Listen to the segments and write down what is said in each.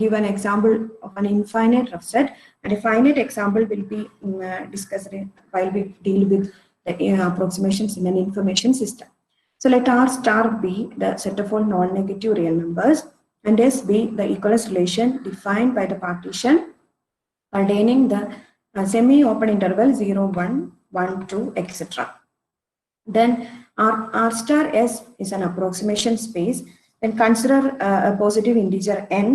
give an example of an infinite rough set, and a finite example will be discussed while we deal with the approximations in an information system. So let R star be the set of all non-negative real numbers, and S be the equivalence relation defined by the partition containing the semi-open interval 0, 1, 1, 2, etc. Then R star S is an approximation space. Then consider a positive integer n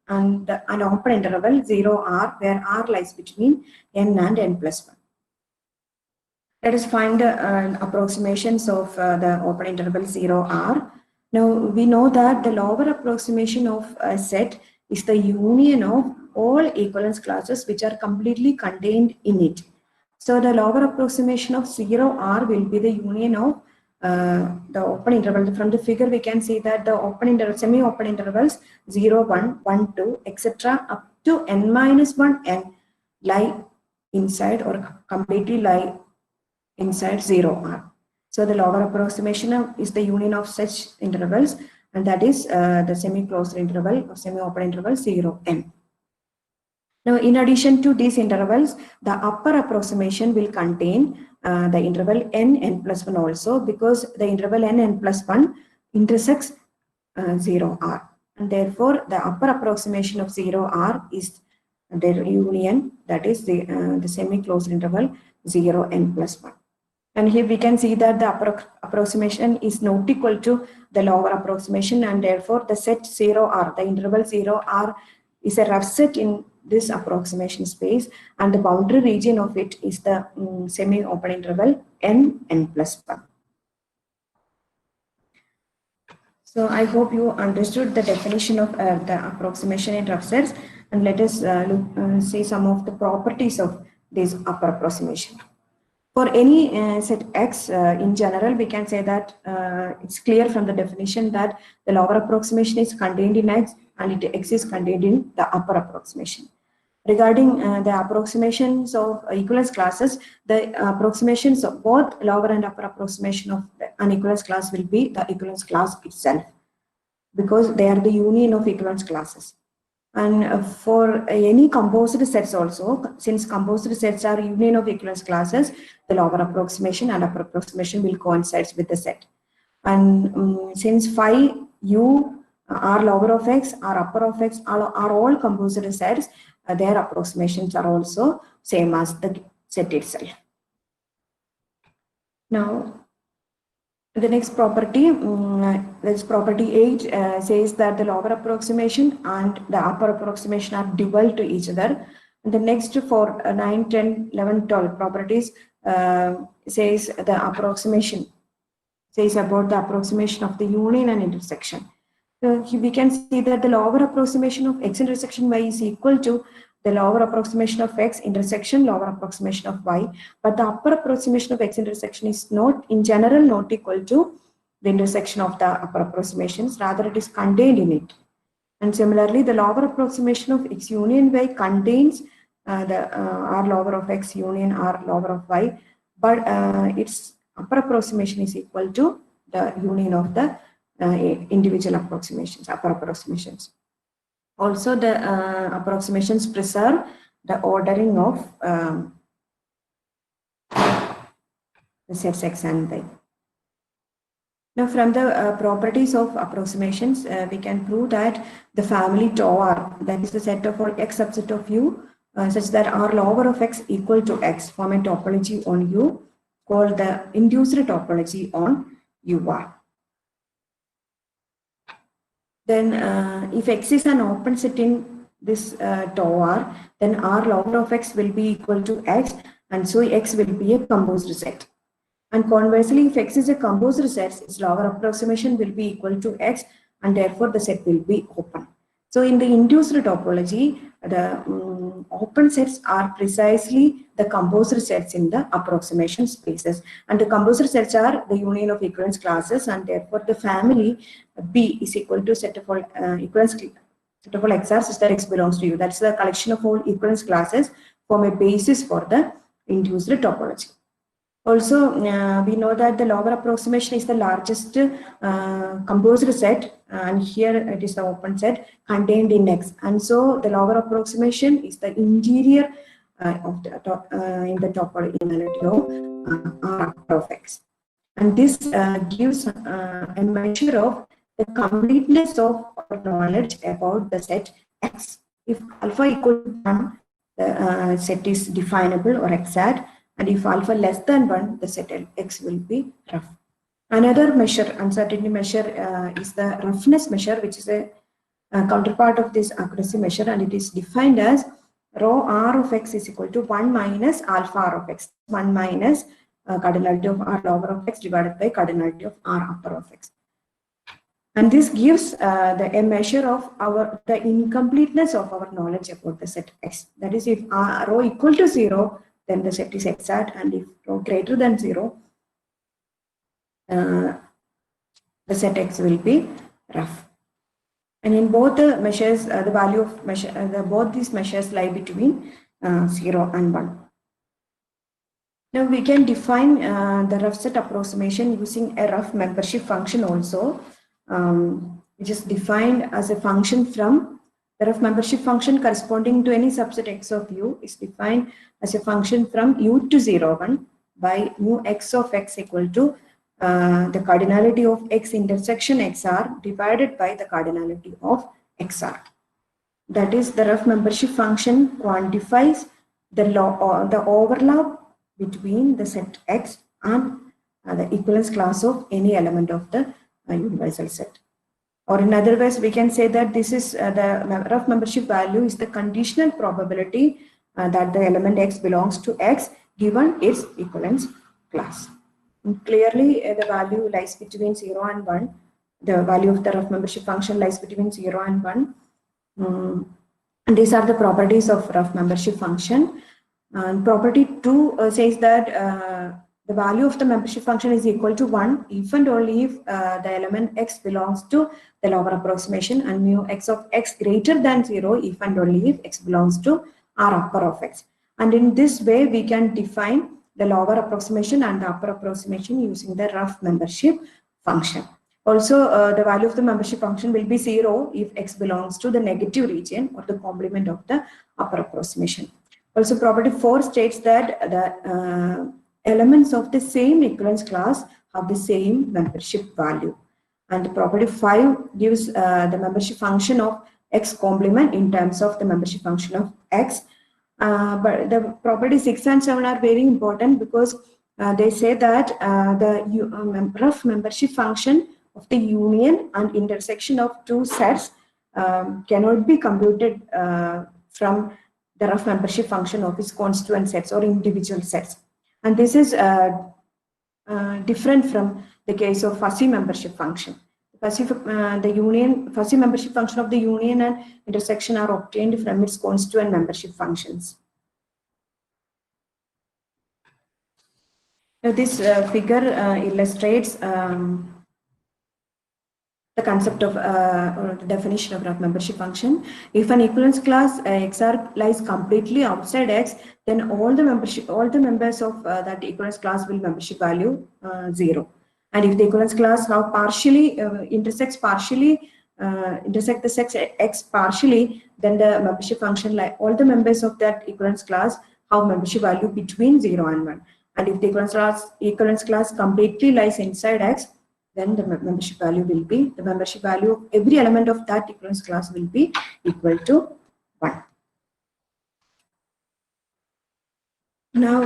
and an open interval 0 r, where r lies between n and n plus 1. Let us find approximations of the open interval 0 r. Now we know that the lower approximation of a set is the union of all equivalence classes which are completely contained in it. So the lower approximation of 0 r will be the union of the open interval. From the figure we can see that the open interval, semi-open intervals 0, 1, 1, 2, etc. up to n minus 1 n lie inside or completely lie inside 0 r. So the lower approximation is the union of such intervals, and that is the semi-closed interval or semi-open interval 0 n. Now, in addition to these intervals, the upper approximation will contain the interval n n plus 1 also, because the interval n n plus 1 intersects 0 r, and therefore the upper approximation of 0 r is their union, that is the semi-closed interval 0 n plus 1. And here we can see that the upper approximation is not equal to the lower approximation, and therefore the set 0 r, the interval 0 r, is a rough set in this approximation space, and the boundary region of it is the semi-open interval n n plus 1. So I hope you understood the definition of the approximation in rough sets, and let us see some of the properties of this upper approximation. For any set x, in general, we can say that it's clear from the definition that the lower approximation is contained in x, and x is contained in the upper approximation. Regarding the approximations of equivalence classes, the approximations of both lower and upper approximation of an equivalence class will be the equivalence class itself, because they are the union of equivalence classes. And for any composite sets also, since composite sets are union of equivalence classes, the lower approximation and upper approximation will coincide with the set. And since phi, u, r lower of x, r upper of x are all composite sets, their approximations are also same as the set itself. Now, the next property, this property 8 says that the lower approximation and the upper approximation are dual to each other. And the next for 9, 10, 11, 12 properties says the approximation, says about the approximation of the union and intersection. So we can see that the lower approximation of x intersection y is equal to the lower approximation of x intersection lower approximation of y, but the upper approximation of x intersection is not, in general, not equal to the intersection of the upper approximations, rather it is contained in it. And similarly, the lower approximation of x union y contains the r lower of x union r lower of y, but its upper approximation is equal to the union of the individual approximations, upper approximations. Also, the approximations preserve the ordering of the sets x and y. Now, from the properties of approximations, we can prove that the family tau r, that is the set of all x subset of u, such that r lower of x equal to x, form a topology on u called the induced topology on ur. Then if x is an open set in this tau r, then r lower of x will be equal to x, and so x will be a composed set. And conversely, if x is a composed set, its lower approximation will be equal to x, and therefore the set will be open. So in the induced topology, the open sets are precisely the composed sets in the approximation spaces, and the composed sets are the union of equivalence classes, and therefore the family B is equal to set of all equivalence set of all xr such that x belongs to u. That's the collection of all equivalence classes form a basis for the induced topology. Also, we know that the logger approximation is the largest composed set, and here it is the open set contained in X. And so the logger approximation is the interior of the in the topology of R of X. And this gives a measure of the completeness of our knowledge about the set X. If alpha equal to 1, the set is definable or exact, and if alpha less than 1, the set X will be rough. Another measure, uncertainty measure, is the roughness measure, which is a counterpart of this accuracy measure, and it is defined as rho R of X is equal to 1 minus alpha R of X, 1 minus cardinality of R logger of X divided by cardinality of R upper of X. And this gives a measure of the incompleteness of our knowledge about the set X. That is, if rho equal to 0, then the set is exact, and if rho greater than 0, the set X will be rough. And in both the measures, the value of measure, both these measures lie between 0 and 1. Now we can define the rough set approximation using a rough membership function also, which is defined as a function from the rough membership function corresponding to any subset X of U is defined as a function from U to 0, 1 by mu X of X equal to the cardinality of X intersection XR divided by the cardinality of XR. That is, the rough membership function quantifies the overlap between the set X and the equivalence class of any element of the universal set. Or in other words, we can say that this is the rough membership value is the conditional probability that the element X belongs to X given its equivalence class. And clearly, the value lies between 0 and 1. The value of the rough membership function lies between 0 and 1. And these are the properties of rough membership function. And property 2 says that the value of the membership function is equal to 1 if and only if the element X belongs to the logger approximation, and mu X of X greater than 0 if and only if X belongs to R upper of X. And in this way, we can define the logger approximation and the upper approximation using the rough membership function. Also, the value of the membership function will be 0 if X belongs to the negative region or the complement of the upper approximation. Also, property 4 states that the elements of the same equivalence class have the same membership value. And property 5 gives the membership function of X complement in terms of the membership function of X. But the property 6 and 7 are very important because they say that the rough membership function of the union and intersection of two sets cannot be computed from the rough membership function of its constituent sets or individual sets. And this is different from the case of fuzzy membership function. Fuzzy membership function of the union and intersection are obtained from its constituent membership functions. Now this figure illustrates the concept of or the definition of rough membership function. If an equivalence class XR lies completely outside X, then all the members of that equivalence class will membership value 0. And if the equivalence class have partially intersect the sex X partially, then the membership function, like all the members of that equivalence class have membership value between 0 and 1. And if the equivalence class completely lies inside X, then the membership value will be, the membership value of every element of that equivalence class will be equal to 1. Now,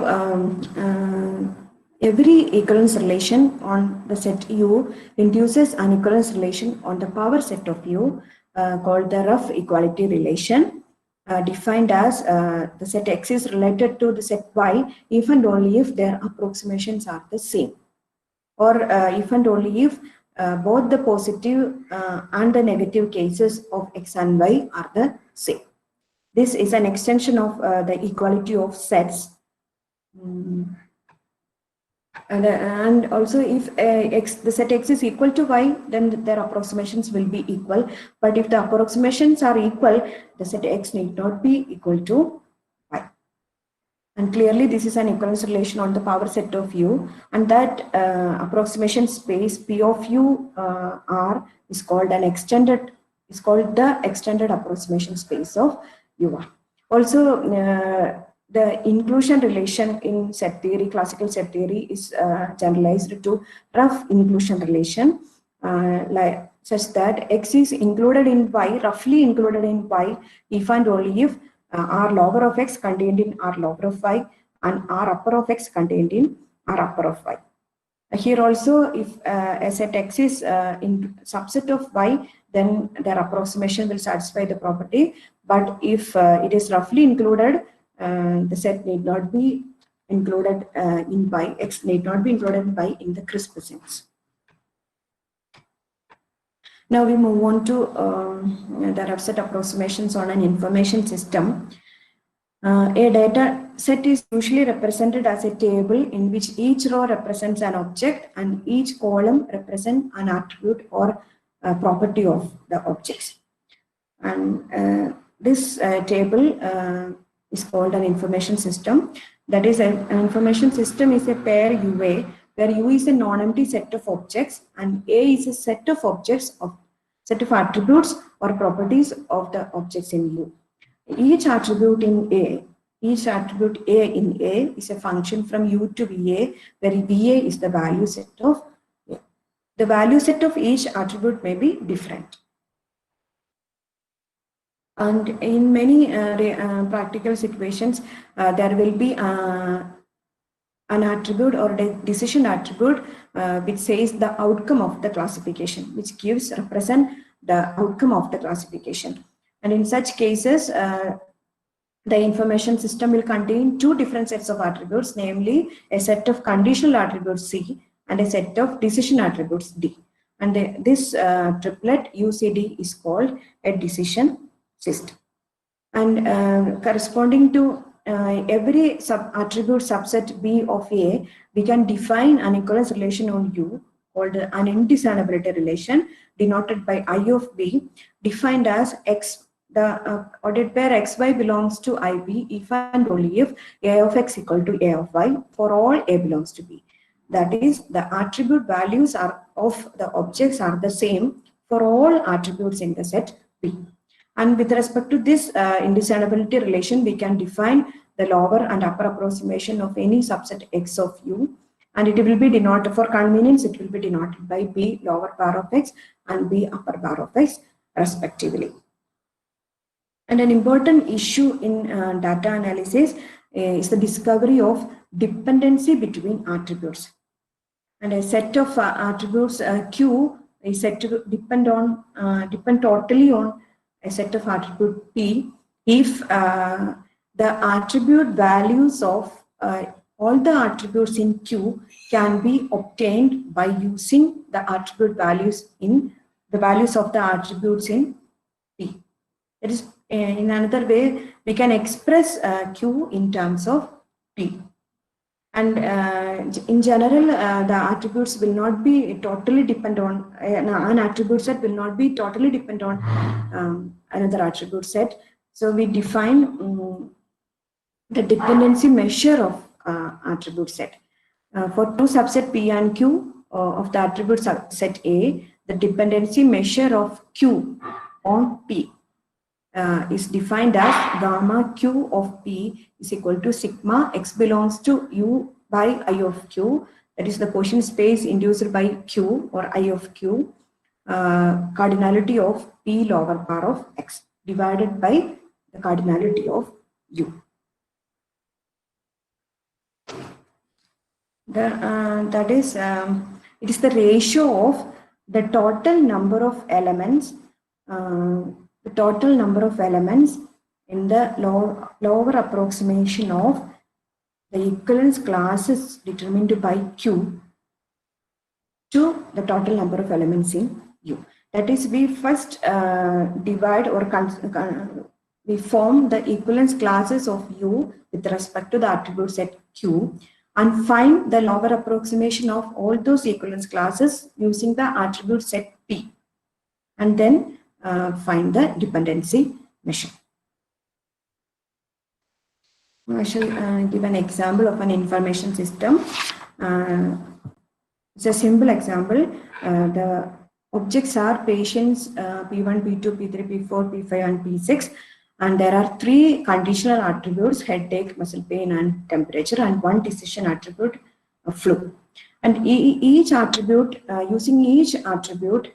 every equivalence relation on the set U induces an equivalence relation on the power set of U called the rough equality relation, defined as the set X is related to the set Y if and only if their approximations are the same, or if and only if both the positive and the negative cases of X and Y are the same. This is an extension of the equality of sets. And also, if the set X is equal to Y, then their approximations will be equal. But if the approximations are equal, the set X need not be equal to Y. And clearly, this is an equivalence relation on the power set of U, and that approximation space P of U R is called the extended approximation space of UR. Also, the inclusion relation in set theory, classical set theory, is generalized to rough inclusion relation, like such that X is included in Y, roughly included in Y, if and only if R logger of X contained in R logger of Y and R upper of X contained in R upper of Y. Here also, if a set X is in subset of Y, then their approximation will satisfy the property. But if it is roughly included, the set need not be included in Y. X need not be included in Y in the crisp sense. Now we move on to the rough set approximations on an information system. A data set is usually represented as a table in which each row represents an object and each column represents an attribute or property of the objects. And this table is called an information system. That is, an information system is a pair UA, where U is a non-empty set of objects and A is a set of objects of set of attributes or properties of the objects in U. Each attribute in A in A is a function from U to VA, where VA is the value set of A. The value set of each attribute may be different. And in many practical situations, there will be an attribute or a decision attribute which says the outcome of the classification, which represent the outcome of the classification. And in such cases, the information system will contain two different sets of attributes, namely a set of conditional attributes C and a set of decision attributes D. And this triplet UCD is called a decision system. And corresponding to every attribute subset B of A, we can define an equivalence relation on U called an indiscernibility relation, denoted by I of B, defined as X. The ordered pair XY belongs to IB if and only if A of X equal to A of Y for all A belongs to B. That is, the attribute values of the objects are the same for all attributes in the set B. And with respect to this indiscernibility relation, we can define the lower and upper approximation of any subset X of U. And it will be denoted, for convenience, it will be denoted by B lower bar of X and B upper bar of X respectively. And an important issue in data analysis is the discovery of dependency between attributes. And a set of attributes Q is said to depend totally on a set of attribute P if the attribute values of all the attributes in Q can be obtained by using the attribute values in the values of the attributes in P. That is, in another way, we can express Q in terms of P. And in general, the attributes will not be totally depend on an attribute set will not be totally depend on another attribute set. So we define the dependency measure of attribute set. For two subset P and Q of the attribute set A, the dependency measure of Q on P is defined as gamma Q of P is equal to sigma X belongs to U by I of Q, that is the quotient space induced by Q or I of Q, cardinality of P lower bar of X divided by the cardinality of U. That is, it is the ratio of the total number of elements in the lower approximation of the equivalence classes determined by Q to the total number of elements in U. That is, we first divide or we form the equivalence classes of U with respect to the attribute set Q and find the lower approximation of all those equivalence classes using the attribute set P, and then find the dependency measure. I shall give an example of an information system. It's a simple example. The objects are patients P1, P2, P3, P4, P5, and P6. And there are three conditional attributes: headache, muscle pain, and temperature, and one decision attribute, flu. And each attribute, using each attribute,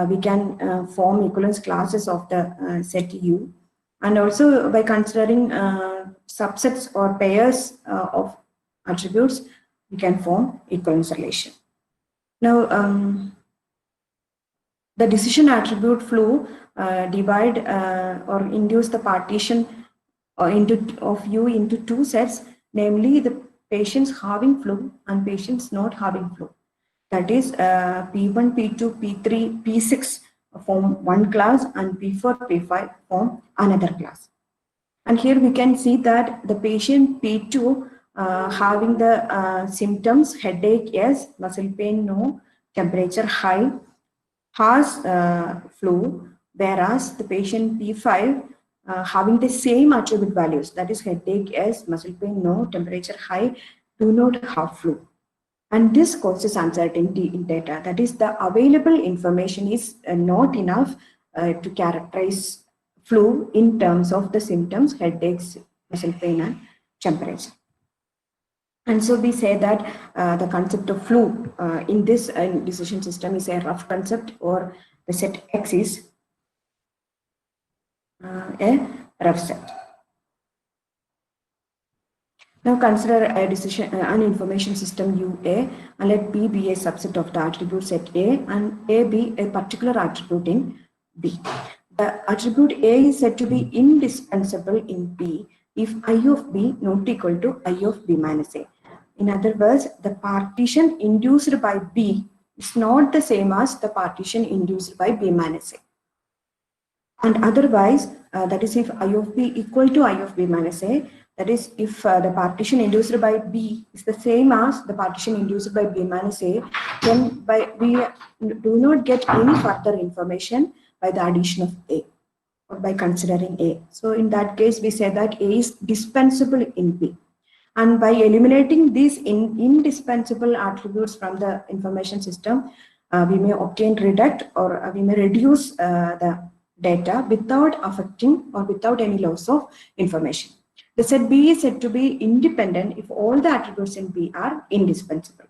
we can form equivalence classes of the set U. And also by considering subsets or pairs of attributes, we can form equivalence relation. Now, the decision attribute flu divide or induce the partition of U into two sets, namely the patients having flu and patients not having flu. That is P1, P2, P3, P6 form one class and P4, P5 form another class. And here we can see that the patient P2 having the symptoms headache yes, muscle pain no, temperature high, has flu, whereas the patient P5 having the same attribute values, that is headache yes, muscle pain no, temperature high, do not have flu. And this causes uncertainty in data. That is, the available information is not enough to characterize flu in terms of the symptoms, headaches, muscle pain, and temperature. And so we say that the concept of flu in this decision system is a rough concept, or the set X is a rough set. Now consider a decision, an information system UA, and let B be a subset of the attribute set A and A be a particular attribute in B. The attribute A is said to be indispensable in B if I of B not equal to I of B minus A. In other words, the partition induced by B is not the same as the partition induced by B minus A. And otherwise, that is if I of B equal to I of B minus A, that is if the partition induced by B is the same as the partition induced by B minus A, then we do not get any further information by the addition of A or by considering A. So in that case, we say that A is dispensable in B. And by eliminating these indispensable attributes from the information system, we may obtain reduct, or we may reduce the data without affecting or without any loss of information. The set B is said to be independent if all the attributes in B are indispensable.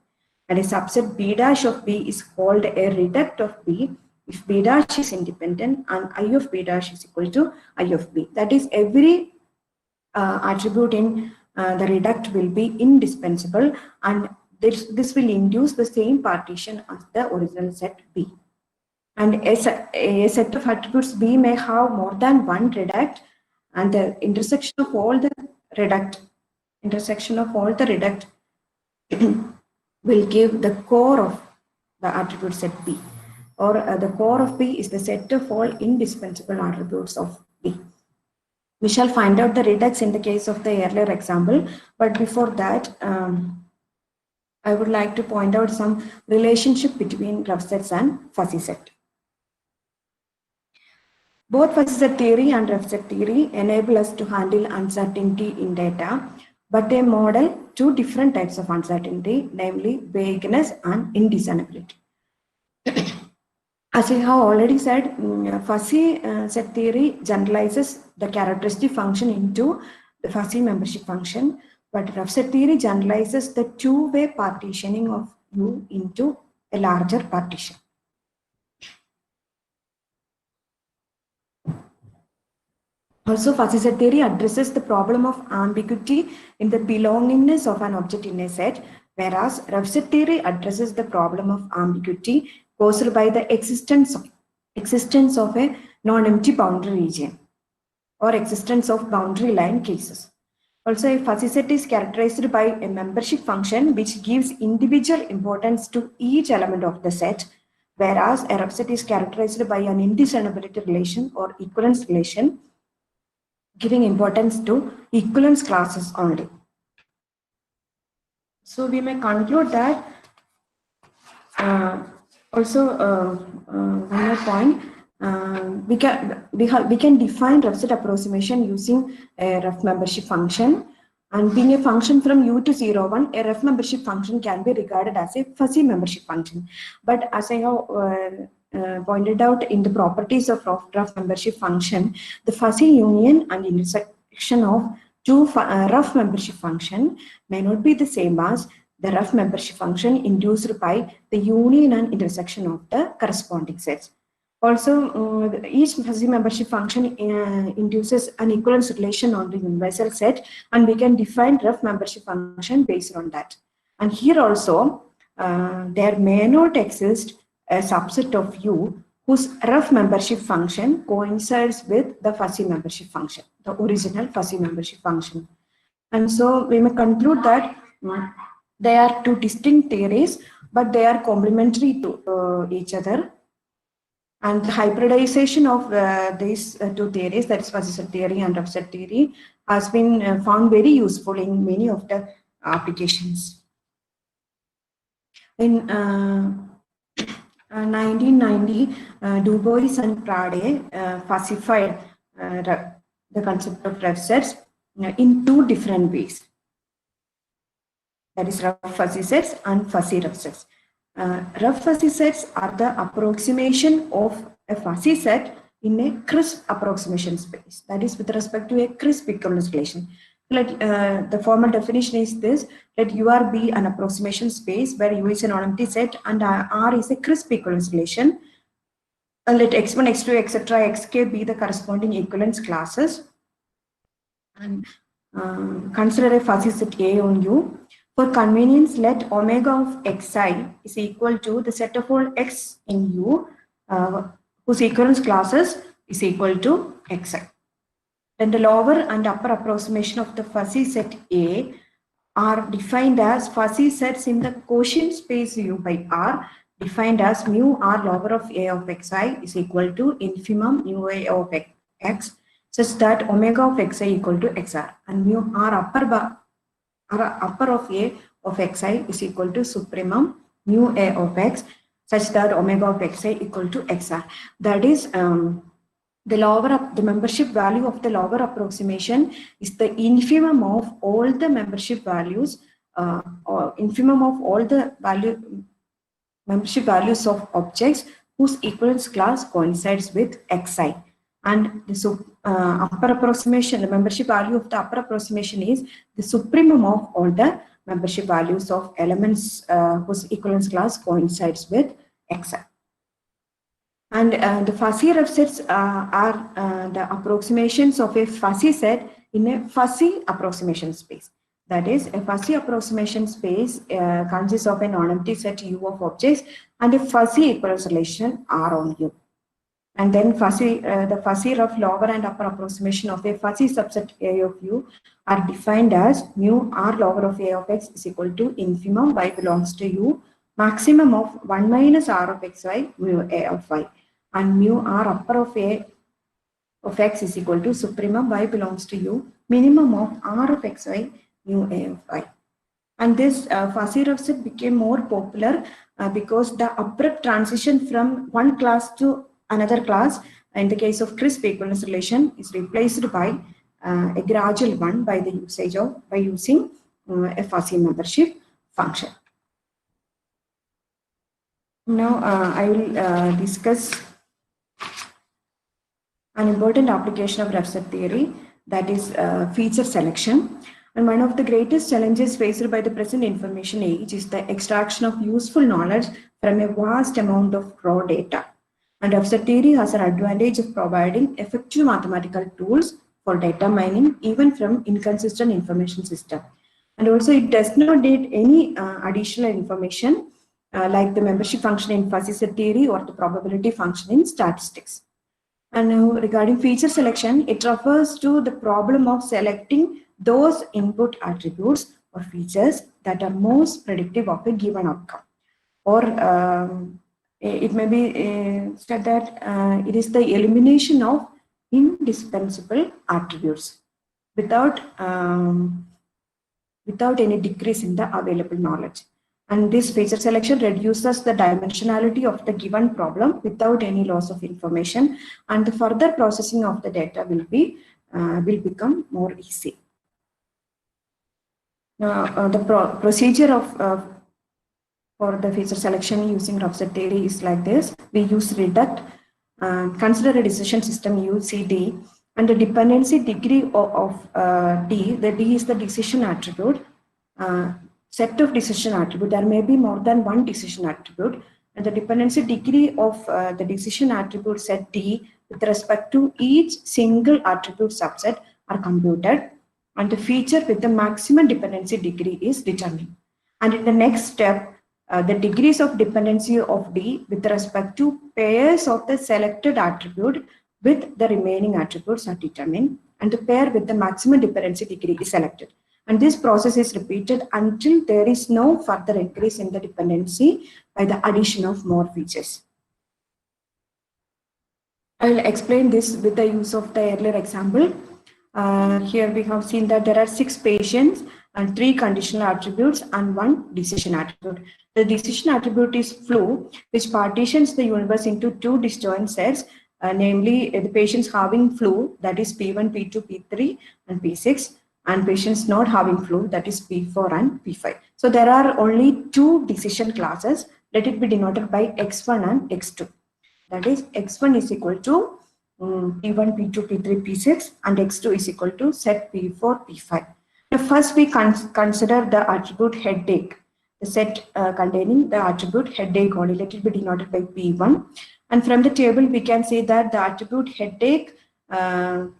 And a subset B dash of B is called a reduct of B if B dash is independent and I of B dash is equal to I of B. That is, every attribute in the reduct will be indispensable, and this will induce the same partition as the original set B. And a set of attributes B may have more than one reduct, and the intersection of all the reduct will give the core of the attribute set B, or the core of B is the set of all indispensable attributes of B. We shall find out the reducts in the case of the earlier example, but before that, I would like to point out some relationship between rough sets and fuzzy set. Both fuzzy set theory and rough set theory enable us to handle uncertainty in data, but they model two different types of uncertainty, namely vagueness and indiscernibility. As I have already said, fuzzy set theory generalizes the characteristic function into the fuzzy membership function, but rough set theory generalizes the two-way partitioning of U into a larger partition. Also, fuzzy set theory addresses the problem of ambiguity in the belongingness of an object in a set, whereas rough set theory addresses the problem of ambiguity caused by the existence of a non-empty boundary region or existence of boundary line cases. Also, a fuzzy set is characterized by a membership function which gives individual importance to each element of the set, whereas a rough set is characterized by an indiscernibility relation or equivalence relation, giving importance to equivalence classes only. So we may conclude that one more point, we can define rough set approximation using a rough membership function, And being a function from u to 0, 1, a rough membership function can be regarded as a fuzzy membership function. But as I have pointed out in the properties of rough membership function, the fuzzy union and intersection of two rough membership function may not be the same as the rough membership function induced by the union and intersection of the corresponding sets. Also, each fuzzy membership function induces an equivalence relation on the universal set, and we can define rough membership function based on that. And here also, there may not exist a subset of U whose rough membership function coincides with the fuzzy membership function, the original fuzzy membership function. And so we may conclude that they are two distinct theories, but they are complementary to each other. And the hybridization of these two theories, that is fuzzy set theory and rough set theory, has been found very useful in many of the applications. In 1990, Du Bois and Prade falsified the concept of rough sets in two different ways. That is rough fuzzy sets and fuzzy rough sets. Rough fuzzy sets are the approximation of a fuzzy set in a crisp approximation space. That is with respect to a crisp equivalence relation. The formal definition is this: let UR be an approximation space where U is a non-empty set and R is a crisp equivalence relation. And let X1, X2, etc., Xk be the corresponding equivalence classes. And consider a fuzzy set A on U. For convenience, let omega of xi is equal to the set of all x in U whose equivalence classes is equal to xi. Then the lower and upper approximation of the fuzzy set A are defined as fuzzy sets in the quotient space U by R, defined as mu R lower of A of xi is equal to infimum mu A of x, such that omega of xi equal to xr, and mu R upper of A of xi is equal to supremum mu A of x, such that omega of xi equal to xr. That is, the membership value of the lower approximation is the infimum of all the membership values, or infimum of all the membership values of objects whose equivalence class coincides with xi. And the upper approximation, the membership value of the upper approximation is the supremum of all the membership values of elements whose equivalence class coincides with xi. And the fuzzy rough sets are the approximations of a fuzzy set in a fuzzy approximation space. That is, a fuzzy approximation space consists of a non-empty set U of objects and a fuzzy equivalence relation R on U. And then the fuzzy rough lower and upper approximation of a fuzzy subset A of U are defined as mu R lower of A of x is equal to infimum y belongs to U, maximum of 1 minus R of xy mu A of y, and mu R upper of A of x is equal to supremum y belongs to U, minimum of R of xy mu A of y. And this fuzzy rough set became more popular because the abrupt transition from one class to another class, in the case of crisp equivalence relation, is replaced by a gradual one by using a fuzzy membership function. Now I will discuss an important application of rough set theory, that is feature selection. And one of the greatest challenges faced by the present information age is the extraction of useful knowledge from a vast amount of raw data. And rough set theory has an advantage of providing effective mathematical tools for data mining, even from inconsistent information system. And also, it does not need any additional information like the membership function in fuzzy set theory or the probability function in statistics. And now, regarding feature selection, it refers to the problem of selecting those input attributes or features that are most predictive of a given outcome. Or it may be said that it is the elimination of indispensable attributes without any decrease in the available knowledge. And this feature selection reduces the dimensionality of the given problem without any loss of information, and the further processing of the data will become more easy. The procedure of for the feature selection using rough set theory is like this. We use reduct, consider a decision system UCD, and the dependency degree of D. The D is the decision attribute. Set of decision attribute. There may be more than one decision attribute, and the dependency degree of the decision attribute set D with respect to each single attribute subset are computed, and the feature with the maximum dependency degree is determined. And in the next step, the degrees of dependency of D with respect to pairs of the selected attribute with the remaining attributes are determined, and the pair with the maximum dependency degree is selected. And this process is repeated until there is no further increase in the dependency by the addition of more features. I will explain this with the use of the earlier example. Here we have seen that there are 6 patients and 3 conditional attributes and 1 decision attribute. The decision attribute is flu, which partitions the universe into 2 disjoint sets, namely the patients having flu, that is P1, P2, P3 and P6, and patients not having flu, that is P4 and P5. So there are only 2 decision classes. Let it be denoted by X1 and X2. That is X1 is equal to P1, P2, P3, P6, and X2 is equal to set P4, P5. Now first we consider the attribute headache, the set containing the attribute headache only. Let it be denoted by P1. And from the table we can say that the attribute headache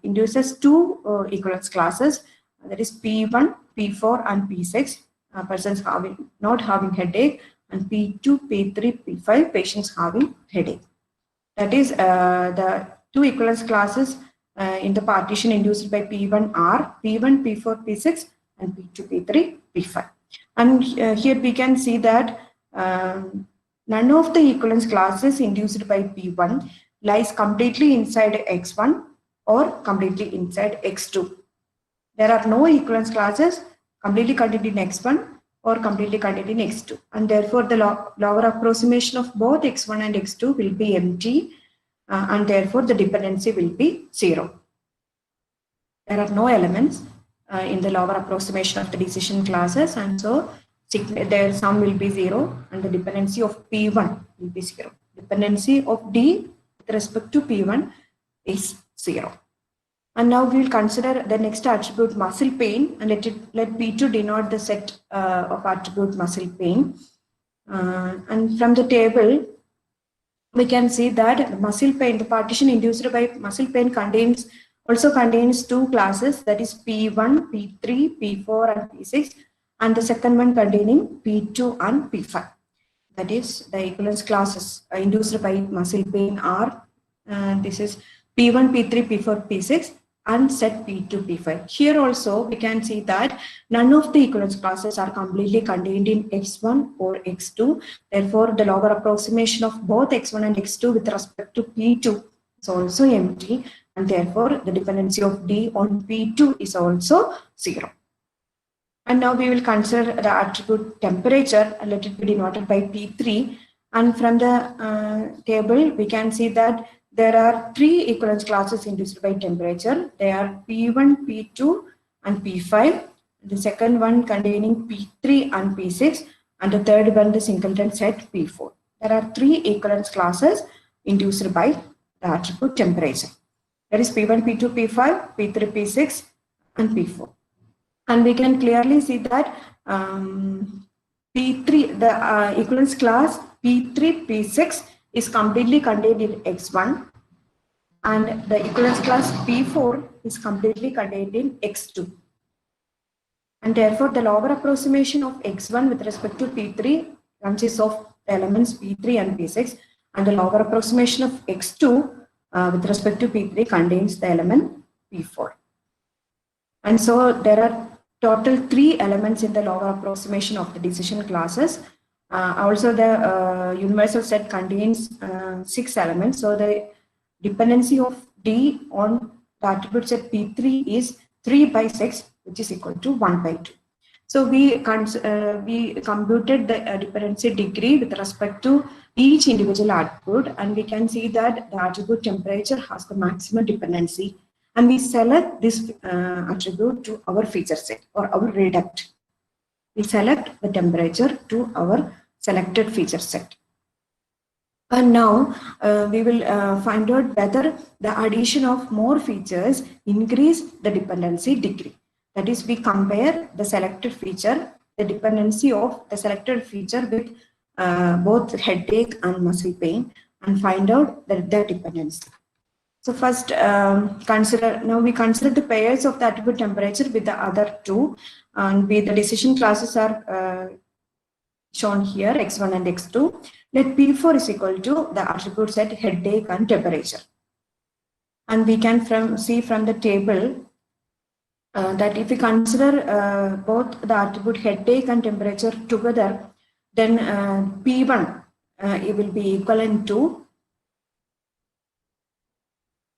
induces 2 equivalence classes, that is P1, P4 and P6, persons not having headache, and P2, P3, P5, patients having headache. That is the 2 equivalence classes in the partition induced by P1 are P1, P4, P6 and P2, P3, P5. And here we can see that none of the equivalence classes induced by P1 lies completely inside X1 or completely inside X2. There are no equivalence classes completely contained in X1 or completely contained in X2, and therefore the lower approximation of both X1 and X2 will be empty, and therefore the dependency will be 0. There are no elements in the lower approximation of the decision classes, and so their sum will be 0, and the dependency of P1 will be 0. Dependency of D with respect to P1 is 0. And now we will consider the next attribute muscle pain, and let P2 denote the set of attribute muscle pain. And from the table, we can see that the muscle pain, the partition induced by muscle pain also contains 2 classes, that is P1, P3, P4 and P6, and the second one containing P2 and P5. That is the equivalence classes induced by muscle pain are, this is P1, P3, P4, P6 and set P2, P5. Here also we can see that none of the equivalence classes are completely contained in X1 or X2. Therefore, the lower approximation of both X1 and X2 with respect to P2 is also empty, and therefore the dependency of D on P2 is also 0. And now we will consider the attribute temperature, and let it be denoted by P3. And from the table, we can see that there are 3 equivalence classes induced by temperature. They are P1, P2 and P5. The second one containing P3 and P6, and the third one the singleton set P4. There are 3 equivalence classes induced by the attribute temperature. That is P1, P2, P5, P3, P6 and P4. And we can clearly see that P3, the equivalence class P3, P6 is completely contained in X1, and the equivalence class P4 is completely contained in X2. And therefore, the lower approximation of X1 with respect to P3 consists of the elements P3 and P6, and the lower approximation of X2 with respect to P3 contains the element P4. And so there are total 3 elements in the lower approximation of the decision classes. Also, the universal set contains 6 elements. So the dependency of D on the attribute set P3 is 3 by 6, which is equal to 1 by 2. So we computed the dependency degree with respect to each individual attribute, and we can see that the attribute temperature has the maximum dependency, and we select this attribute to our feature set or our reduct. we select the temperature to our selected feature set. And now we will find out whether the addition of more features increase the dependency degree. That is, we compare the selected feature, the dependency of the selected feature with both headache and muscle pain, and find out the dependency. So first, now we consider the pairs of the attribute temperature with the other two, and the decision classes are shown here, x1 and x2. Let P4 is equal to the attribute set headache and temperature. And we can see from the table that if we consider both the attribute headache and temperature together, then P1 it will be equivalent to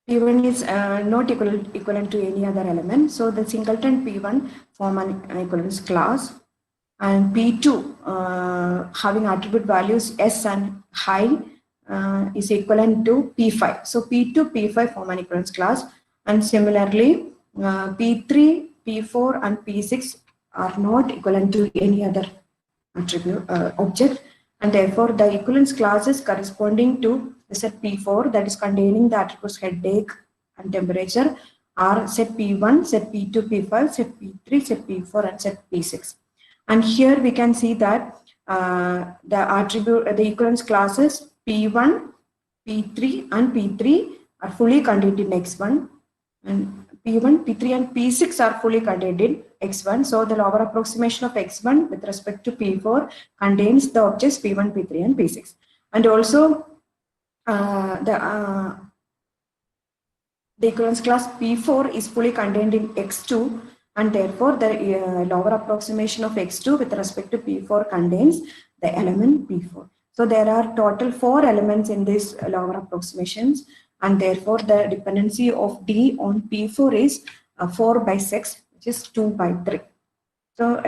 P1 is not equivalent to any other element. So the singleton P1 form an equivalence class, and P2 having attribute values S and high is equivalent to P5. So P2, P5 form an equivalence class, and similarly P3, P4 and P6 are not equivalent to any other attribute object, and therefore the equivalence classes corresponding to the set P4 that is containing the attributes headache and temperature are set P1, set P2, P5, set P3, set P4 and set P6. And here we can see that the equivalence classes P1, P3 and P3 are fully contained in X1, and P1, P3 and P6 are fully contained in X1. So the lower approximation of X1 with respect to P4 contains the objects P1, P3 and P6. And also the equivalence class P4 is fully contained in X2, and therefore the lower approximation of X2 with respect to P4 contains the element P4. So there are total 4 elements in these lower approximations, and therefore the dependency of D on P4 is 4 by 6, which is 2 by 3. So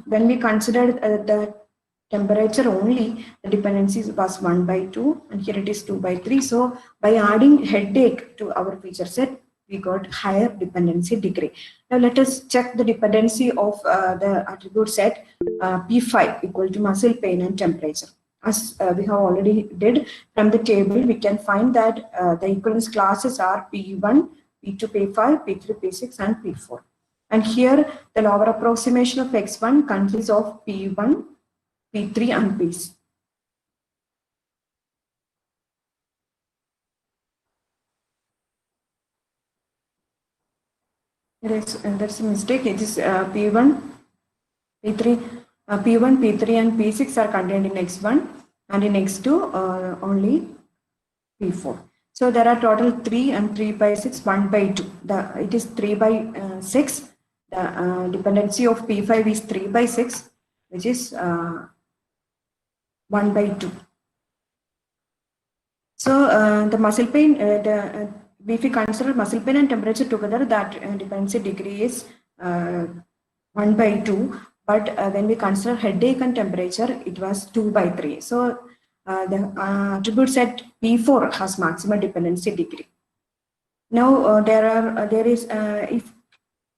when we consider the temperature only, the dependency was 1 by 2, and here it is 2 by 3. So by adding headache to our feature set, we got higher dependency degree. Now let us check the dependency of the attribute set P5 equal to muscle pain and temperature. As we have already did from the table, we can find that the equivalence classes are P1, P2, P5, P3, P6 and P4. And here the lower approximation of X1 consists of P1, P3 and P6. That's a mistake. It is P1, P3, P1, P3 and P6 are contained in X1, and in X2 only P4. So there are total 3 and 3 by 6, 1 by 2. It is 3 by 6. The dependency of P5 is 3 by 6, which is 1 by 2. So the muscle pain, if we consider muscle pain and temperature together, that dependency degree is 1 by 2. But when we consider headache and temperature, it was 2 by 3. So the attribute set P4 has maximum dependency degree. Now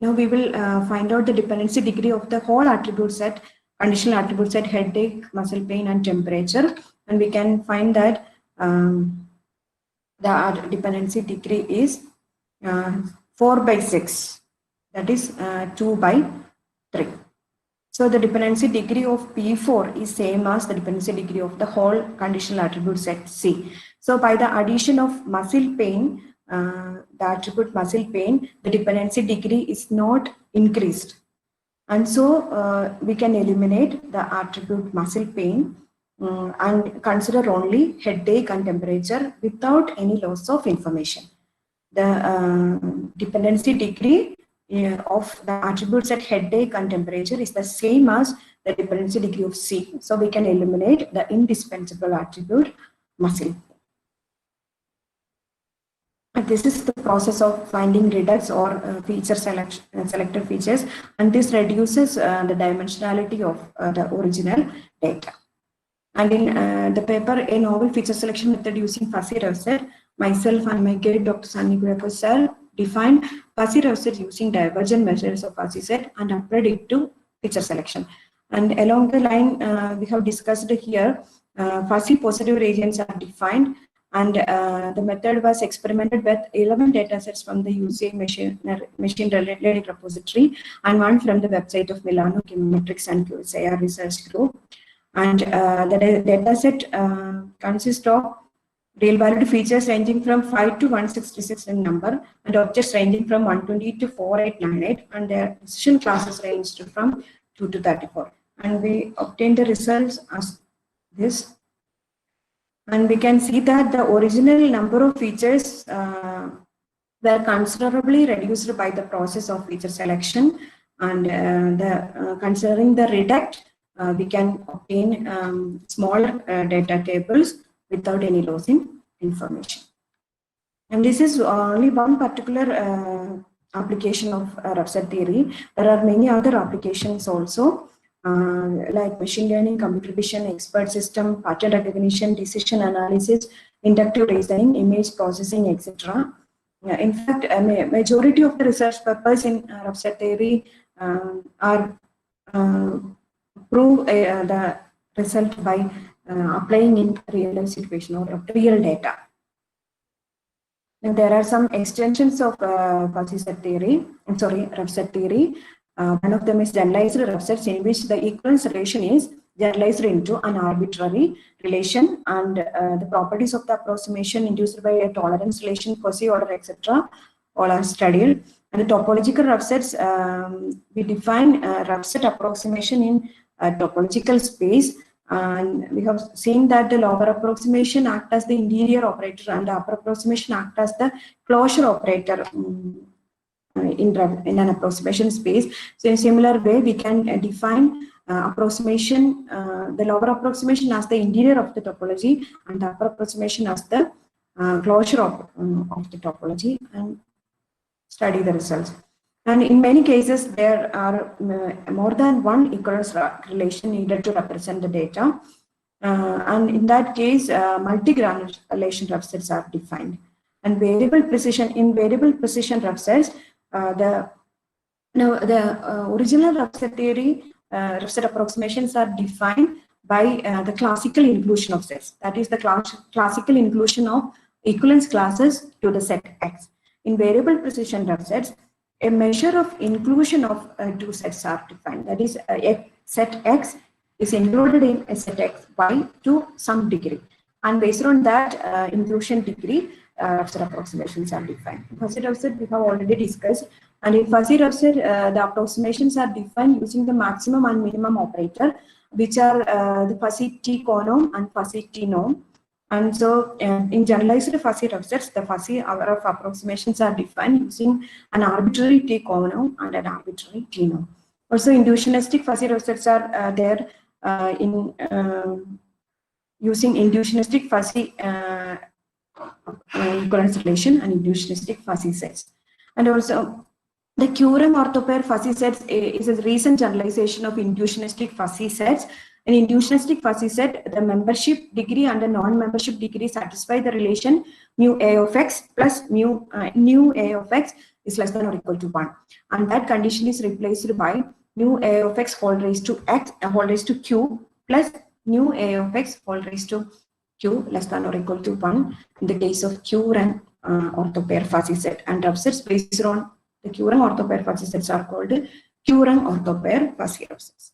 now we will find out the dependency degree of the whole attribute set, conditional attribute set headache, muscle pain and temperature, and we can find that the dependency degree is 4 by 6, that is 2 by 3. So the dependency degree of P4 is same as the dependency degree of the whole conditional attribute set C. So by the addition of muscle pain, the attribute muscle pain, the dependency degree is not increased. And so we can eliminate the attribute muscle pain and consider only headache and temperature without any loss of information. The dependency degree of the attribute set headache and temperature is the same as the dependency degree of C. So we can eliminate the indispensable attribute muscle. And this is the process of finding redux or feature selected features, and this reduces the dimensionality of the original data. And in the paper, a novel feature selection method using fuzzy rough set, myself and my guide Dr. Sunny Gurapur sir defined fuzzy rough set using divergent measures of fuzzy set and applied it to feature selection. And along the line, we have discussed here, fuzzy positive regions are defined, and the method was experimented with 11 datasets from the UCI machine learning repository and one from the website of Milano Chemometrics and QSIR research group. And the dataset consists of real-valued features ranging from 5 to 166 in number, and objects ranging from 120 to 4898, and their decision classes ranged from 2 to 34. And we obtained the results as this. And we can see that the original number of features were considerably reduced by the process of feature selection. And considering the reduct, we can obtain smaller data tables without any loss in information. And this is only one particular application of rough set theory. There are many other applications also, like machine learning, computer vision, expert system, pattern recognition, decision analysis, inductive reasoning, image processing, etc. In fact, a majority of the research papers in rough set theory are prove the result by applying in real life situation or real data. Now, there are some extensions of fuzzy set theory. Rough set theory. One of them is generalized rough sets, in which the equivalence relation is generalized into an arbitrary relation, and the properties of the approximation induced by a tolerance relation, Cauchy order, etc., all are studied. And the topological rough sets, we define rough set approximation in a topological space, and we have seen that the lower approximation act as the interior operator and the upper approximation act as the closure operator in an approximation space. So in a similar way, we can define approximation, the lower approximation as the interior of the topology and the upper approximation as the closure of the topology, and study the results. And in many cases, there are more than one equivalence relation needed to represent the data. And in that case, multi-granulation rough sets are defined. And variable precision rough sets, the original rough set theory, rough set approximations are defined by the classical inclusion of sets. That is the classical inclusion of equivalence classes to the set X. In variable precision rough sets, a measure of inclusion of two sets are defined. That is, set X is included in a set X Y to some degree. And based on that inclusion degree, rough set approximations are defined. Fuzzy rough set we have already discussed. And in fuzzy rough set, the approximations are defined using the maximum and minimum operator, which are the fuzzy T-conorm and fuzzy T-norm. And so in generalized fuzzy rough sets, the fuzzy hour of approximations are defined using an arbitrary T-conorm and an arbitrary T-norm. Also, inductionistic fuzzy rough sets are there in using inductionistic fuzzy equivalence relation and inductionistic fuzzy sets. And also, the QRM orthopair fuzzy sets is a recent generalization of inductionistic fuzzy sets. In inductionistic fuzzy set, the membership degree and the non-membership degree satisfy the relation mu A of X plus mu A of X is less than or equal to 1. And that condition is replaced by mu A of X whole raised to X whole raised to Q plus mu A of X whole raised to Q less than or equal to 1 in the case of QRM orthopair fuzzy set. And rough sets based on the QRM orthopair fuzzy sets are called QRM orthopair fuzzy rough sets.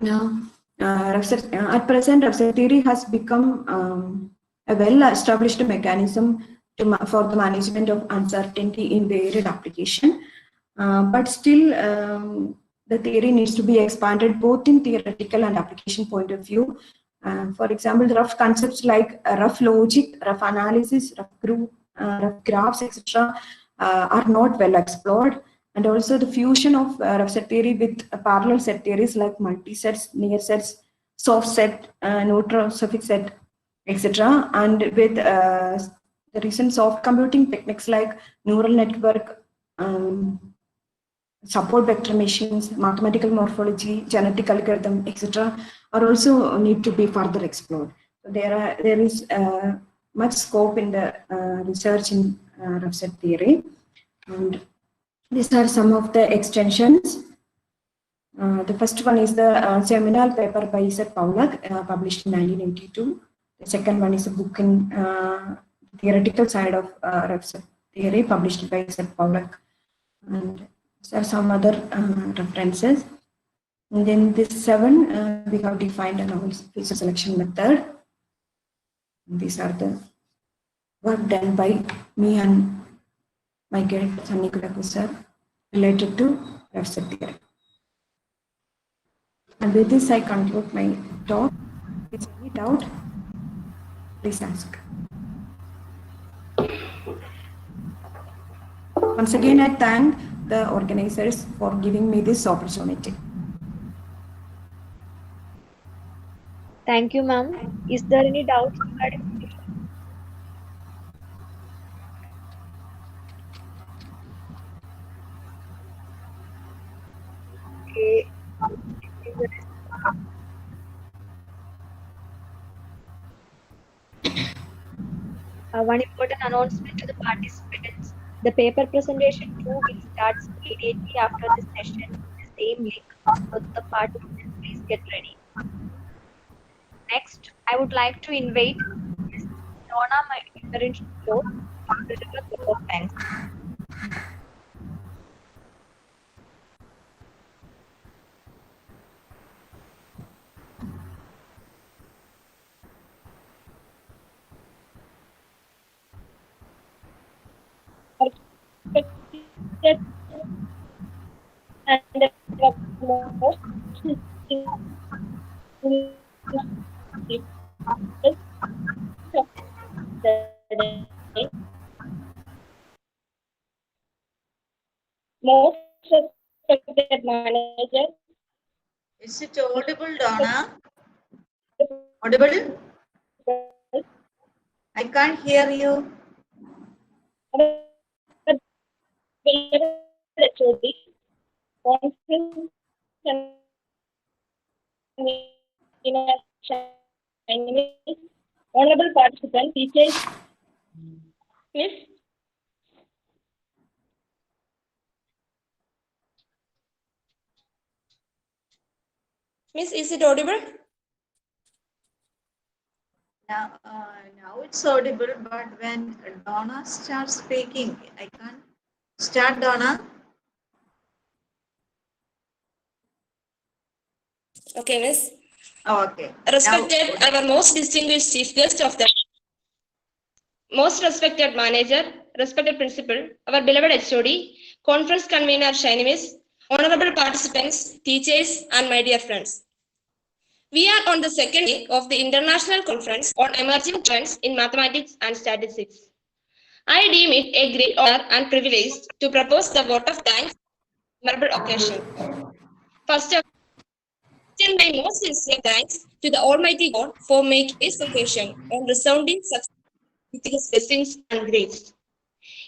Now, at present, rough set theory has become a well-established mechanism for the management of uncertainty in varied application. But still, the theory needs to be expanded both in theoretical and application point of view. For example, the rough concepts like rough logic, rough analysis, rough graphs, etc. Are not well explored. And also the fusion of rough set theory with parallel set theories like multi-sets, near sets, soft set, neutral suffix set, etc. And with the recent soft computing techniques like neural network, support vector machines, mathematical morphology, genetic algorithm, etc. are also need to be further explored. So there is much scope in the research in rough set theory. And these are some of the extensions. The first one is the seminal paper by Isaac Paulak, published in 1982. The second one is a book in theoretical side of reference theory, published by Isaac Paulak. And there are some other references. And then this 7, we have defined a novel feature selection method. These are the work done by me and my guide Sunny Kulaku sir related to reference theory. And with this, I conclude my talk. If there is any doubt, please ask. Once again, I thank the organizers for giving me this opportunity. Thank you, ma'am. Is there any doubts regarding the session? Okay. One important announcement to the participants. The paper presentation 2 will start immediately after this session in the same link. So the participants please get ready. Next, I would like to invite Ms. Donna, my internship floor, to deliver the vote of thanks. And most the most respected manager. Is it audible, Donna? Audible? I can't hear you. Honorable participants, teachers, Miss Miss, is it audible? Now it's audible, but when Donna starts speaking, I can't start, Donna. Okay, Miss. Oh, okay. Respected, our most distinguished chief guest of the most respected manager, respected principal, our beloved HOD, conference convener Shiny Miss, honorable participants, teachers, and my dear friends. We are on the second day of the International Conference on Emerging Trends in Mathematics and Statistics. I deem it a great honor and privilege to propose the vote of thanks on this memorable occasion. First of all, I extend my most sincere thanks to the Almighty God for making this occasion a resounding success with His blessings and grace.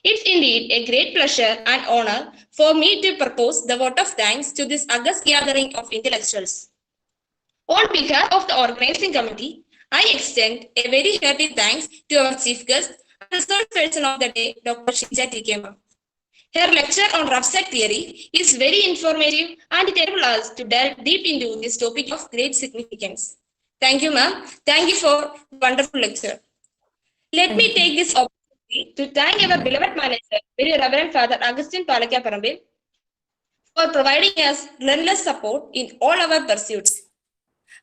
It's indeed a great pleasure and honor for me to propose the vote of thanks to this august gathering of intellectuals. On behalf of the organizing committee, I extend a very hearty thanks to our chief guest and resource person of the day, Dr. Shinja Tikema. Her lecture on rough set theory is very informative and it enables us to delve deep into this topic of great significance. Thank you, ma'am. Thank you for the wonderful lecture. Let me take this opportunity to thank our beloved manager, very Reverend Father Augustine Palakya Parambil, for providing us relentless support in all our pursuits.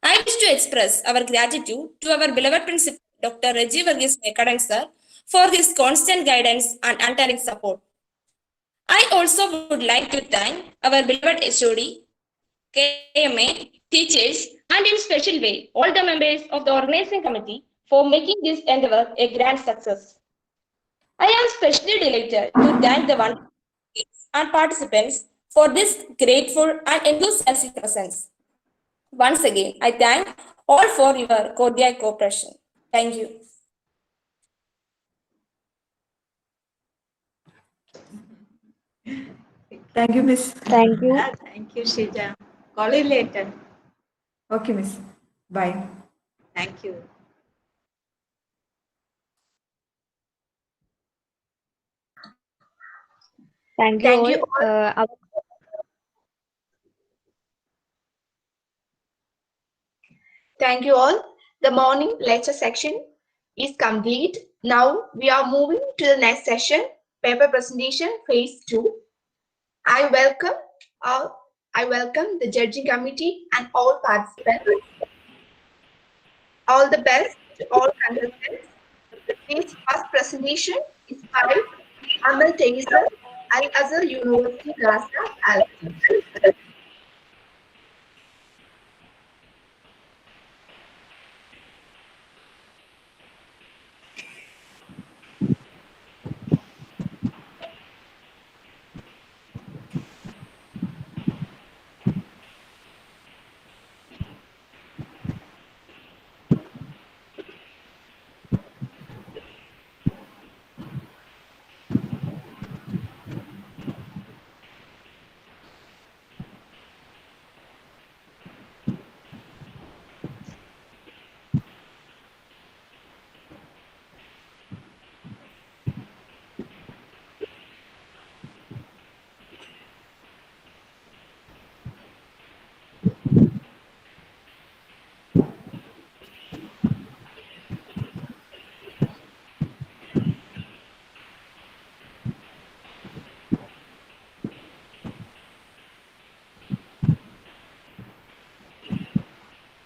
I wish to express our gratitude to our beloved principal, Dr. Reggie Varghese Mekadan sir, for his constant guidance and untiring support. I also would like to thank our beloved HOD, KMA, teachers, and in special way, all the members of the organizing committee for making this endeavor a grand success. I am especially delighted to thank the wonderful and participants for this grateful and enthusiastic presence. Once again, I thank all for your cordial cooperation. Thank you. Thank you, Miss. Thank you. Thank you, Shija. Call you later. Okay, Miss. Bye. Thank you. Thank you all. Thank you all. The morning lecture section is complete. Now we are moving to the next session, paper presentation phase 2. I welcome the judging committee and all participants. All the best to all contestants. This first presentation is by Amal Teiser, Al-Azhar University, Gaza, Al.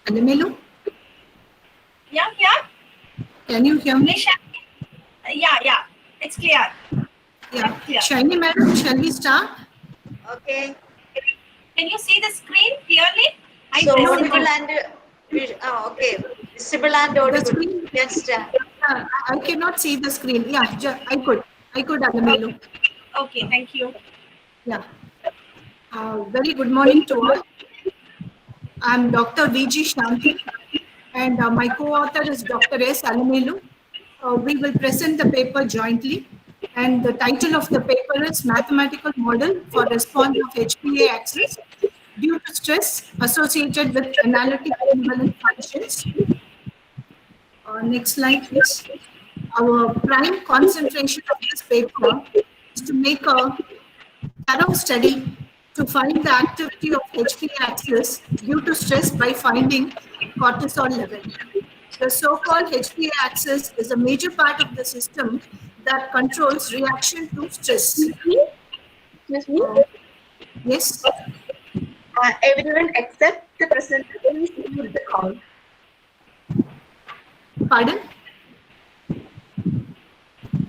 Alamelu, Yeah. can you hear me? Nisha? Yeah. It's clear. Yeah. Yeah. Shiny madam, shall we start? Okay. Can you see the screen clearly? So press audible it. and okay. Visible and The audible. screen, Yes, I cannot see the screen. Yeah, I could, Alamelu. Okay, thank you. Yeah. Very good morning to all. I'm Dr. V.G. Shanti, and my co-author is Dr. S. Alamelu. We will present the paper jointly, and the title of the paper is Mathematical Model for Response of HPA Axis Due to Stress Associated with Analytic Equivalent Functions. Next slide, please. Our prime concentration of this paper is to make a thorough study to find the activity of HPA axis due to stress by finding cortisol level. The so-called HPA axis is a major part of the system that controls reaction to stress. Excuse me. Yes, Everyone except the presenter, please mute the call. pardon?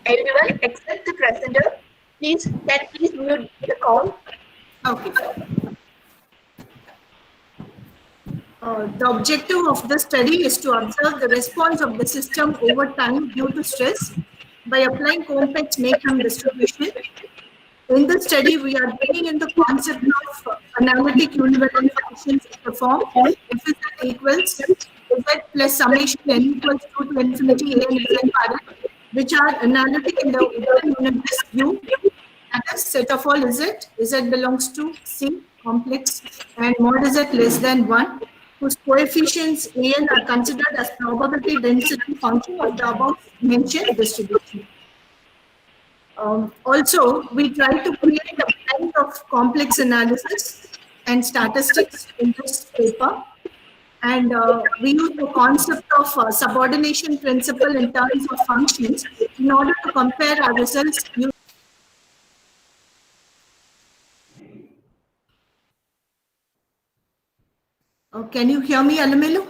Everyone except the presenter, please mute the call. Okay. The objective of the study is to observe the response of the system over time due to stress by applying complex Maycomb distribution. In the study, we are bringing in the concept of analytic univalent functions in the form f is equals z plus summation n equals 2 to infinity a and z power, which are analytic in the open unit disk U. That is set of all z belongs to C complex and mod z less than 1, whose coefficients a n are considered as probability density function of the above mentioned distribution. Also, we try to create a blend of complex analysis and statistics in this paper. And we use the concept of subordination principle in terms of functions in order to compare our results. Can you hear me, Alamelu?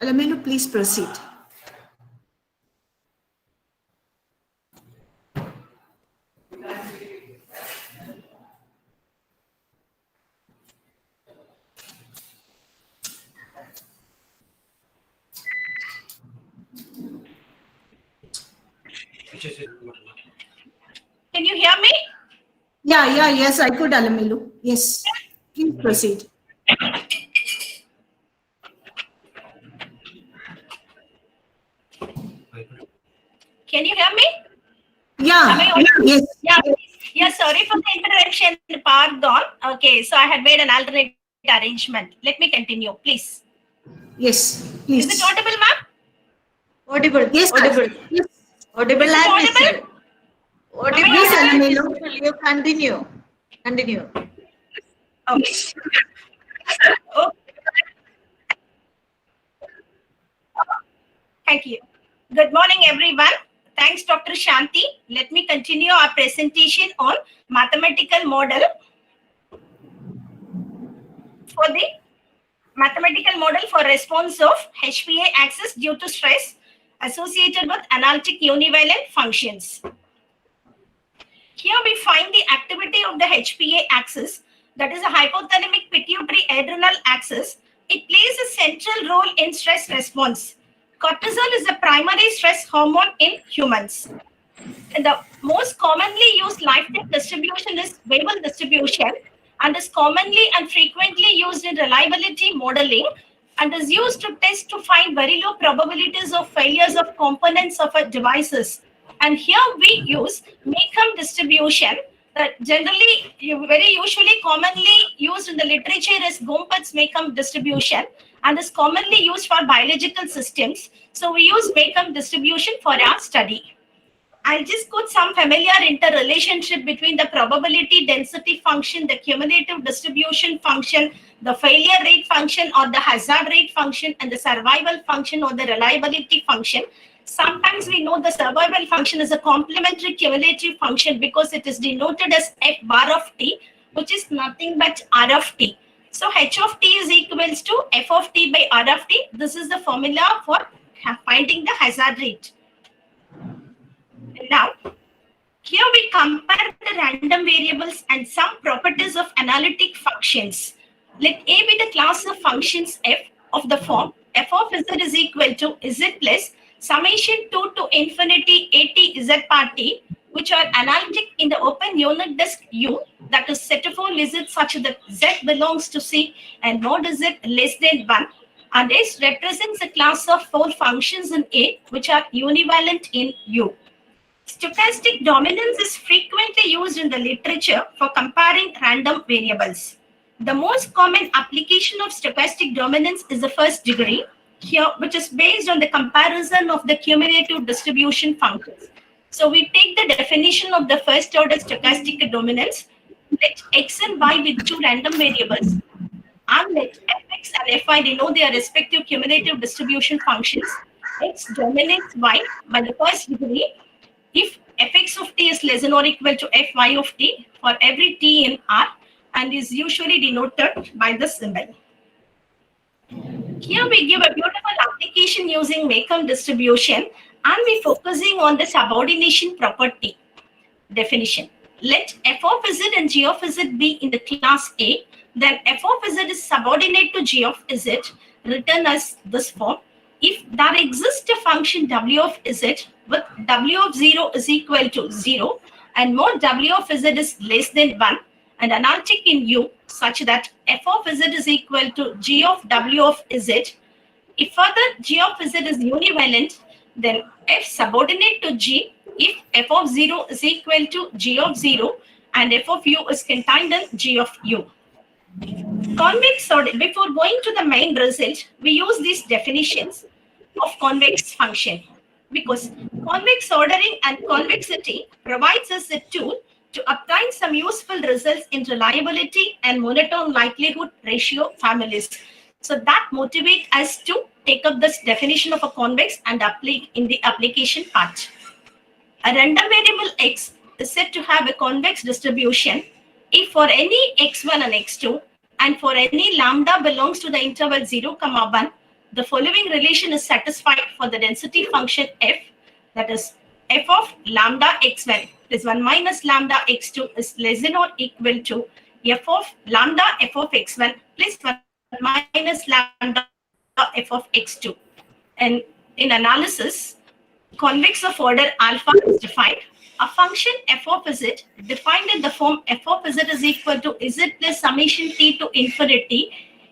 Alamelu, please proceed. Can you hear me? Yes, I could, Alamelu. Yes, please proceed. Can you hear me? Yes. Yeah, sorry for the interruption. Pardon. Okay, so I had made an alternate arrangement. Let me continue, please. Yes, please. Is it audible, ma'am? audible. Yes, Audible. yes. Audible Is it and audible? visible. Audible Yes, and Alamelu. visible. You continue. Continue. Okay. Okay. Thank you. Good morning, everyone. Thanks, Dr. Shanti. Let me continue our presentation on mathematical model for the mathematical model for response of HPA axis due to stress associated with analytic univalent functions. Here we find the activity of the HPA axis, that is a hypothalamic pituitary adrenal axis. It plays a central role in stress response. Cortisol is the primary stress hormone in humans. And the most commonly used lifetime distribution is Weibull distribution and is commonly and frequently used in reliability modeling and is used to test to find very low probabilities of failures of components of a devices. And here we use Maycomb distribution that generally very usually commonly used in the literature is Gompertz Maycomb distribution and is commonly used for biological systems. So we use Maycomb distribution for our study. I'll just put some familiar interrelationship between the probability density function, the cumulative distribution function, the failure rate function or the hazard rate function, and the survival function or the reliability function. Sometimes we know the survival function is a complementary cumulative function because it is denoted as F bar of t, which is nothing but R of t. So H of t is equals to F of t by R of t. This is the formula for finding the hazard rate. Now, here we compare the random variables and some properties of analytic functions. Let A be the class of functions f of the form f of z is equal to z plus summation 2 to infinity at z part t, which are analytic in the open unit disk U, that is set of all z such that z belongs to C and mod z less than 1, and S represents a class of 4 functions in A which are univalent in U. Stochastic dominance is frequently used in the literature for comparing random variables. The most common application of stochastic dominance is the first degree, here, which is based on the comparison of the cumulative distribution functions. So we take the definition of the first order stochastic dominance. Let x and y be two random variables, and let fx and fy denote their respective cumulative distribution functions. X dominates y by the first degree if fx of t is less than or equal to fy of t for every t in R and is usually denoted by this symbol. Here we give a beautiful application using Maycomb distribution and we focusing on the subordination property definition. Let f of z and g of z be in the class A, then f of z is subordinate to g of z, written as this form. If there exists a function w of z with w of 0 is equal to 0 and mod w of z is less than 1 and analytic in U such that f of z is equal to g of w of z. If further g of z is univalent, then f subordinate to g if f of 0 is equal to g of 0 and f of u is contained in g of u. Convex order. Before going to the main result, we use these definitions of convex function because convex ordering and convexity provides us a tool to obtain some useful results in reliability and monotone likelihood ratio families. So that motivates us to take up this definition of a convex and apply in the application part. A random variable x is said to have a convex distribution if for any x1 and x2 and for any lambda belongs to the interval 0, 1, the following relation is satisfied for the density function f, that is f of lambda x1 plus 1 minus lambda x2 is less than or equal to f of lambda f of x1 plus 1 minus lambda f of x2. And in analysis, convex of order alpha is defined. A function f of z defined in the form f of z is equal to z plus summation t to infinity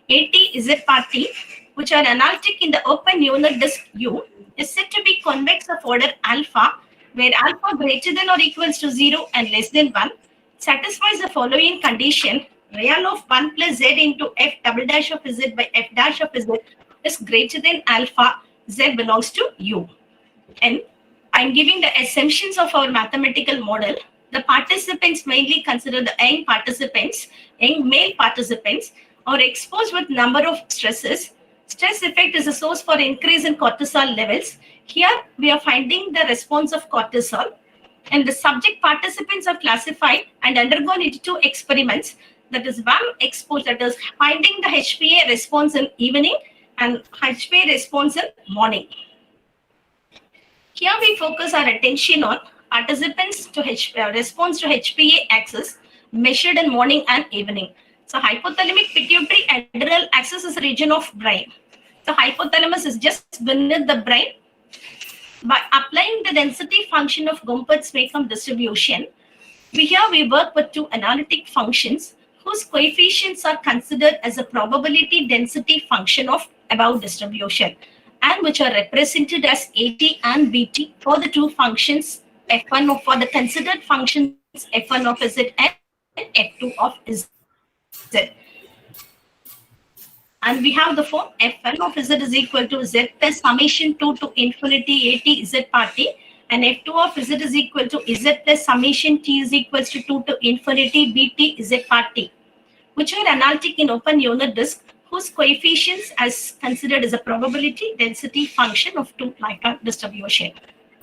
at z part t, which are analytic in the open unit disk U, is said to be convex of order alpha, where alpha greater than or equals to 0 and less than 1 satisfies the following condition: real of 1 plus z into f double dash of z by f dash of z is greater than alpha, z belongs to U. And I'm giving the assumptions of our mathematical model. The participants mainly consider the young participants, young male participants, are exposed with number of stresses. Stress effect is a source for increase in cortisol levels. Here we are finding the response of cortisol, and the subject participants are classified and undergone into two experiments. That is one exposure, that is finding the HPA response in evening and HPA response in morning. Here we focus our attention on participants to response to HPA axis measured in morning and evening. So hypothalamic pituitary adrenal axis is a region of brain. The hypothalamus is just beneath the brain. By applying the density function of Gompertz-Makeham distribution, we work with two analytic functions whose coefficients are considered as a probability density function of above distribution, and which are represented as AT and BT for the two functions F1 of, for the considered functions F1 of Z and F2 of Z. And we have the form F1 of Z is equal to Z plus summation 2 to infinity AT Z party, and F2 of Z is equal to Z plus summation T is equals to 2 to infinity BT Z party, which are analytic in open unit disk whose coefficients as considered as a probability density function of two lifetime distribution.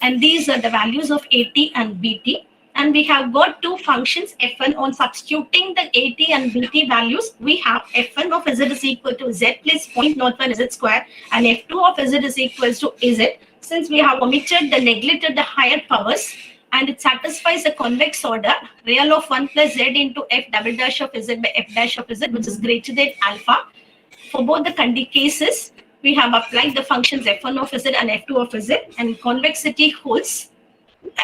And these are the values of AT and BT. And we have got two functions F1 on substituting the AT and BT values. We have F1 of Z is equal to Z plus 0.01 Z square, and F2 of Z is equals to Z. Since we have neglected the higher powers, and it satisfies the convex order, real of 1 plus Z into F double dash of Z by F dash of Z, which is greater than alpha. For both the cases, we have applied the functions F1 of Z and F2 of Z, and convexity holds.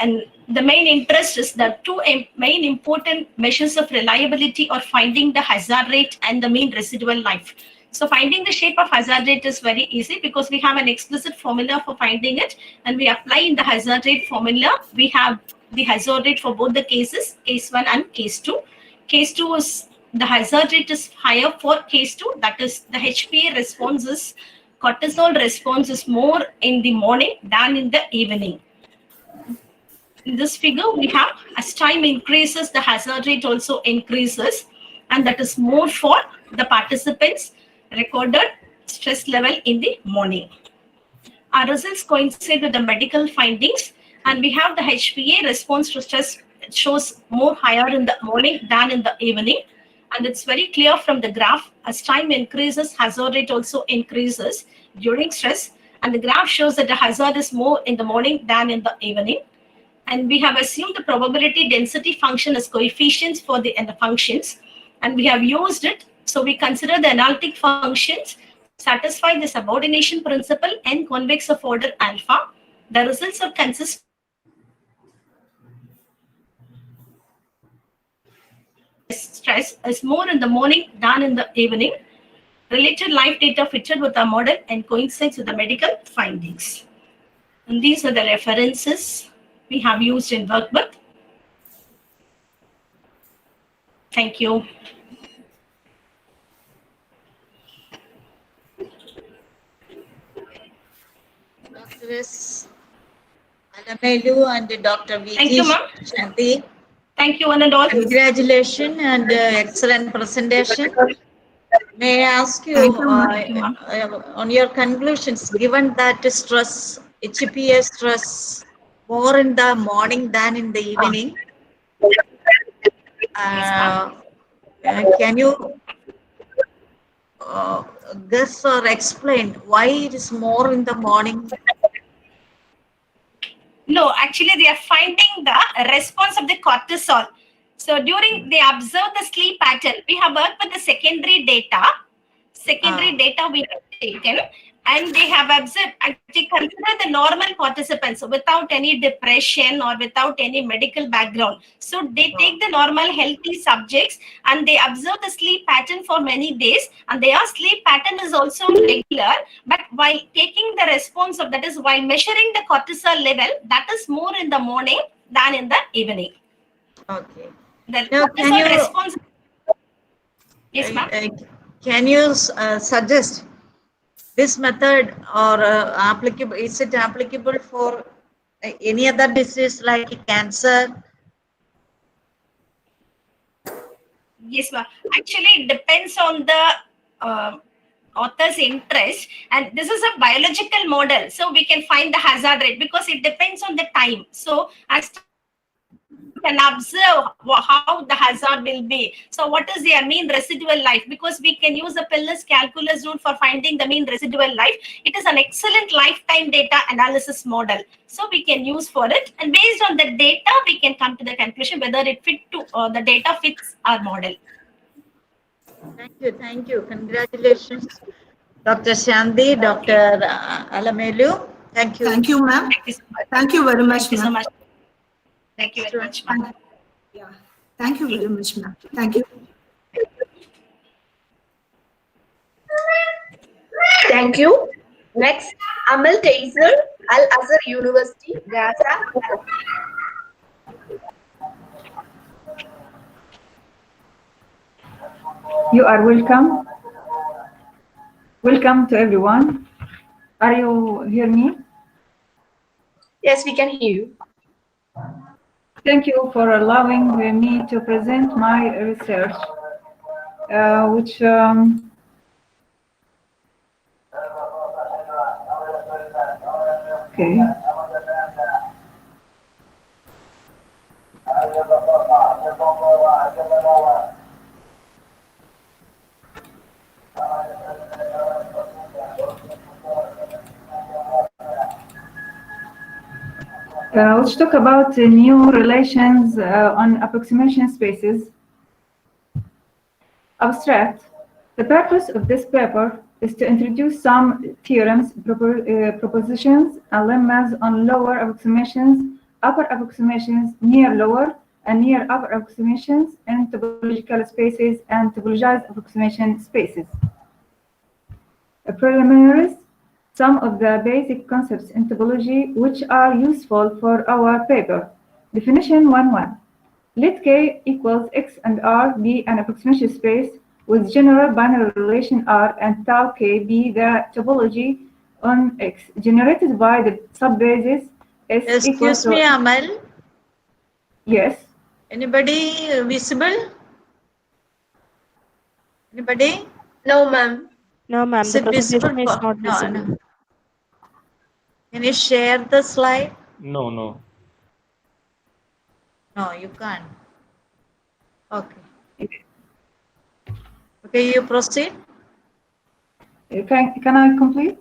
And the main interest is the two main important measures of reliability are finding the hazard rate and the mean residual life. So finding the shape of hazard rate is very easy because we have an explicit formula for finding it, and we apply in the hazard rate formula. We have the hazard rate for both the cases, case 1 and case 2. Case 2 is the hazard rate is higher for case 2, that is the HPA response is, cortisol response is more in the morning than in the evening. In this figure, we have as time increases, the hazard rate also increases, and that is more for the participants recorded stress level in the morning. Our results coincide with the medical findings, and we have the HPA response to stress shows more higher in the morning than in the evening. And it's very clear from the graph, as time increases, hazard rate also increases during stress. And the graph shows that the hazard is more in the morning than in the evening. And we have assumed the probability density function as coefficients for the functions, and we have used it. So we consider the analytic functions satisfy the subordination principle and convex of order alpha. The results are consistent. Stress is more in the morning than in the evening. Related life data fitted with our model and coincides with the medical findings. And these are the references we have used in workbook. Thank you. Dr. S. Alamelu and Dr. Thank you, V.G. ma'am. Shanti. Thank you, one and all. Congratulations and excellent presentation. May I ask you, on your conclusions, given that stress, HPA stress, more in the morning than in the evening, can you guess or explain why it is more in the morning? No, actually they are finding the response of the cortisol. So during they observe the sleep pattern, we have worked with the secondary data we have taken, and they have observed, actually consider the normal participants without any depression or without any medical background. So they take the normal healthy subjects and they observe the sleep pattern for many days, and their sleep pattern is also regular, but while taking the response of, that is while measuring the cortisol level, that is more in the morning than in the evening. Okay. The Now, cortisol response. Yes, ma'am. Can you suggest this method or applicable? Is it applicable for any other disease like cancer Yes, ma'am. Actually, it depends on the author's interest, and this is a biological model, so we can find the hazard rate because it depends on the time. So as you can observe how the hazard will be. So what is their mean residual life? Because we can use the Pillar's calculus rule for finding the mean residual life. It is an excellent lifetime data analysis model. So we can use for it, and based on the data, we can come to the conclusion whether it fit to the data fits our model. Thank you. Thank you. Congratulations, Dr. Shanti, Dr. Alamelu. Thank you. Thank you, ma'am. Thank you so much. Thank you very much, Thank you so ma'am. much. Thank you very much, ma'am. Yeah. Thank you very much, ma'am. Thank you. Thank you. Next, Amal Taser, Al Azhar University, Gaza. You are welcome. Welcome to everyone. Are you hear me? Yes, we can hear you. Thank you for allowing me to present my research, which okay. Let's talk about new relations on approximation spaces. Abstract. The purpose of this paper is to introduce some theorems, propositions, and lemmas on lower approximations, upper approximations, near lower, and near upper approximations in topological spaces and topologized approximation spaces. Preliminaries. Some of the basic concepts in topology which are useful for our paper. Definition 1.1. Let K equals X and R be an approximation space with general binary relation R and tau K be the topology on X generated by the subbasis S Excuse me, Amal. Yes. Anybody visible? Anybody? No, ma'am. No, ma'am, Is the it visible? presentation is not No, visible. no. Can you share the slide? No. No, you can't. Okay. Okay, you proceed. Can I complete?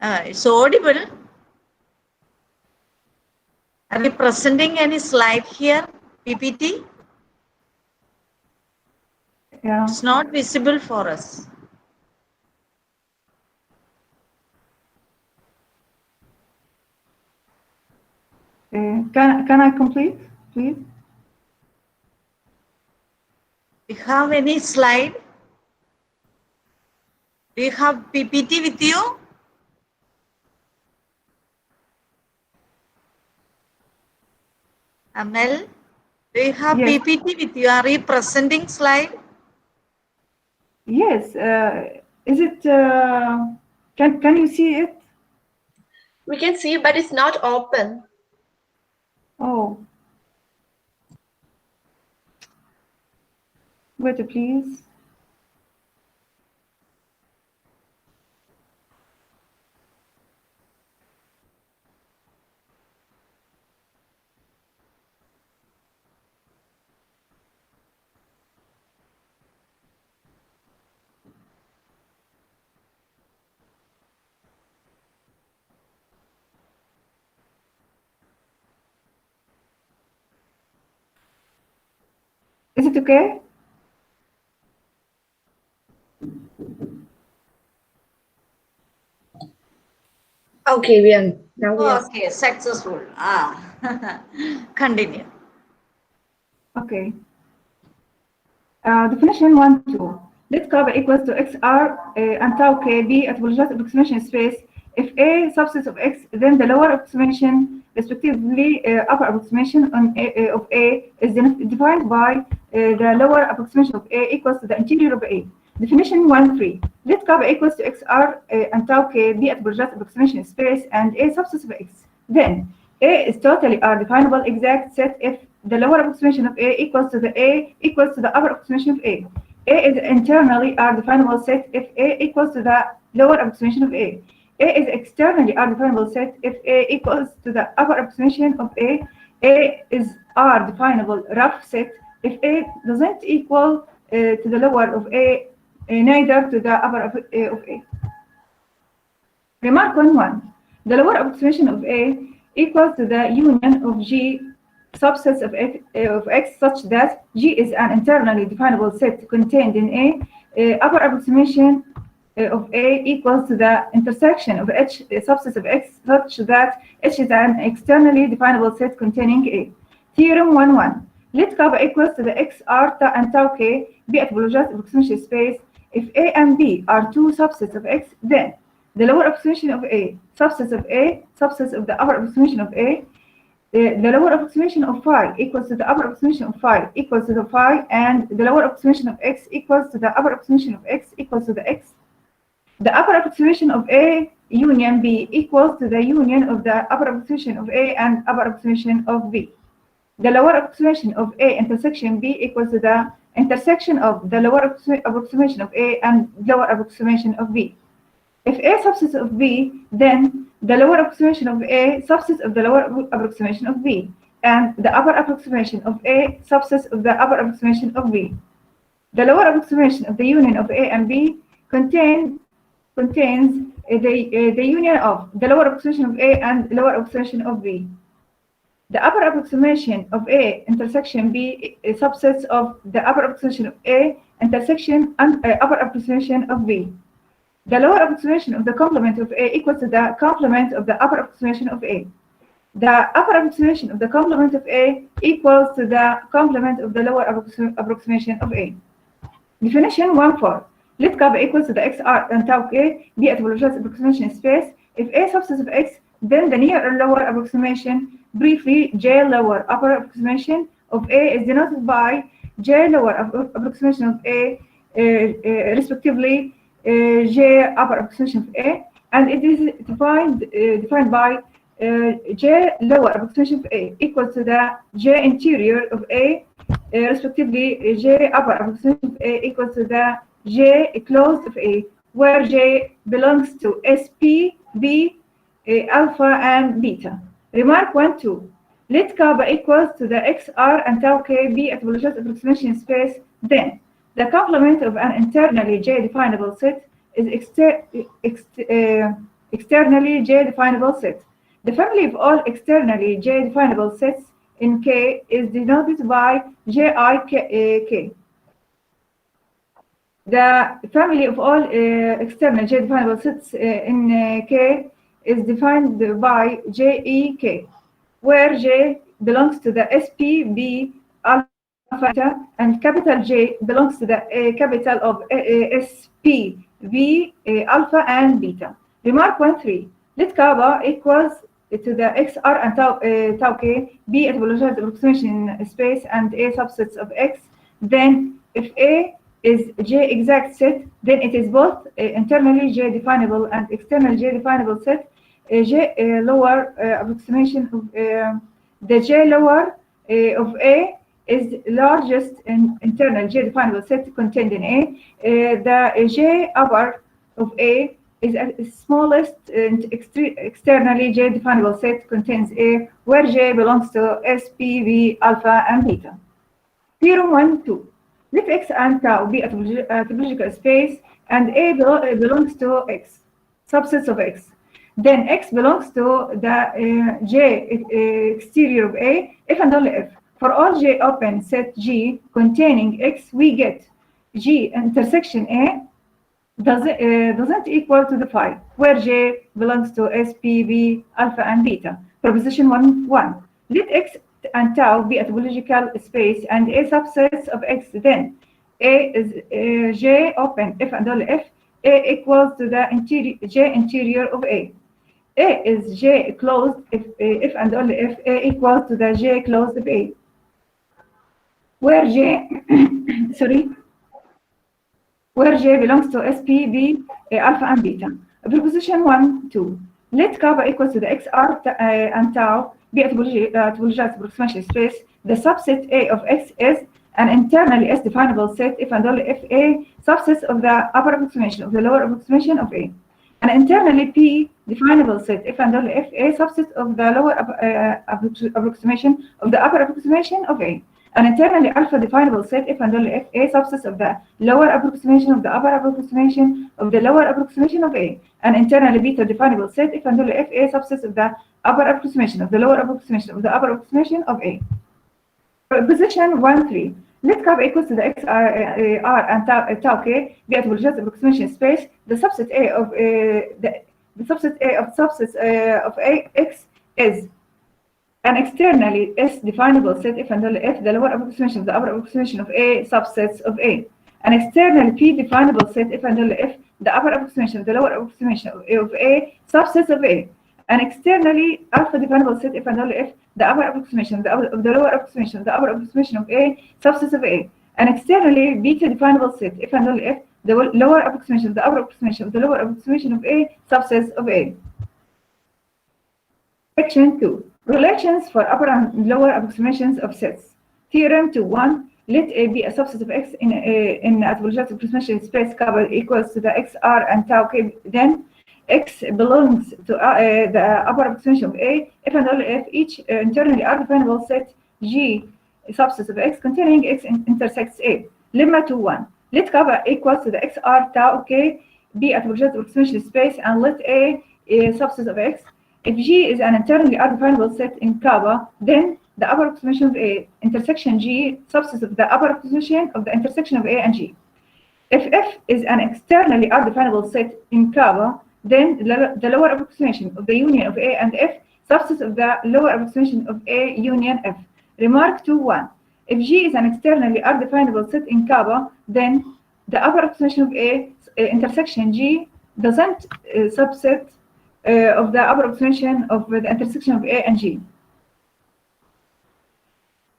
It's audible. Are you presenting any slide here? PPT? Yeah. It's not visible for us. Can I complete, please? Do you have any slide? Do you have PPT with you? Amel, do you have Yes. PPT with you? Are you presenting slide? Yes. Is it? Can you see it? We can see, but it's not open. Oh. Wait, please. Is it okay? Okay, we are now. Okay, successful. Continue. Okay. Definition 1.2. Let kappa equals to XR and tau K be a topologized approximation space. If A subset of X, then the lower approximation, respectively upper approximation on of A, is defined by the lower approximation of A equals to the interior of A. Definition 1.3. Let kappa equals to XR and tau K be a topologized approximation space and A subset of X. Then A is totally R definable exact set if the lower approximation of A equals to the upper approximation of A. A is internally R-definable set if A equals to the lower approximation of A. A is externally R-definable set if A equals to the upper approximation of A. A is R-definable rough set if A doesn't equal to the lower of A, neither to the upper of A. Remark 1. The lower approximation of A equals to the union of G subsets of X such that G is an internally definable set contained in A. Upper approximation of A equals to the intersection of H subsets of X such that H is an externally definable set containing A. Theorem 1. Let kappa equals to the XR and tau K be a topological approximation space. If A and B are two subsets of X, then the lower approximation of A, subsets of A, subsets of the upper approximation of A, the lower approximation of phi equals to the upper approximation of phi equals to the phi, and the lower approximation of X equals to the upper approximation of X equals to the X. The upper approximation of A union B equals to the union of the upper approximation of A and upper approximation of B. The lower approximation of A intersection B equals to the intersection of the lower approximation of A and lower approximation of B. If A subsets of B, then the lower approximation of A subsets of the lower approximation of B, and the upper approximation of A subsets of the upper approximation of B. The lower approximation of the union of A and B contains the union of the lower approximation of A and lower approximation of B. The upper approximation of A intersection B subsets of the upper approximation of A intersection and upper approximation of B. The lower approximation of the complement of A equals to the complement of the upper approximation of A. The upper approximation of the complement of A equals to the complement of the lower approximation of A. Definition 1.4. Let kappa equals to the XR and tau K be a topological approximation space. If A subsets of X, then the near or lower approximation, briefly J lower upper approximation of A, is denoted by J lower approximation of A, respectively J upper approximation of A, and it is defined by J lower approximation of A equals to the J interior of A, respectively J upper approximation of A equals to the J closed of A, where J belongs to SP, B, alpha, and beta. Remark 1.2. Let kappa equals to the XR and tau K be a topological approximation space, then the complement of an internally J-definable set is externally J-definable set. The family of all externally J-definable sets in K is denoted by Jik. The family of all external J-definable sets in K is defined by Jek, where J belongs to the SP, B, alpha, and capital J belongs to the capital of SP, V, alpha, and beta. Remark 1.3. Let kappa equals to the XR and tau K be a topological approximation space and A subsets of X. Then, if A is J exact set, then it is both internally J definable and external J definable set. J lower approximation of the J lower of A is largest internal J definable set contained in A. The J upper of A is the smallest externally J definable set contains A, where J belongs to S, P, V, alpha, and beta. Theorem 1.2. Let X and tau be a topological space, and A belongs to X, subsets of X. Then X belongs to the J exterior of A, if and only if. For all J open set G containing X, we get G intersection A doesn't equal to the phi, where J belongs to S, P, V, alpha, and beta. Proposition 1.1. Let X and tau be a topological space and A subsets of X, then A is J open if and only if A equals to the J interior of A. A is J closed if and only if A equals to the J closed of A, where J where J belongs to SP, B, alpha, and beta. Proposition 1.2. Let kappa equals to the XR and tau be a topologized approximation space. The subset A of X is an internally S-definable set if and only if A subsets of the upper approximation of the lower approximation of A. An internally P definable set if and only if A subsets of the lower approximation of the upper approximation of A. An internally alpha definable set if and only if A subsets of the lower approximation of the upper approximation of the lower approximation of A. An internally beta definable set if and only if A subsets of the upper approximation of the lower approximation of the upper approximation of A. Position 1-3. Let kappa equals to the x r and tau k be a topologized approximation space. The subset A of the subset A of subsets of A x is an externally S-definable set if and only if the lower approximation of the upper approximation of A subsets of A. An externally P-definable set if and only if the upper approximation of the lower approximation of A subsets of A. An externally alpha-definable set if and only if the upper approximation of the lower approximation of the upper approximation of A subsets of A. An externally beta-definable set if and only if the lower approximation of the upper approximation of the lower approximation of A subsets of A. Section 2. Relations for upper and lower approximations of sets. Theorem 2.1. Let A be a subset of X in a topologized approximation space kappa equals to the XR and tau K. Then X belongs to the upper approximation of A if and only if each internally R-definable set G subset of X containing X intersects A. Lemma 2.1. Let kappa equals to the XR tau K be a topologized approximation space and let A subset of X. If G is an internally R-definable set in kappa, then the upper approximation of A intersection G subsets of the upper approximation of the intersection of A and G. If F is an externally R-definable set in kappa, then the lower approximation of the union of A and F subsets of the lower approximation of A union F. Remark 2.1. If G is an externally R-definable set in kappa, then the upper approximation of A intersection G doesn't subset of the upper approximation of the intersection of A and G.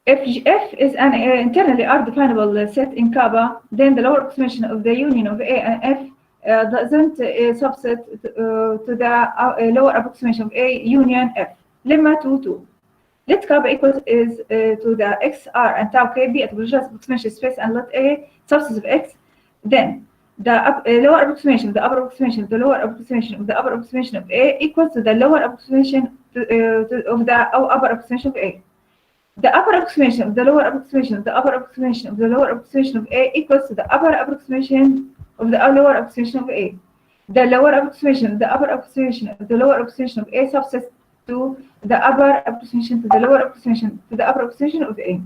If F is an internally R-definable set in kappa, then the lower approximation of the union of A and F doesn't subset to the lower approximation of A union F. Lemma 2.2. Let kappa equals is to the XR and tau K be a topologized approximation space and let A subset of X. Then the lower approximation of the upper approximation of the lower approximation of the upper approximation of A equals to the lower approximation of the upper approximation of A. The upper approximation of the lower approximation of the upper approximation of the lower approximation of A equals to the upper approximation of the lower approximation of A. The lower approximation of the upper approximation of the lower approximation of A subsets to the upper approximation to the lower approximation to the upper approximation of A.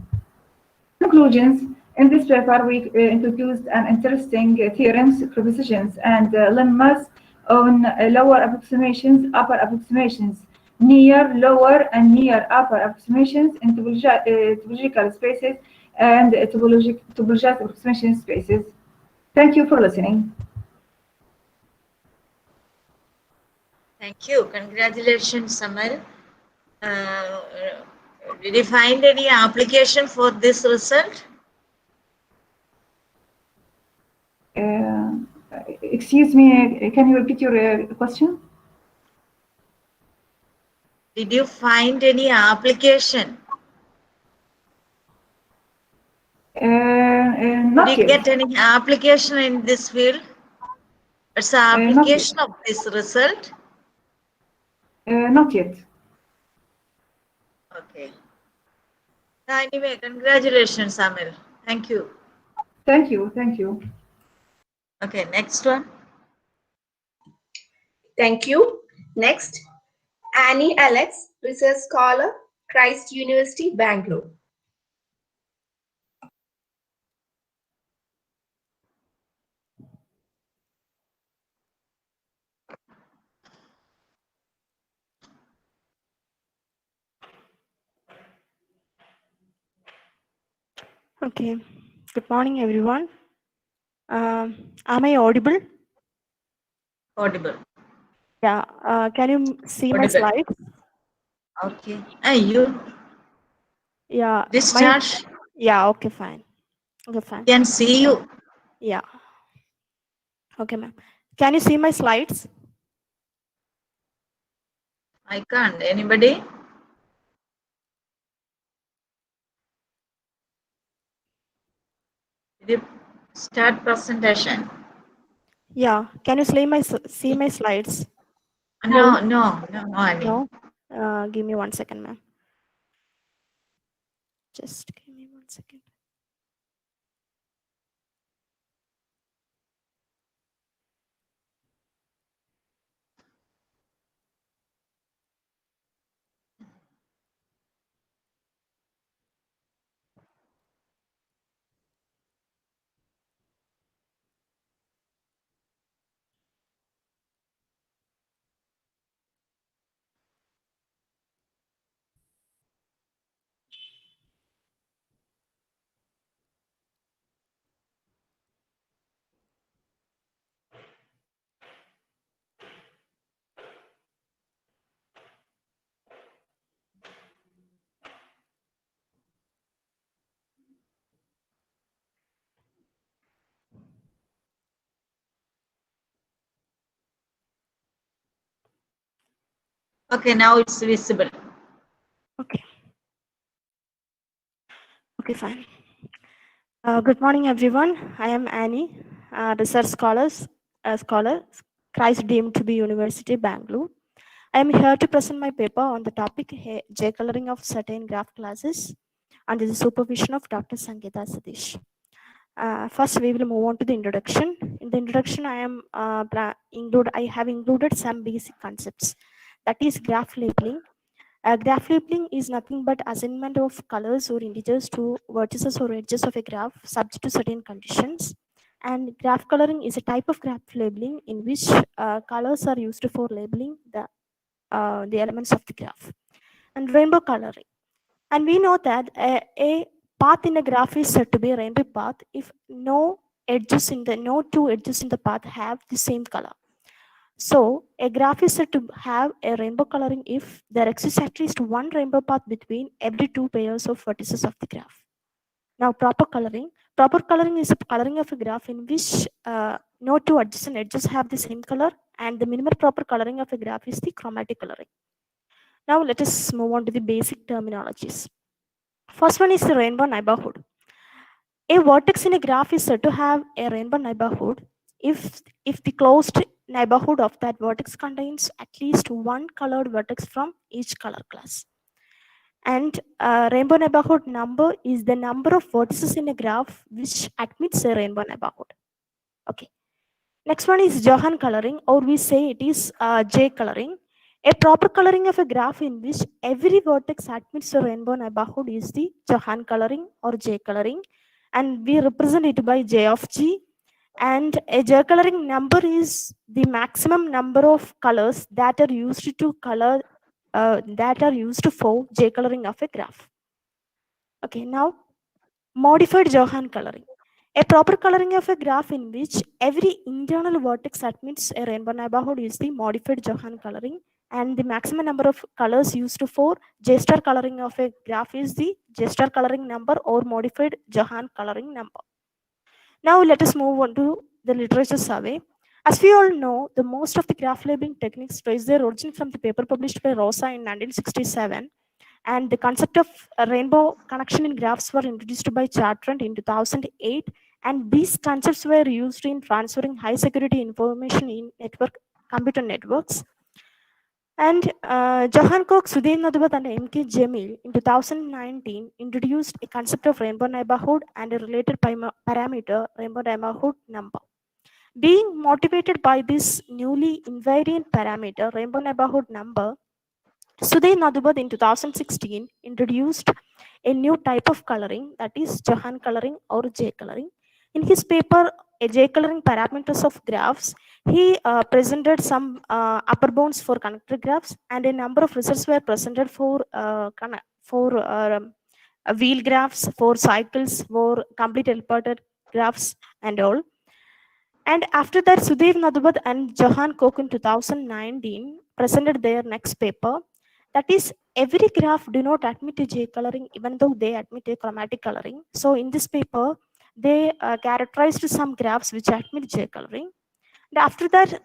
Conclusions. In this paper, we introduced an interesting theorems, propositions, and lemmas on lower approximations, upper approximations, near, lower, and near upper approximations in topological spaces and topologized approximation spaces. Thank you for listening. Thank you. Congratulations, Samal. Did you find any application for this result? Excuse me, can you repeat your question? Did you find any application? Not Did you yet. get any application in this field? It's an application of this result? Not yet. Okay. Anyway, congratulations, Amil. Thank you. Thank you. Thank you. Okay, next one. Thank you. Next, Annie Alex, Research Scholar, Christ University, Bangalore. Okay. Good morning, everyone. Am I audible? Audible. Yeah. Can you see my Audible. slides? Okay. You? Yeah. Discharge? Yeah. Okay. Fine. Okay. Fine. Can see you. Yeah. Okay, ma'am. Can you see my slides? I can't. Anybody? Did you start presentation? Yeah. Can you see my slides? No, I mean. No. Give me 1 second, ma'am. Just give me 1 second. Okay, now it's visible. Okay. Okay, fine. Good morning, everyone. I am Annie, research scholar, Christ deemed to be University, Bangalore. I am here to present my paper on the topic J coloring of certain graph classes under the supervision of Dr. Sangeeta Satish. First, we will move on to the introduction. In the introduction, I have included some basic concepts. That is graph labeling. Graph labeling is nothing but assignment of colors or integers to vertices or edges of a graph subject to certain conditions. And graph coloring is a type of graph labeling in which colors are used for labeling the elements of the graph. And rainbow coloring. And we know that a path in a graph is said to be a rainbow path if no two edges in the path have the same color. So a graph is said to have a rainbow coloring if there exists at least one rainbow path between every two pairs of vertices of the graph. Now proper coloring. Proper coloring is a coloring of a graph in which no two adjacent edges have the same color, and the minimal proper coloring of a graph is the chromatic coloring. Now let us move on to the basic terminologies. First one is the rainbow neighborhood. A vertex in a graph is said to have a rainbow neighborhood if the closed neighborhood of that vertex contains at least one colored vertex from each color class. And rainbow neighborhood number is the number of vertices in a graph which admits a rainbow neighborhood. Okay. Next one is Johann coloring, or we say it is J coloring. A proper coloring of a graph in which every vertex admits a rainbow neighborhood is the Johann coloring or J coloring, and we represent it by J of G. And a J coloring number is the maximum number of colors that are used for J coloring of a graph. Okay, now modified Johann coloring. A proper coloring of a graph in which every internal vertex admits a rainbow neighborhood is the modified Johann coloring, and the maximum number of colors used for J-star coloring of a graph is the J-star coloring number or modified Johann coloring number. Now let us move on to the literature survey. As we all know, the most of the graph labeling techniques trace their origin from the paper published by Rosa in 1967, and the concept of a rainbow connection in graphs were introduced by Chartrand in 2008, and these concepts were used in transferring high security information in computer networks. And Johan Cook, Sudhir Nadhavat, and M.K. Jamil in 2019 introduced a concept of rainbow neighborhood and a related parameter, rainbow neighborhood number. Being motivated by this newly invariant parameter, rainbow neighborhood number, Sudhir Nadhavat in 2016 introduced a new type of coloring, that is Johann coloring or J coloring. In his paper, a J coloring parameters of graphs, he presented some upper bounds for connected graphs, and a number of results were presented for wheel graphs, for cycles, for complete helperted graphs, and all. And after that, Sudhir Nadhavat and Johan Koch in 2019 presented their next paper. That is, every graph do not admit a J coloring even though they admit a chromatic coloring. So in this paper, they characterized some graphs which admit J coloring. And after that,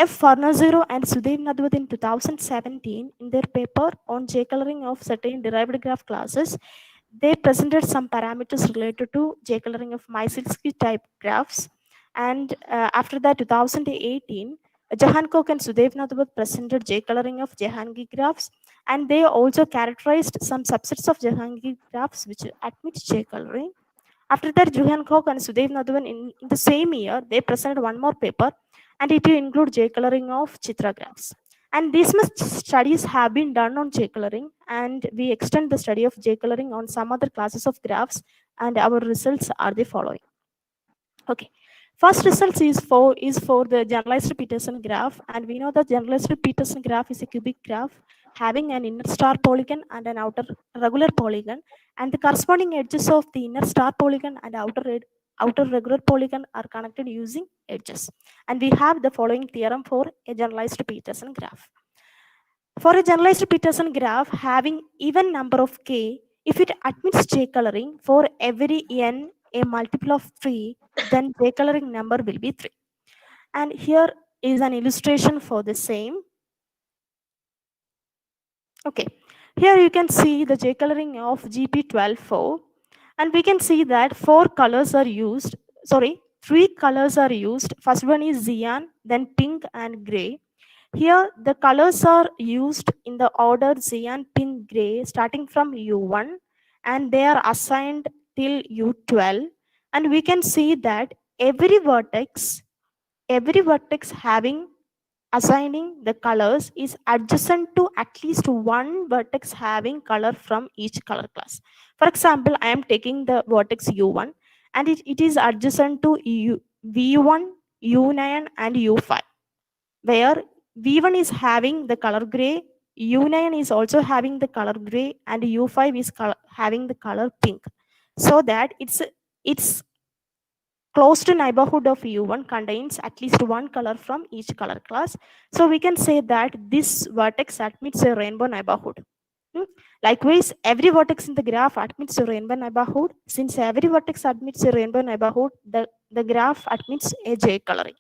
F. Farnazero and Sudev Nadwat in 2017, in their paper on J coloring of certain derived graph classes, they presented some parameters related to J coloring of Mysilsky type graphs. And after that, 2018, Jahan Kok and Sudev Nadwat presented J coloring of Jahangir graphs, and they also characterized some subsets of Jahangir graphs which admit J coloring. After that, Johan Kok and Sudev Nadhavan in the same year, they presented one more paper, and it will include J coloring of Chitra graphs. And these much studies have been done on J coloring, and we extend the study of J coloring on some other classes of graphs, and our results are the following. Okay, first results is for the generalized Peterson graph, and we know that generalized Peterson graph is a cubic graph having an inner star polygon and an outer regular polygon, and the corresponding edges of the inner star polygon and outer regular polygon are connected using edges. And we have the following theorem for a generalized Peterson graph. For a generalized Peterson graph having even number of k, if it admits J coloring for every n a multiple of 3, then J coloring number will be 3. And here is an illustration for the same. Okay, here you can see the J coloring of GP12-4, and we can see that 4 colors are used, 3 colors are used. First one is cyan, then pink and gray. Here the colors are used in the order cyan, pink, gray starting from U1, and they are assigned till U12, and we can see that every vertex having assigning the colors is adjacent to at least one vertex having color from each color class. For example, I am taking the vertex U1, and it is adjacent to V1, U9 and U5, where V1 is having the color gray, U9 is also having the color gray, and U5 is having the color pink. So that it's closed neighborhood of U1 contains at least one color from each color class. So we can say that this vertex admits a rainbow neighborhood. Likewise, every vertex in the graph admits a rainbow neighborhood. Since every vertex admits a rainbow neighborhood, the graph admits a J coloring.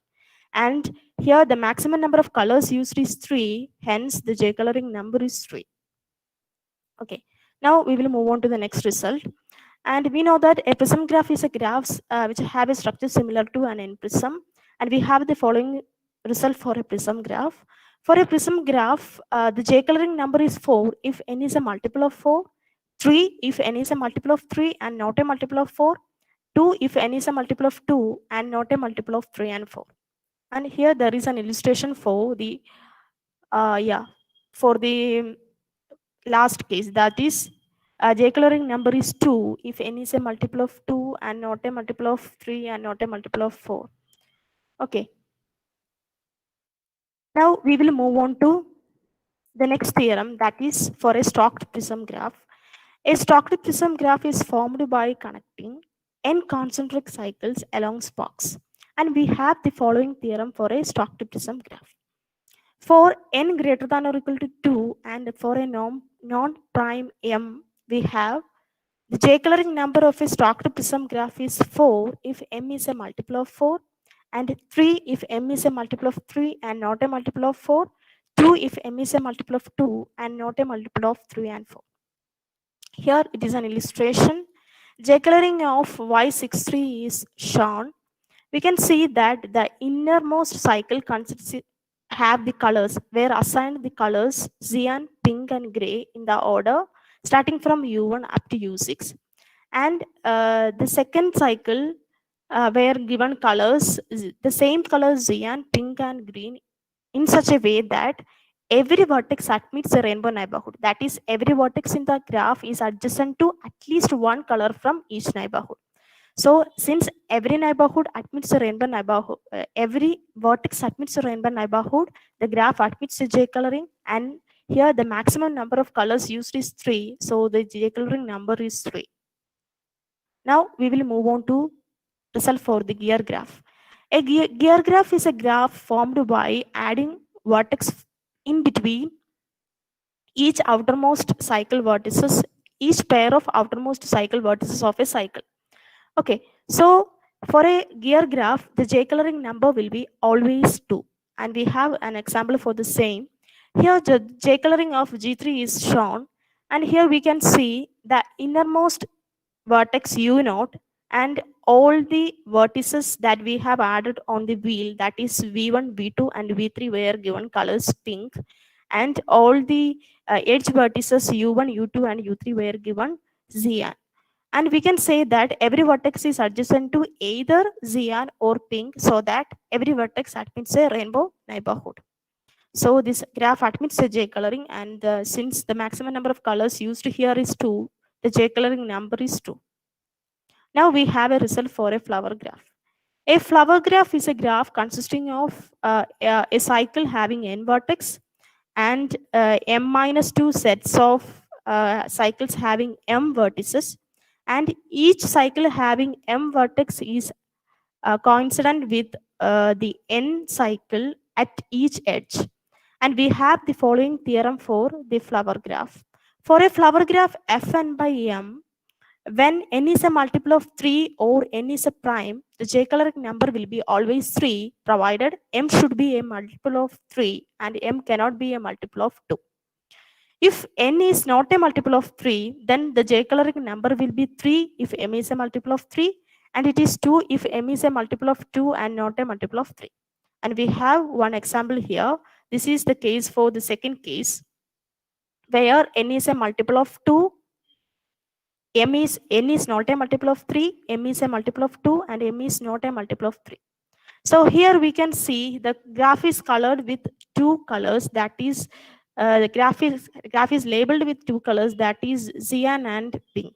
And here the maximum number of colors used is 3, hence the J coloring number is 3. Okay, now we will move on to the next result. And we know that a prism graph is a graph which have a structure similar to an N prism. And we have the following result for a prism graph. For a prism graph, the J coloring number is 4 if n is a multiple of 4, 3 if n is a multiple of 3 and not a multiple of 4, 2 if n is a multiple of 2 and not a multiple of 3 and 4. And here there is an illustration for the for the last case, that is J coloring number is 2 if n is a multiple of 2 and not a multiple of 3 and not a multiple of 4. Okay. Now we will move on to the next theorem, that is for a stalked prism graph. A stalked prism graph is formed by connecting n concentric cycles along sparks. And we have the following theorem for a stalked prism graph. For n greater than or equal to 2 and for a non-prime m, we have the J coloring number of a stalked prism graph is 4 if m is a multiple of 4, and 3 if m is a multiple of 3 and not a multiple of 4, 2 if m is a multiple of 2 and not a multiple of 3 and 4. Here it is an illustration. J coloring of Y63 is shown. We can see that the innermost cycle have the colors, where assigned the colors cyan, pink and gray in the order starting from U1 up to U6. And the second cycle were given colors, the same colors cyan, pink and green, in such a way that every vertex admits a rainbow neighborhood. That is, every vertex in the graph is adjacent to at least one color from each neighborhood. So since every neighborhood admits a rainbow neighborhood, every vertex admits a rainbow neighborhood, the graph admits a J coloring, and here the maximum number of colors used is 3, so the J coloring number is 3. Now we will move on to result for the gear graph. A gear graph is a graph formed by adding vertex in between each outermost cycle vertices, each pair of outermost cycle vertices of a cycle. Okay, so for a gear graph, the J coloring number will be always 2. and we have an example for the same. Here the J coloring of G3 is shown, and here we can see the innermost vertex U0 and all the vertices that we have added on the wheel, that is V1, V2 and V3 were given colors pink, and all the edge vertices U1, U2 and U3 were given cyan. And we can say that every vertex is adjacent to either cyan or pink, so that every vertex admits a rainbow neighborhood. So this graph admits a J coloring, and since the maximum number of colors used here is 2, the J coloring number is 2. Now we have a result for a flower graph. A flower graph is a graph consisting of a cycle having n vertex and m minus 2 sets of cycles having m vertices, and each cycle having m vertex is coincident with the n cycle at each edge. And we have the following theorem for the flower graph. For a flower graph Fn by m, when n is a multiple of 3 or n is a prime, the J coloring number will be always 3, provided m should be a multiple of 3 and m cannot be a multiple of 2. If n is not a multiple of 3, then the J coloring number will be 3 if m is a multiple of 3, and it is 2 if m is a multiple of 2 and not a multiple of 3. And we have one example here. This is the case for the second case, where n is a multiple of 2, n is not a multiple of 3, m is a multiple of 2, and m is not a multiple of 3. So here we can see the graph is colored with two colors, that is the graph is labeled with two colors, that is cyan and pink.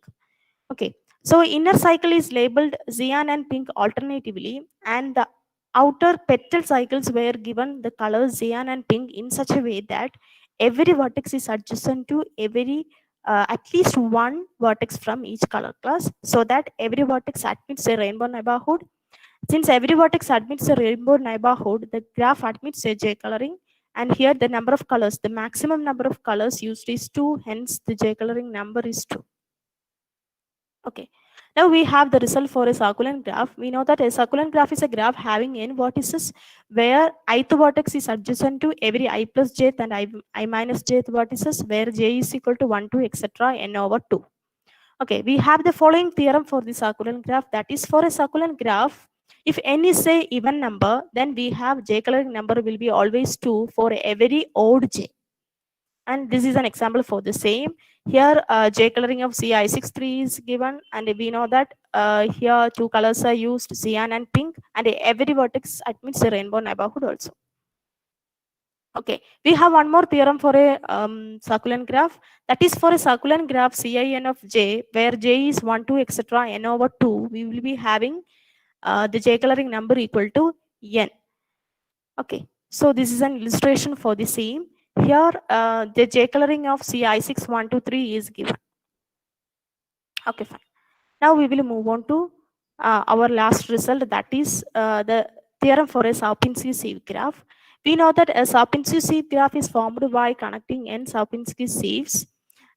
Okay, so inner cycle is labeled cyan and pink alternatively, and the outer petal cycles were given the colors cyan and pink in such a way that every vertex is adjacent to every at least one vertex from each color class, so that every vertex admits a rainbow neighborhood. Since every vertex admits a rainbow neighborhood, the graph admits a J coloring, and here the number of colors, the maximum number of colors used is 2, hence the J coloring number is 2. Okay, now we have the result for a circular graph. We know that a circular graph is a graph having n vertices, where ith vertex is adjacent to every I plus jth and I minus jth vertices, where j is equal to 1, 2, etc. n over 2. Okay, we have the following theorem for the circular graph, that is for a circular graph, if n is a even number, then we have J coloring number will be always 2 for every odd j. And this is an example for the same. Here J coloring of CI63 is given, and we know that here two colors are used, cyan and pink, and every vertex admits a rainbow neighborhood also. Okay, we have one more theorem for a circular graph, that is for a circular graph Cin of j, where j is 1, 2, etc. n over 2, we will be having the J coloring number equal to n. Okay, so this is an illustration for the same. Here the J coloring of CI6 1, 2, 3 is given. Okay, fine. Now we will move on to our last result, that is the theorem for a Sierpinski sieve graph. We know that a Sierpinski sieve graph is formed by connecting n Sierpinski sieves,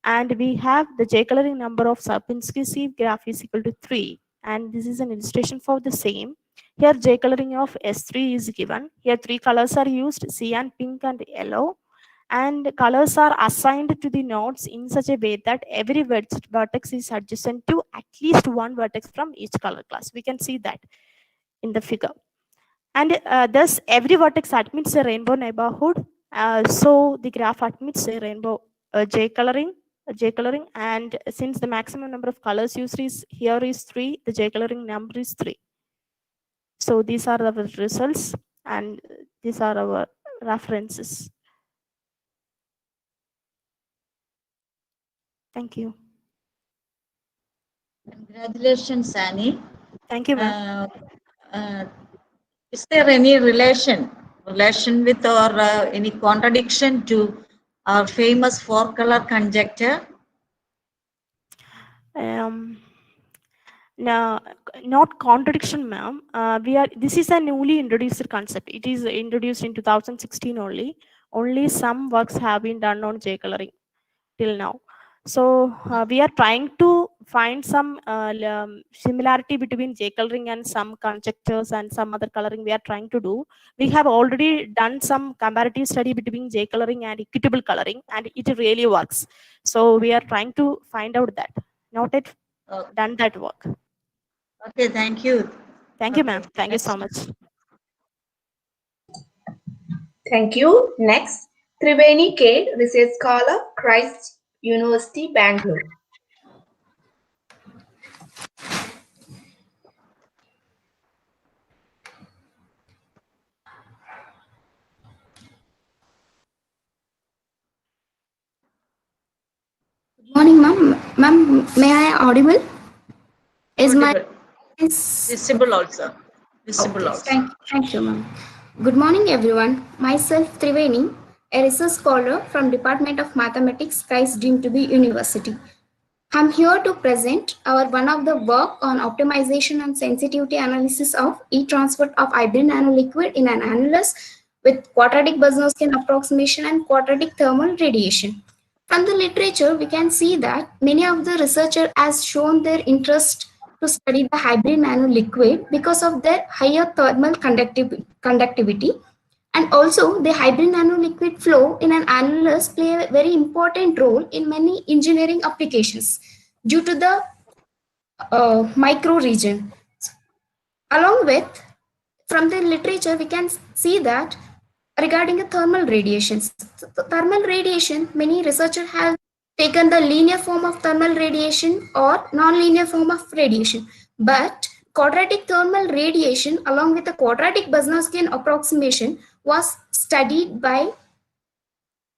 and we have the J coloring number of Sierpinski sieve graph is equal to 3, and this is an illustration for the same. Here J coloring of S3 is given. Here three colors are used, cyan, pink and yellow, and colors are assigned to the nodes in such a way that every vertex is adjacent to at least one vertex from each color class. We can see that in the figure. And thus every vertex admits a rainbow neighborhood. So the graph admits a rainbow J coloring, and since the maximum number of colors used is here is 3, the J coloring number is 3. So these are our results, and these are our references. Thank you. Congratulations, Annie. Thank you, ma'am. Is there any relation with or any contradiction to our famous four-color conjecture? No, not contradiction, ma'am. This is a newly introduced concept. It is introduced in 2016 only. Only some works have been done on J coloring till now. So we are trying to find some similarity between J coloring and some conjectures and some other coloring we are trying to do. We have already done some comparative study between J coloring and equitable coloring, and it really works. So we are trying to find out that. Not yet done that work. Okay, thank you. Thank you, ma'am. Thank you so much. Thank you. Next, Triveni K, Research Scholar, Christ University, Bangalore. Good morning, ma'am. Ma'am, may I audible? Is my Audible. is Visible also. Visible okay? also. Thank you, ma'am. Good morning, everyone. Myself, Triveni, a research scholar from Department of Mathematics, Christ deemed to be University. I'm here to present our one of the work on optimization and sensitivity analysis of e-transfer of hybrid nanoliquid in an annulus with quadratic Bosnian approximation and quadratic thermal radiation. From the literature, we can see that many of the researchers has shown their interest to study the hybrid nanoliquid because of their higher thermal conductivity, and also the hybrid nanoliquid flow in an annulus play a very important role in many engineering applications due to the micro region. Along with, from the literature, we can see that regarding the thermal radiations. Thermal radiation, many researchers have taken the linear form of thermal radiation or non-linear form of radiation. But quadratic thermal radiation along with the quadratic Bosnian approximation was studied by,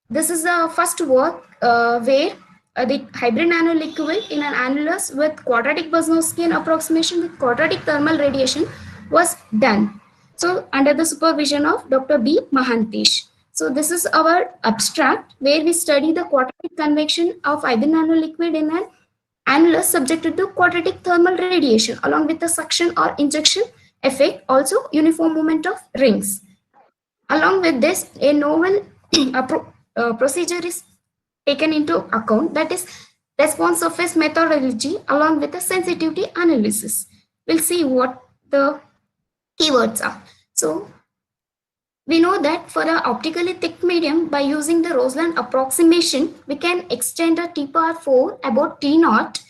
this is the first work where the hybrid nanoliquid in an annulus with quadratic Bosnian approximation with quadratic thermal radiation was done. So under the supervision of Dr. B. Mahantesh. So this is our abstract where we study the quadratic convection of hybrid nanoliquid in an annulus subjected to quadratic thermal radiation along with the suction or injection effect, also uniform movement of rings. Along with this, a novel procedure is taken into account, that is response surface methodology along with the sensitivity analysis. We'll see what the keywords are. So we know that for an optically thick medium, by using the Roseland approximation, we can extend a T power 4 about T naught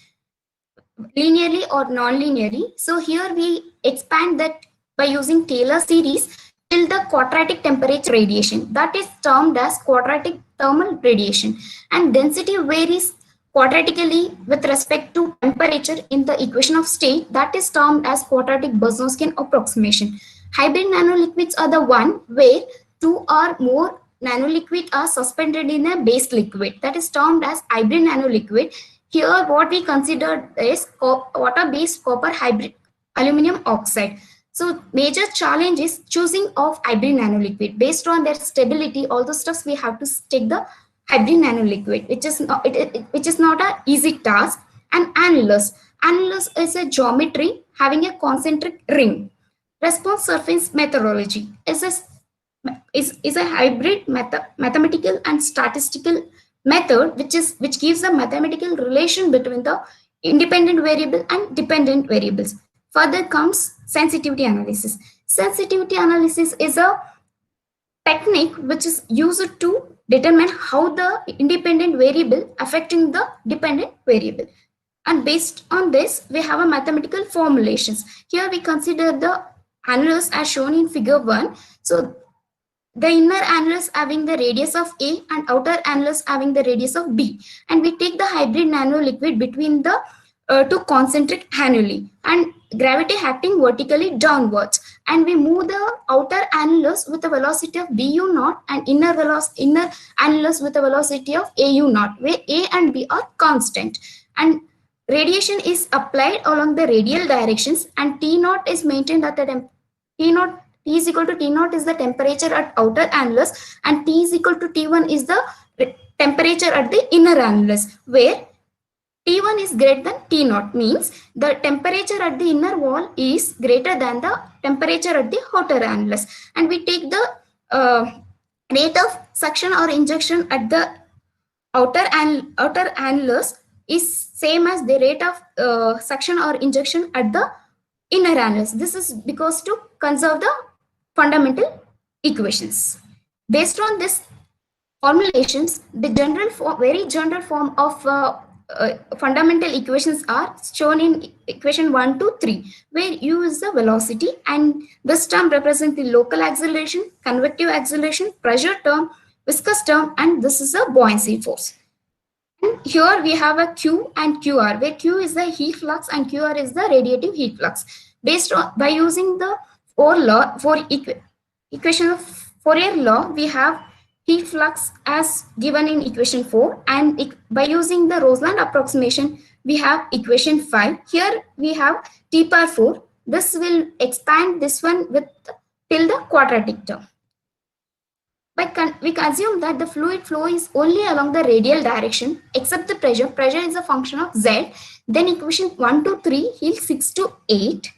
linearly or non-linearly. So here we expand that by using Taylor series till the quadratic temperature radiation, that is termed as quadratic thermal radiation, and density varies quadratically with respect to temperature in the equation of state, that is termed as quadratic Bosnian approximation. Hybrid nanoliquids are the one where two or more nanoliquid are suspended in a base liquid, that is termed as hybrid nanoliquid. Here what we consider is water-based copper hybrid aluminum oxide. So major challenge is choosing of hybrid nanoliquid based on their stability. All the stuffs we have to take the hybrid nanoliquid, which is not an easy task. And annulus. Annulus is a geometry having a concentric ring. Response surface methodology is a hybrid mathematical and statistical method which gives a mathematical relation between the independent variable and dependent variables. Further comes sensitivity analysis. Sensitivity analysis is a technique which is used to determine how the independent variable affecting the dependent variable. And based on this, we have a mathematical formulations. Here we consider the annulus as shown in figure 1. So the inner annulus having the radius of A and outer annulus having the radius of B. And we take the hybrid nanoliquid between the two concentric annuli and gravity acting vertically downwards. And we move the outer annulus with a velocity of BU naught and inner annulus with a velocity of AU naught, where A and B are constant. And radiation is applied along the radial directions, and T naught is maintained at the T is equal to T naught is the temperature at outer annulus, and T is equal to T1 is the temperature at the inner annulus, where T1 is greater than T naught, means the temperature at the inner wall is greater than the temperature at the outer annulus. And we take the rate of suction or injection at the outer annulus is same as the rate of suction or injection at the inner annulus. This is because to conserve the fundamental equations. Based on this formulations, the very general form of fundamental equations are shown in equation 1 to 3, where u is the velocity and this term represents the local acceleration, convective acceleration, pressure term, viscous term, and this is the buoyancy force. And here we have a Q and QR, where Q is the heat flux and QR is the radiative heat flux. Based on by using the equation of Fourier law, we have heat flux as given in equation 4, and by using the Rosland approximation, we have equation 5. Here we have T power 4. This will expand this one with till the quadratic term. We assume that the fluid flow is only along the radial direction except the pressure. Pressure is a function of Z. Then equation 1 to 3 yields 6 to 8.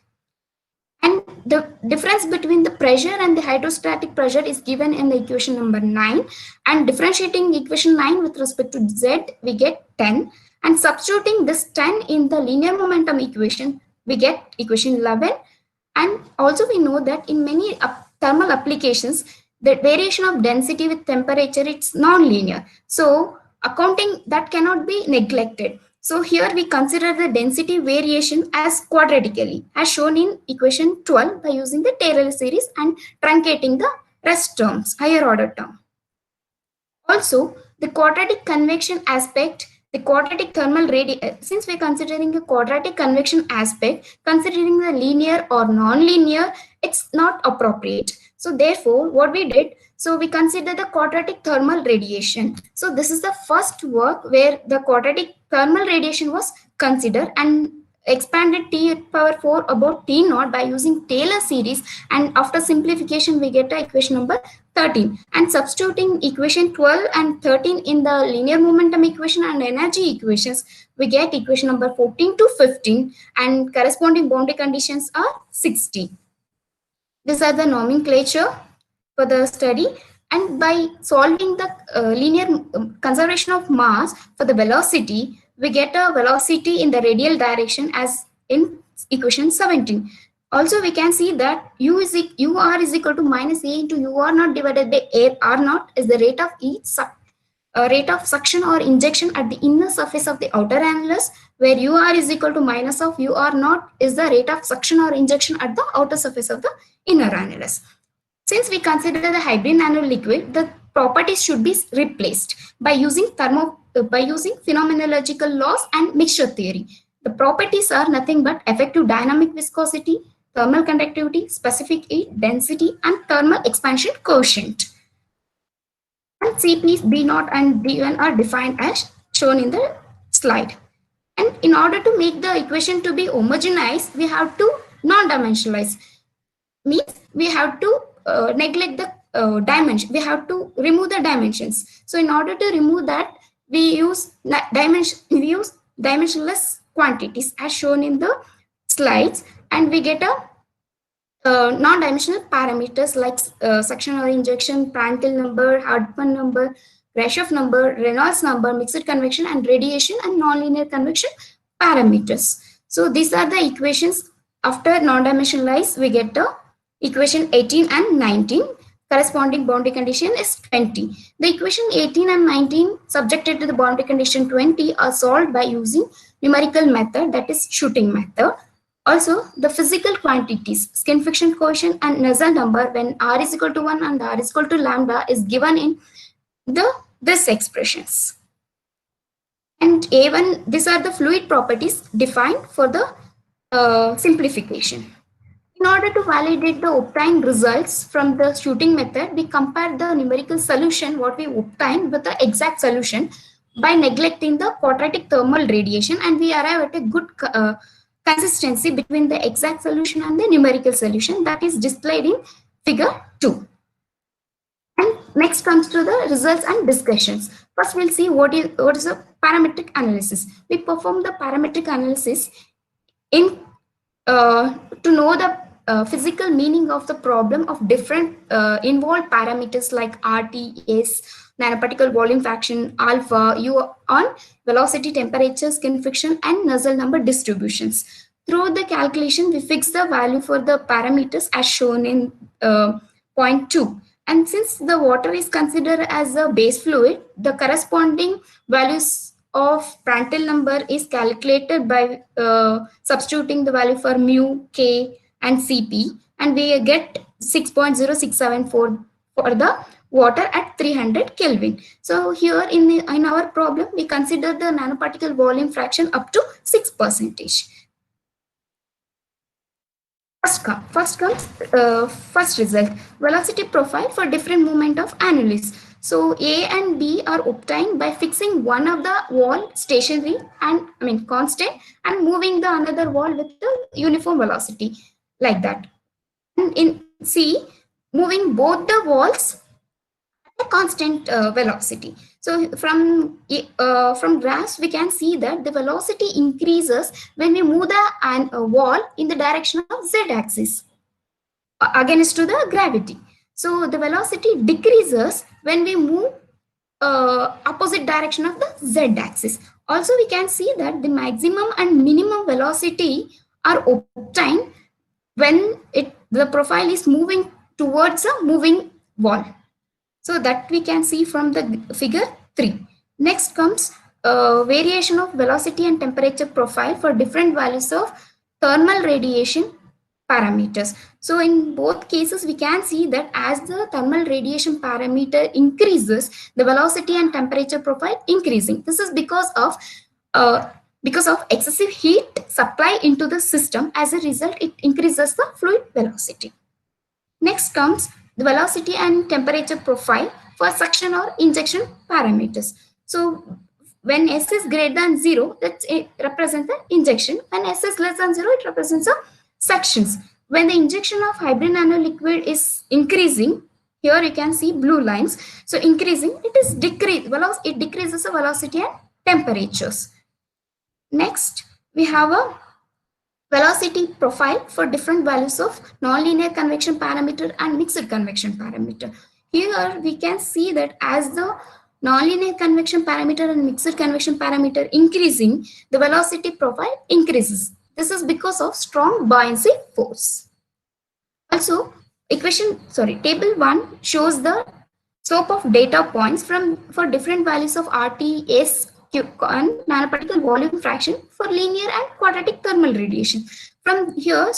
And the difference between the pressure and the hydrostatic pressure is given in the equation number 9. And differentiating equation 9 with respect to Z, we get 10. And substituting this 10 in the linear momentum equation, we get equation 11. And also we know that in many thermal applications, the variation of density with temperature, it's non-linear. So accounting that cannot be neglected. So here we consider the density variation as quadratically, as shown in equation 12 by using the Taylor series and truncating the rest terms, higher order term. Also, the quadratic convection aspect, the quadratic thermal radiation, since we're considering a quadratic convection aspect, considering the linear or non-linear, it's not appropriate. So therefore, what we did, so we consider the quadratic thermal radiation. So this is the first work where the quadratic thermal radiation was considered and expanded T power 4 about T naught by using Taylor series, and after simplification we get the equation number 13, and substituting equation 12 and 13 in the linear momentum equation and energy equations, we get equation number 14 to 15, and corresponding boundary conditions are 60. These are the nomenclature for the study, and by solving the linear conservation of mass for the velocity, we get a velocity in the radial direction as in equation 17. Also, we can see that ur is equal to minus a into ur naught divided by a r naught is the rate of rate of suction or injection at the inner surface of the outer annulus, where ur is equal to minus of ur naught is the rate of suction or injection at the outer surface of the inner annulus. Since we consider the hybrid nanoliquid, the properties should be replaced by using phenomenological laws and mixture theory. The properties are nothing but effective dynamic viscosity, thermal conductivity, specific heat, density, and thermal expansion coefficient. And Cp, B naught, and D1 are defined as shown in the slide. And in order to make the equation to be homogenized, we have to non-dimensionalize. Means we have to neglect the dimension. We have to remove the dimensions. So in order to remove that, we use dimensionless quantities as shown in the slides, and we get a non-dimensional parameters like suction or injection, Prandtl number, Hartmann number, Grashof number, Reynolds number, mixed convection, and radiation and nonlinear convection parameters. So these are the equations. After non-dimensionalized, we get the equation 18 and 19. Corresponding boundary condition is 20. The equation 18 and 19 subjected to the boundary condition 20 are solved by using numerical method, that is shooting method. Also, the physical quantities, skin friction coefficient and Nusselt number when r is equal to 1 and r is equal to lambda is given in this expressions. And A1, these are the fluid properties defined for the simplification. In order to validate the obtained results from the shooting method, we compare the numerical solution, what we obtain, with the exact solution by neglecting the quadratic thermal radiation, and we arrive at a good consistency between the exact solution and the numerical solution that is displayed in figure 2. And next comes to the results and discussions. First, we'll see what is a parametric analysis. We perform the parametric analysis in to know the physical meaning of the problem of different involved parameters like RT, S, nanoparticle volume fraction, alpha, U on velocity, temperature, skin friction, and Nusselt number distributions. Through the calculation, we fix the value for the parameters as shown in point 2. And since the water is considered as a base fluid, the corresponding values of Prandtl number is calculated by substituting the value for mu, K, and Cp, and we get 6.0674 for the water at 300 Kelvin. So here in our problem, we consider the nanoparticle volume fraction up to 6%. First result, velocity profile for different movement of annulus. So A and B are obtained by fixing one of the wall stationary and constant and moving the another wall with the uniform velocity like that. And in C, moving both the walls at a constant velocity. So from graphs, we can see that the velocity increases when we move the wall in the direction of z-axis against to the gravity. So the velocity decreases when we move opposite direction of the z-axis. Also, we can see that the maximum and minimum velocity are obtained when the profile is moving towards a moving wall. So that we can see from the figure 3. Next comes variation of velocity and temperature profile for different values of thermal radiation parameters. So in both cases, we can see that as the thermal radiation parameter increases, the velocity and temperature profile increasing. This is because of excessive heat supply into the system. As a result, it increases the fluid velocity. Next comes the velocity and temperature profile for suction or injection parameters. So when S is greater than 0, it represents the injection. When S is less than 0, it represents the suctions. When the injection of hybrid nanoliquid is increasing, here you can see blue lines. So increasing, it decreases the velocity and temperatures. Next, we have a velocity profile for different values of nonlinear convection parameter and mixed convection parameter. Here we can see that as the nonlinear convection parameter and mixed convection parameter increasing, the velocity profile increases. This is because of strong buoyancy force. Also, table 1 shows the slope of data points for different values of RT, S, Q, and nanoparticle volume fraction for linear and quadratic thermal radiation. From here,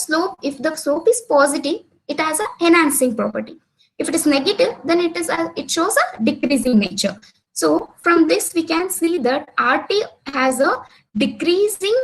if the slope is positive, it has an enhancing property. If it is negative, then it shows a decreasing nature. So from this, we can see that RT has a decreasing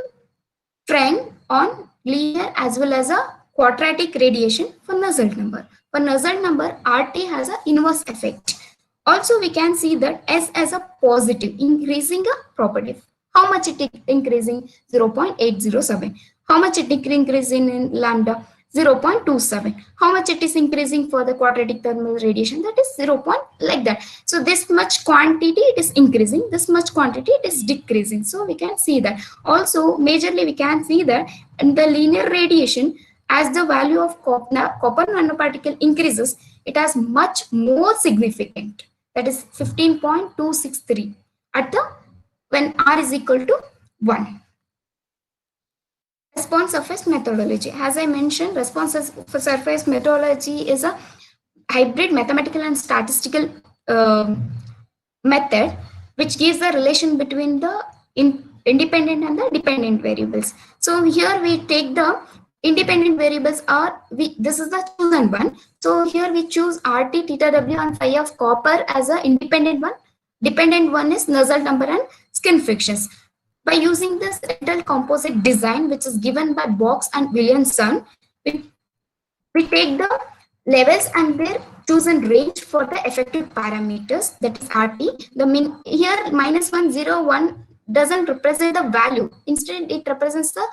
trend on linear as well as a quadratic radiation for Nusselt number. For Nusselt number, RT has an inverse effect. Also, we can see that S as a positive, increasing a property. How much it is increasing? 0.807. How much it is increasing in lambda? 0.27. How much it is increasing for the quadratic thermal radiation? That is 0. Like that. So this much quantity it is increasing, this much quantity it is decreasing. So we can see that. Also, majorly we can see that in the linear radiation, as the value of copper nanoparticle increases, it has much more significant. That is 15.263 when R is equal to 1. Response surface methodology. As I mentioned, response surface methodology is a hybrid mathematical and statistical method which gives the relation between the independent and the dependent variables. So here we take the independent variables this is the chosen one. So here we choose RT, theta W, and phi of copper as an independent one. Dependent one is Nusselt number and skin frictions. By using this rental composite design, which is given by Box and Williamson, we take the levels and their chosen range for the effective parameters, that is RT. Here -1, 0, 1 doesn't represent the value. Instead, it represents the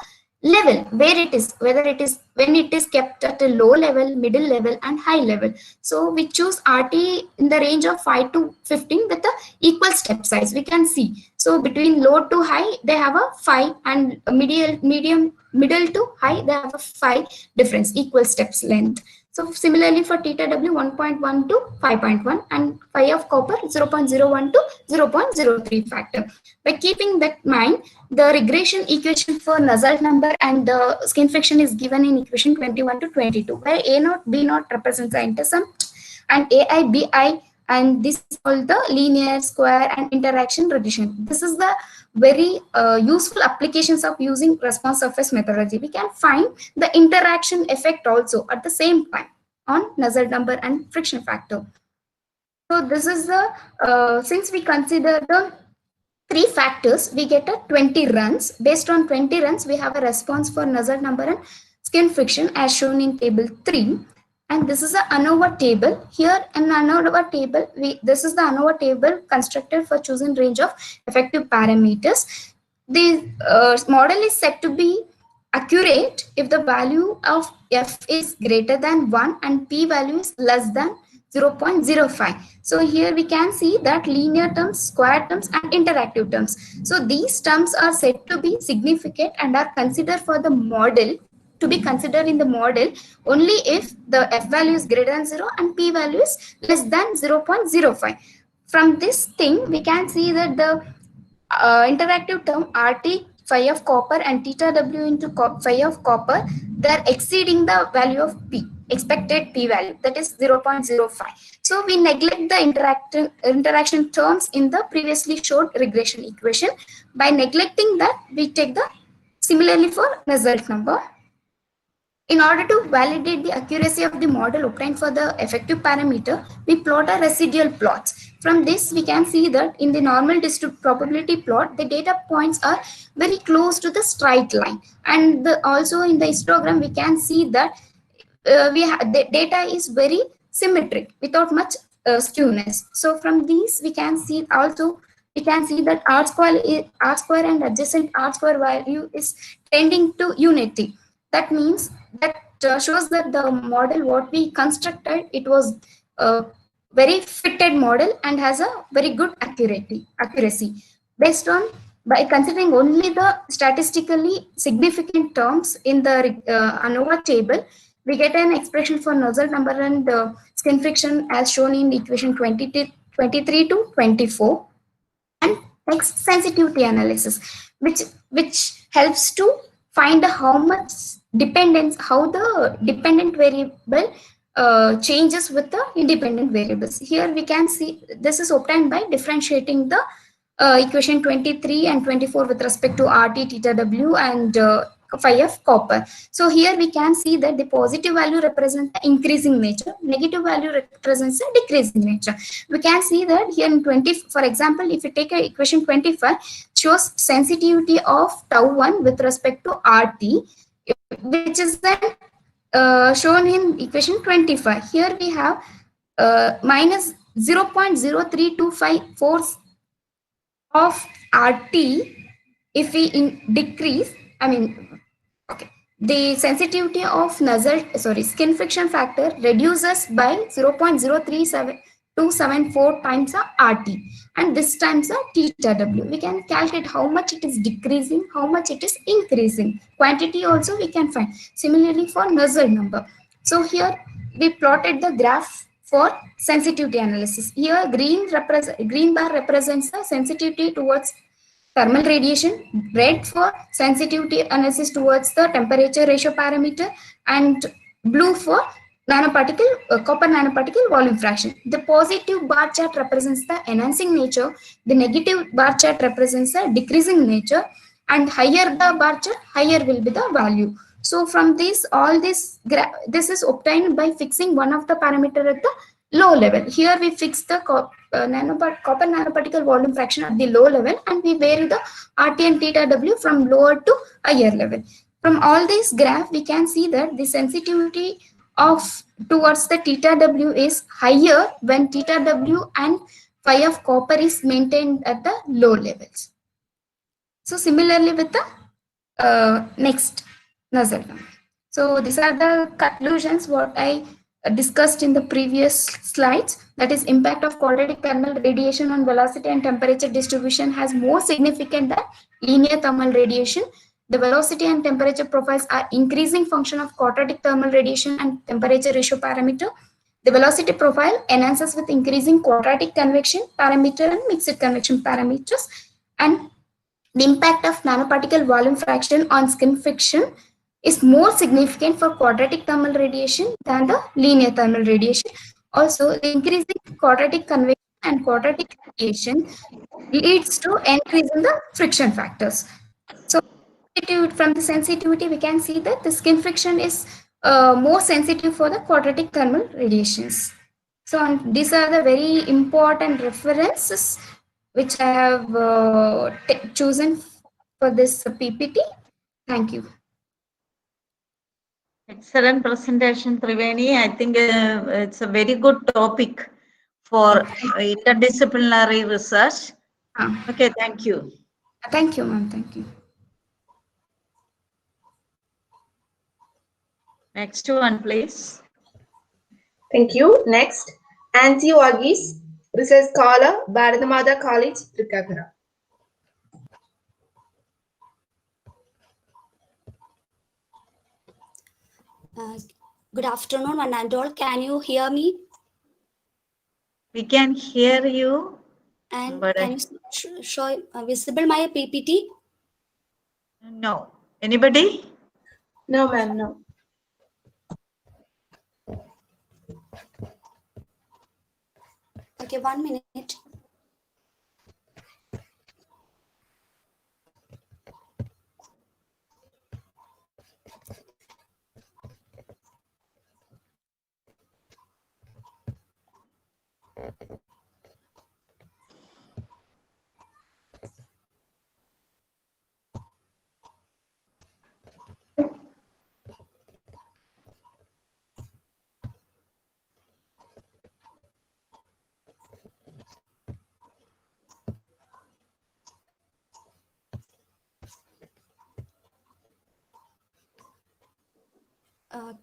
level where it is, whether it is when it is kept at a low level, middle level, and high level. So we choose RT in the range of 5 to 15 with the equal step size. We can see. So between low to high, they have a 5, and middle to high, they have a 5 difference, equal steps length. So similarly for theta W 1.1 to 5.1 and phi of copper 0.01 to 0.03 factor. By keeping that in mind, the regression equation for Nusselt number and the skin friction is given in equation 21 to 22, where A naught B naught represents the intercept and AI BI, and this is called the linear, square and interaction regression. This is the very useful applications of using response surface methodology. We can find the interaction effect also at the same time on Nusselt number and friction factor. So this is the since we consider the 3 factors, we get a 20 runs. Based on 20 runs, we have a response for Nusselt number and skin friction as shown in table 3. And this is the ANOVA table. Here in ANOVA table, this is the ANOVA table constructed for choosing range of effective parameters. The model is said to be accurate if the value of f is greater than 1 and p value is less than 0.05. So here we can see that linear terms, square terms and interactive terms. So these terms are said to be significant and are considered for the model, to be considered in the model only if the f value is greater than 0 and p value is less than 0.05. From this thing, we can see that the interactive term RT phi of copper and theta W into phi of copper, they are exceeding the value of P, expected P value, that is 0.05. So we neglect the interaction terms in the previously showed regression equation. By neglecting that, we take the similarly for Nusselt number. In order to validate the accuracy of the model obtained for the effective parameter, we plot a residual plots. From this, we can see that in the normal probability plot, the data points are very close to the straight line. And also in the histogram, we can see that the data is very symmetric without much skewness. So from these, we can see also, we can see that R square and adjacent R square value is tending to unity. That means that shows that the model what we constructed, it was a very fitted model and has a very good accuracy based on, by considering only the statistically significant terms in the ANOVA table. We get an expression for Nusselt number and skin friction as shown in equation 23 to 24, and text sensitivity analysis, which helps to find how much dependence, how the dependent variable changes with the independent variables. Here we can see this is obtained by differentiating the equation 23 and 24 with respect to RT, theta W and phi of copper. So here we can see that the positive value represents the increasing nature, negative value represents the decreasing nature. We can see that here in 20, for example, if you take a equation 25, shows sensitivity of tau 1 with respect to RT, which is then shown in equation 25. Here we have minus 0.03254 of RT if we decrease, the sensitivity of skin friction factor reduces by 0.037274 times a RT, and this times a theta W. We can calculate how much it is decreasing, how much it is increasing. Quantity also we can find. Similarly for Nusselt number. So here we plotted the graph for sensitivity analysis. Here green bar represents the sensitivity towards thermal radiation, red for sensitivity analysis towards the temperature ratio parameter, and blue for copper nanoparticle volume fraction. The positive bar chart represents the enhancing nature, the negative bar chart represents the decreasing nature, and higher the bar chart, higher will be the value. So from this, this is obtained by fixing one of the parameter at the low level. Here we fix the copper nanoparticle volume fraction at the low level, and we vary the RT and theta W from lower to higher level. From all these graph, we can see that the sensitivity towards the theta W is higher when theta W and phi of copper is maintained at the low levels. So similarly with the next Nusselt number. So these are the conclusions what I discussed in the previous slides. That is, impact of quadratic thermal radiation on velocity and temperature distribution has more significant than linear thermal radiation. The velocity and temperature profiles are increasing function of quadratic thermal radiation and temperature ratio parameter. The velocity profile enhances with increasing quadratic convection parameter and mixed convection parameters, and the impact of nanoparticle volume fraction on skin friction is more significant for quadratic thermal radiation than the linear thermal radiation. Also, the increasing quadratic convection and quadratic radiation leads to increase in the friction factors. So from the sensitivity, we can see that the skin friction is more sensitive for the quadratic thermal radiations. So these are the very important references which I have chosen for this PPT. Thank you. Excellent presentation, Triveni. I think it's a very good topic for interdisciplinary research. Okay, thank you. Thank you, ma'am. Thank you. Next one, please. Thank you. Next, Anti Wagis, Research Scholar, Bharathamata College, Trikakara. Good afternoon, one and all. Can you hear me? We can hear you. And can you show visible my PPT? No. Anybody? No, ma'am, no. Okay, 1 minute.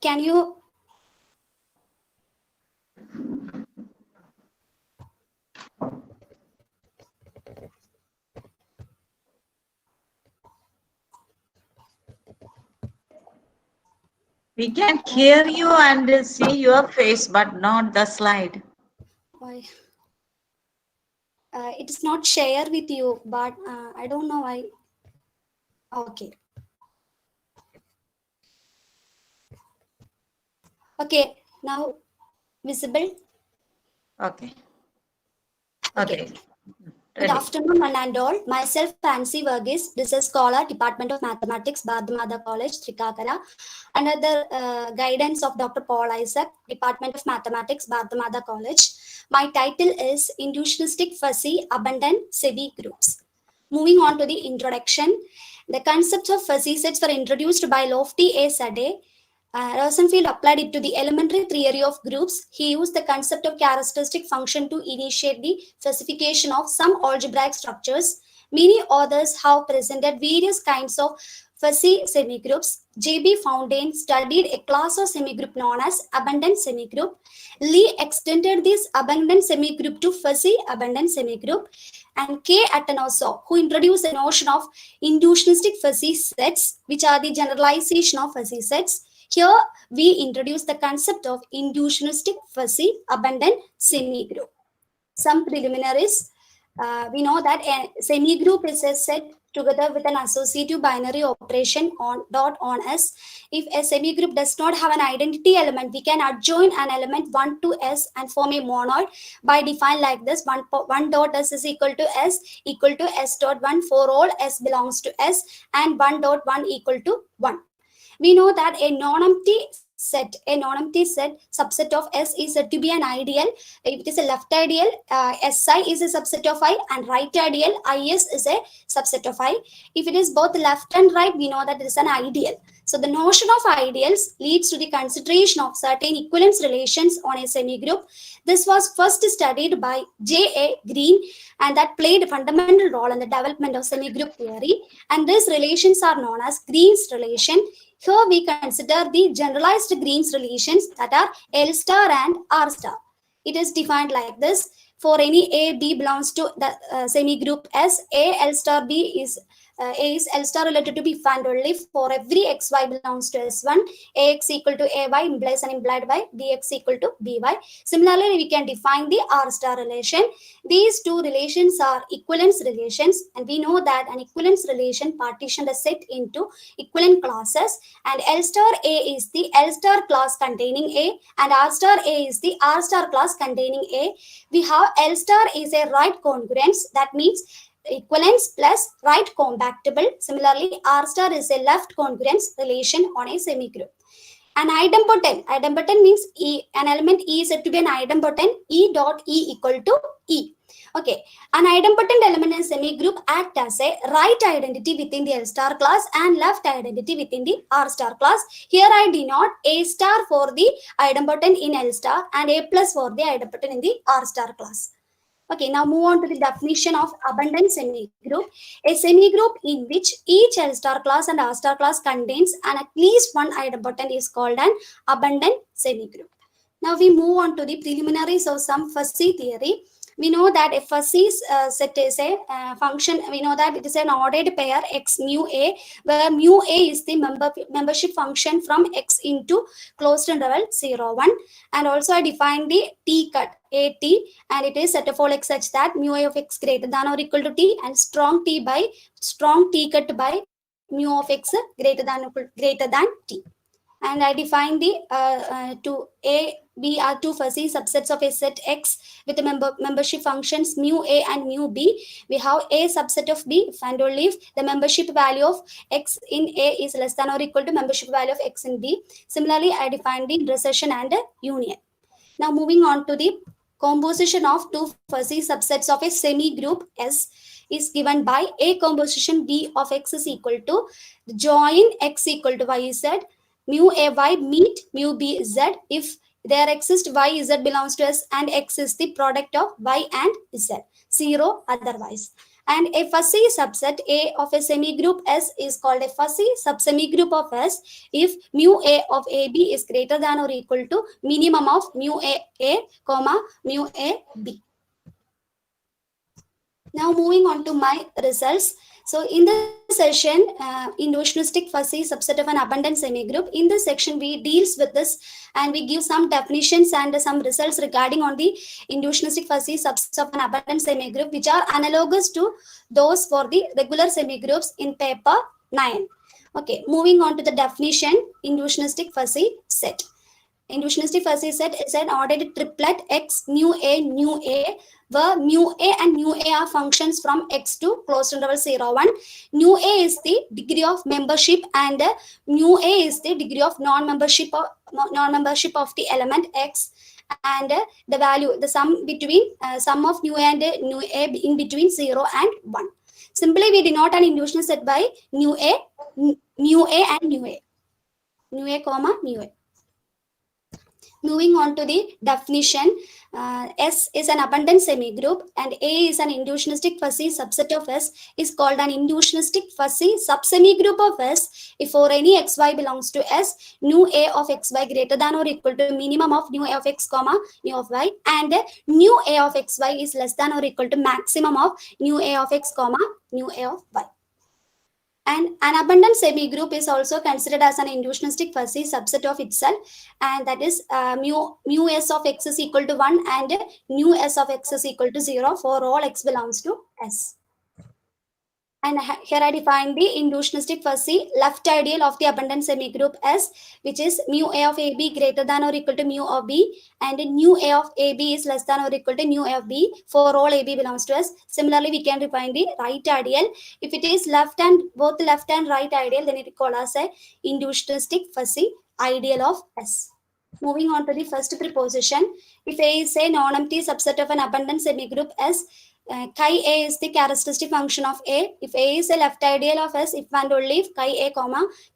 Can you? We can hear you and see your face, but not the slide. Why? It is not share with you, but I don't know why. Okay. Okay, now visible. Okay. Okay. Good afternoon, one and all. Myself, Fancy Verghese, Research Scholar, Department of Mathematics, Bharathamata College, Trikakara. Under the guidance of Dr. Paul Isaac, Department of Mathematics, Bharathamata College. My title is Inductionistic Fuzzy Abundant Semi-Groups. Moving on to the introduction. The concepts of fuzzy sets were introduced by Lofty A. Sadeh. Rosenfeld applied it to the elementary theory of groups. He used the concept of characteristic function to initiate the specification of some algebraic structures. Many authors have presented various kinds of fuzzy semigroups. J.B. Fountain studied a class of semigroup known as abundant semigroup. Lee extended this abundant semigroup to fuzzy abundant semigroup. And K. Atanasoff, who introduced the notion of inductionistic fuzzy sets, which are the generalization of fuzzy sets. Here, we introduce the concept of inductionistic fuzzy abundant semigroup. Some preliminaries. We know that a semigroup is a set together with an associative binary operation on dot on S. If a semigroup does not have an identity element, we can adjoin an element 1 to S and form a monoid by define like this: 1 dot S is equal to S dot 1 for all S belongs to S, and 1 dot 1 equal to 1. We know that a non-empty set subset of S is said to be an ideal. If it is a left ideal, Si is a subset of I, and right ideal, Is is a subset of I. If it is both left and right, we know that it is an ideal. So the notion of ideals leads to the consideration of certain equivalence relations on a semigroup. This was first studied by J.A. Green, and that played a fundamental role in the development of semigroup theory. And these relations are known as Green's relation. Here we consider the generalized Green's relations, that are L star and R star. It is defined like this: for any A, B belongs to the semigroup S, A, L star B is A is L star related to B if and only for every xy belongs to S1, AX equal to AY implies and implied by BX equal to BY. Similarly, we can define the R star relation. These two relations are equivalence relations, and we know that an equivalence relation partitions the set into equivalent classes, and L star A is the L star class containing A, and R star A is the R star class containing A. We have L star is a right congruence, that means equivalence plus right compactable. Similarly, R star is a left congruence relation on a semigroup. An idempotent means an element E is said to be an idempotent E dot E equal to E. Okay, an idempotent element in semigroup act as a right identity within the L star class and left identity within the R star class. Here I denote A star for the idempotent in L star and A plus for the idempotent in the R star class. Okay, now move on to the definition of abundant semigroup. A semigroup in which each L star class and R star class contains and at least one idempotent is called an abundant semigroup. Now we move on to the preliminaries of some fuzzy theory. We know that a fuzzy set is a function. We know that it is an ordered pair x mu a, where mu a is the membership function from x into closed interval 0, 1. And also I define the t cut at, and it is setafolic such that mu a of x greater than or equal to t, and strong t cut by mu of x greater than t. And I define the to A, B are two fuzzy subsets of a set X with the membership functions mu A and mu B. We have A subset of B if and only if the membership value of X in A is less than or equal to membership value of X in B. Similarly, I define the recession and union. Now moving on to the composition of two fuzzy subsets of a semigroup S is given by A composition B of X is equal to join X equal to Y Z, mu A Y meet mu B Z if there exists Y Z belongs to S and X is the product of Y and Z, 0 otherwise. And a fuzzy subset A of a semigroup S is called a fuzzy subsemigroup of S if mu A of AB is greater than or equal to minimum of mu A, comma, mu A B. Now moving on to my results. So in this session, inductionistic fuzzy subset of an abundant semigroup. In this section, we deals with this and we give some definitions and some results regarding on the inductionistic fuzzy subsets of an abundant semigroup, which are analogous to those for the regular semigroups in paper 9. Okay, moving on to the definition, inductionistic fuzzy set. Inductionistic fuzzy set is an ordered triplet X mu A, where mu A and mu A are functions from X to closed interval 0, 1. Mu A is the degree of membership and mu A is the degree of non-membership of the element X, and the value, the sum between sum of mu A and mu A in between 0 and 1. Simply we denote an inductional set by mu A and mu A, comma mu A. Moving on to the definition, S is an abundant semigroup and A is an inductionistic fuzzy subset of S is called an inductionistic fuzzy subsemigroup of S if for any xy belongs to S, nu A of xy greater than or equal to minimum of nu A of x, comma, nu of y, and nu A of xy is less than or equal to maximum of nu A of x, comma, nu A of y. And an abundant semigroup is also considered as an inductionistic fuzzy subset of itself, and that is mu S of x is equal to 1 and nu S of x is equal to 0 for all x belongs to S. And here I define the inductionistic fuzzy left ideal of the abundant semigroup S, which is mu A of AB greater than or equal to mu of B, and nu A of AB is less than or equal to nu A of B for all AB belongs to S. Similarly, we can define the right ideal. If it is both left and right ideal, then it is called as a inductionistic fuzzy ideal of S. Moving on to the first proposition, if A is a non-empty subset of an abundant semigroup S, chi A is the characteristic function of A. If A is a left ideal of S, if and only if chi A,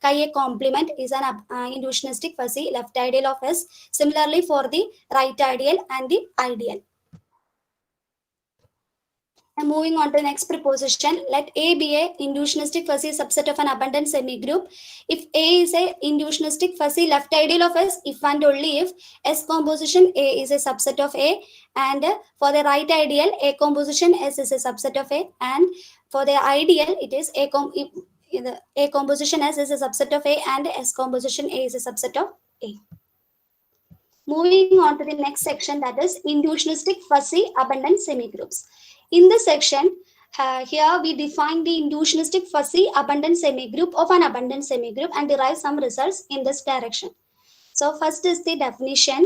chi A complement is an inductionistic fuzzy left ideal of S. Similarly for the right ideal and the ideal. And moving on to the next proposition, let A be a inductionistic fuzzy subset of an abundant semigroup. If A is a inductionistic fuzzy left ideal of S, if and only if S composition A is a subset of A, and for the right ideal, A composition S is a subset of A, and For the ideal, it is A composition S is a subset of A and S composition A is a subset of A. Moving on to the next section, that is inducionistic fuzzy abundant semigroups. In this section, here we define the inducionistic fuzzy abundant semigroup of an abundant semigroup and derive some results in this direction. So first is the definition.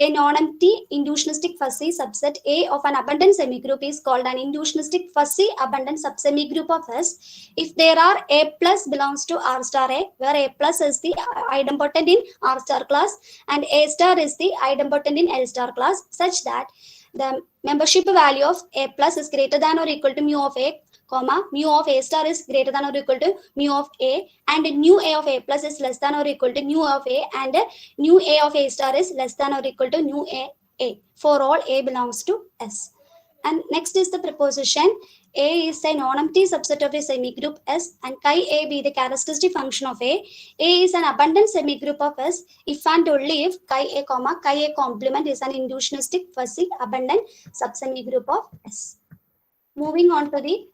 A non-empty inducionistic fuzzy subset A of an abundant semigroup is called an inducionistic fuzzy abundant subsemigroup of S if there are A plus belongs to R star A, where A plus is the idempotent in R star class and A star is the idempotent in L star class, such that the membership value of A plus is greater than or equal to mu of A, comma, mu of A star is greater than or equal to mu of A, and nu A of A plus is less than or equal to nu of A, and nu A of A star is less than or equal to nu A for all A belongs to S. And next is the proposition. A is a non-empty subset of a semigroup S and chi A be the characteristic function of A. A is an abundant semigroup of S if and only if chi A complement is an inducionistic fuzzy abundant subsemigroup of S. Moving on to the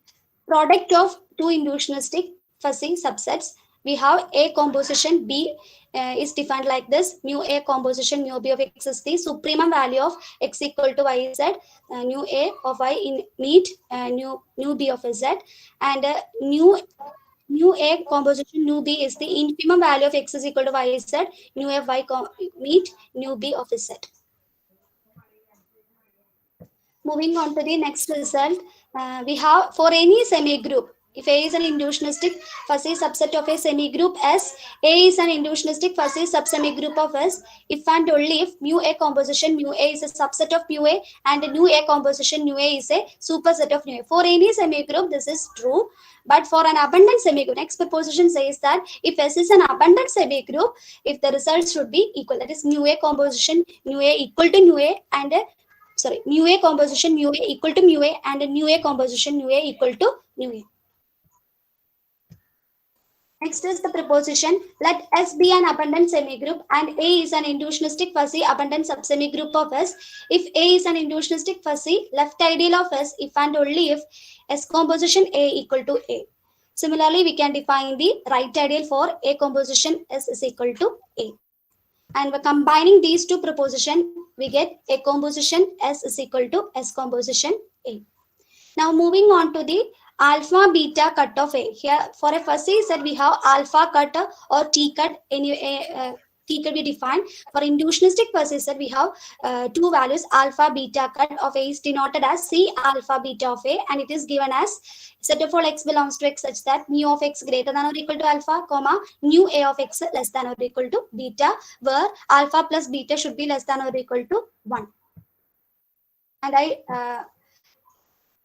product of two inducionistic fuzzy subsets, we have A composition B is defined like this. Mu A composition mu B of X is the supremum value of X equal to Y Z. Nu A of Y in meet nu B of Z, and nu A composition nu B is the infimum value of X is equal to Y Z. Nu F Y meet nu B of Z. Moving on to the next result, we have for any semigroup, if A is an inducionistic fuzzy subset of a semigroup S, A is an inducionistic fuzzy subsemigroup of S, if and only if mu A composition mu A is a subset of mu A and nu A composition nu A is a superset of nu A. For any semigroup, this is true. But for an abundant semigroup, next proposition says that if S is an abundant semigroup, if the results should be equal, that is mu A composition mu A equal to nu A and mu A composition mu A equal to mu A and nu A composition nu A equal to nu A. Next is the proposition. Let S be an abundant semigroup and A is an inducionistic fuzzy abundant subsemigroup of S. If A is an inducionistic fuzzy left ideal of S if and only if S composition A equal to A. Similarly, we can define the right ideal for A composition S is equal to A. And we're combining these two propositions, we get A composition S is equal to S composition A. Now moving on to the alpha beta cut of A. Here for a fuzzy set we have alpha cut or T cut. T cut we define. For inducionistic fuzzy set we have two values. Alpha beta cut of A is denoted as C alpha beta of A, and it is given as set of all X belongs to X such that mu of X greater than or equal to alpha, comma, nu A of X less than or equal to beta, where alpha plus beta should be less than or equal to 1. And I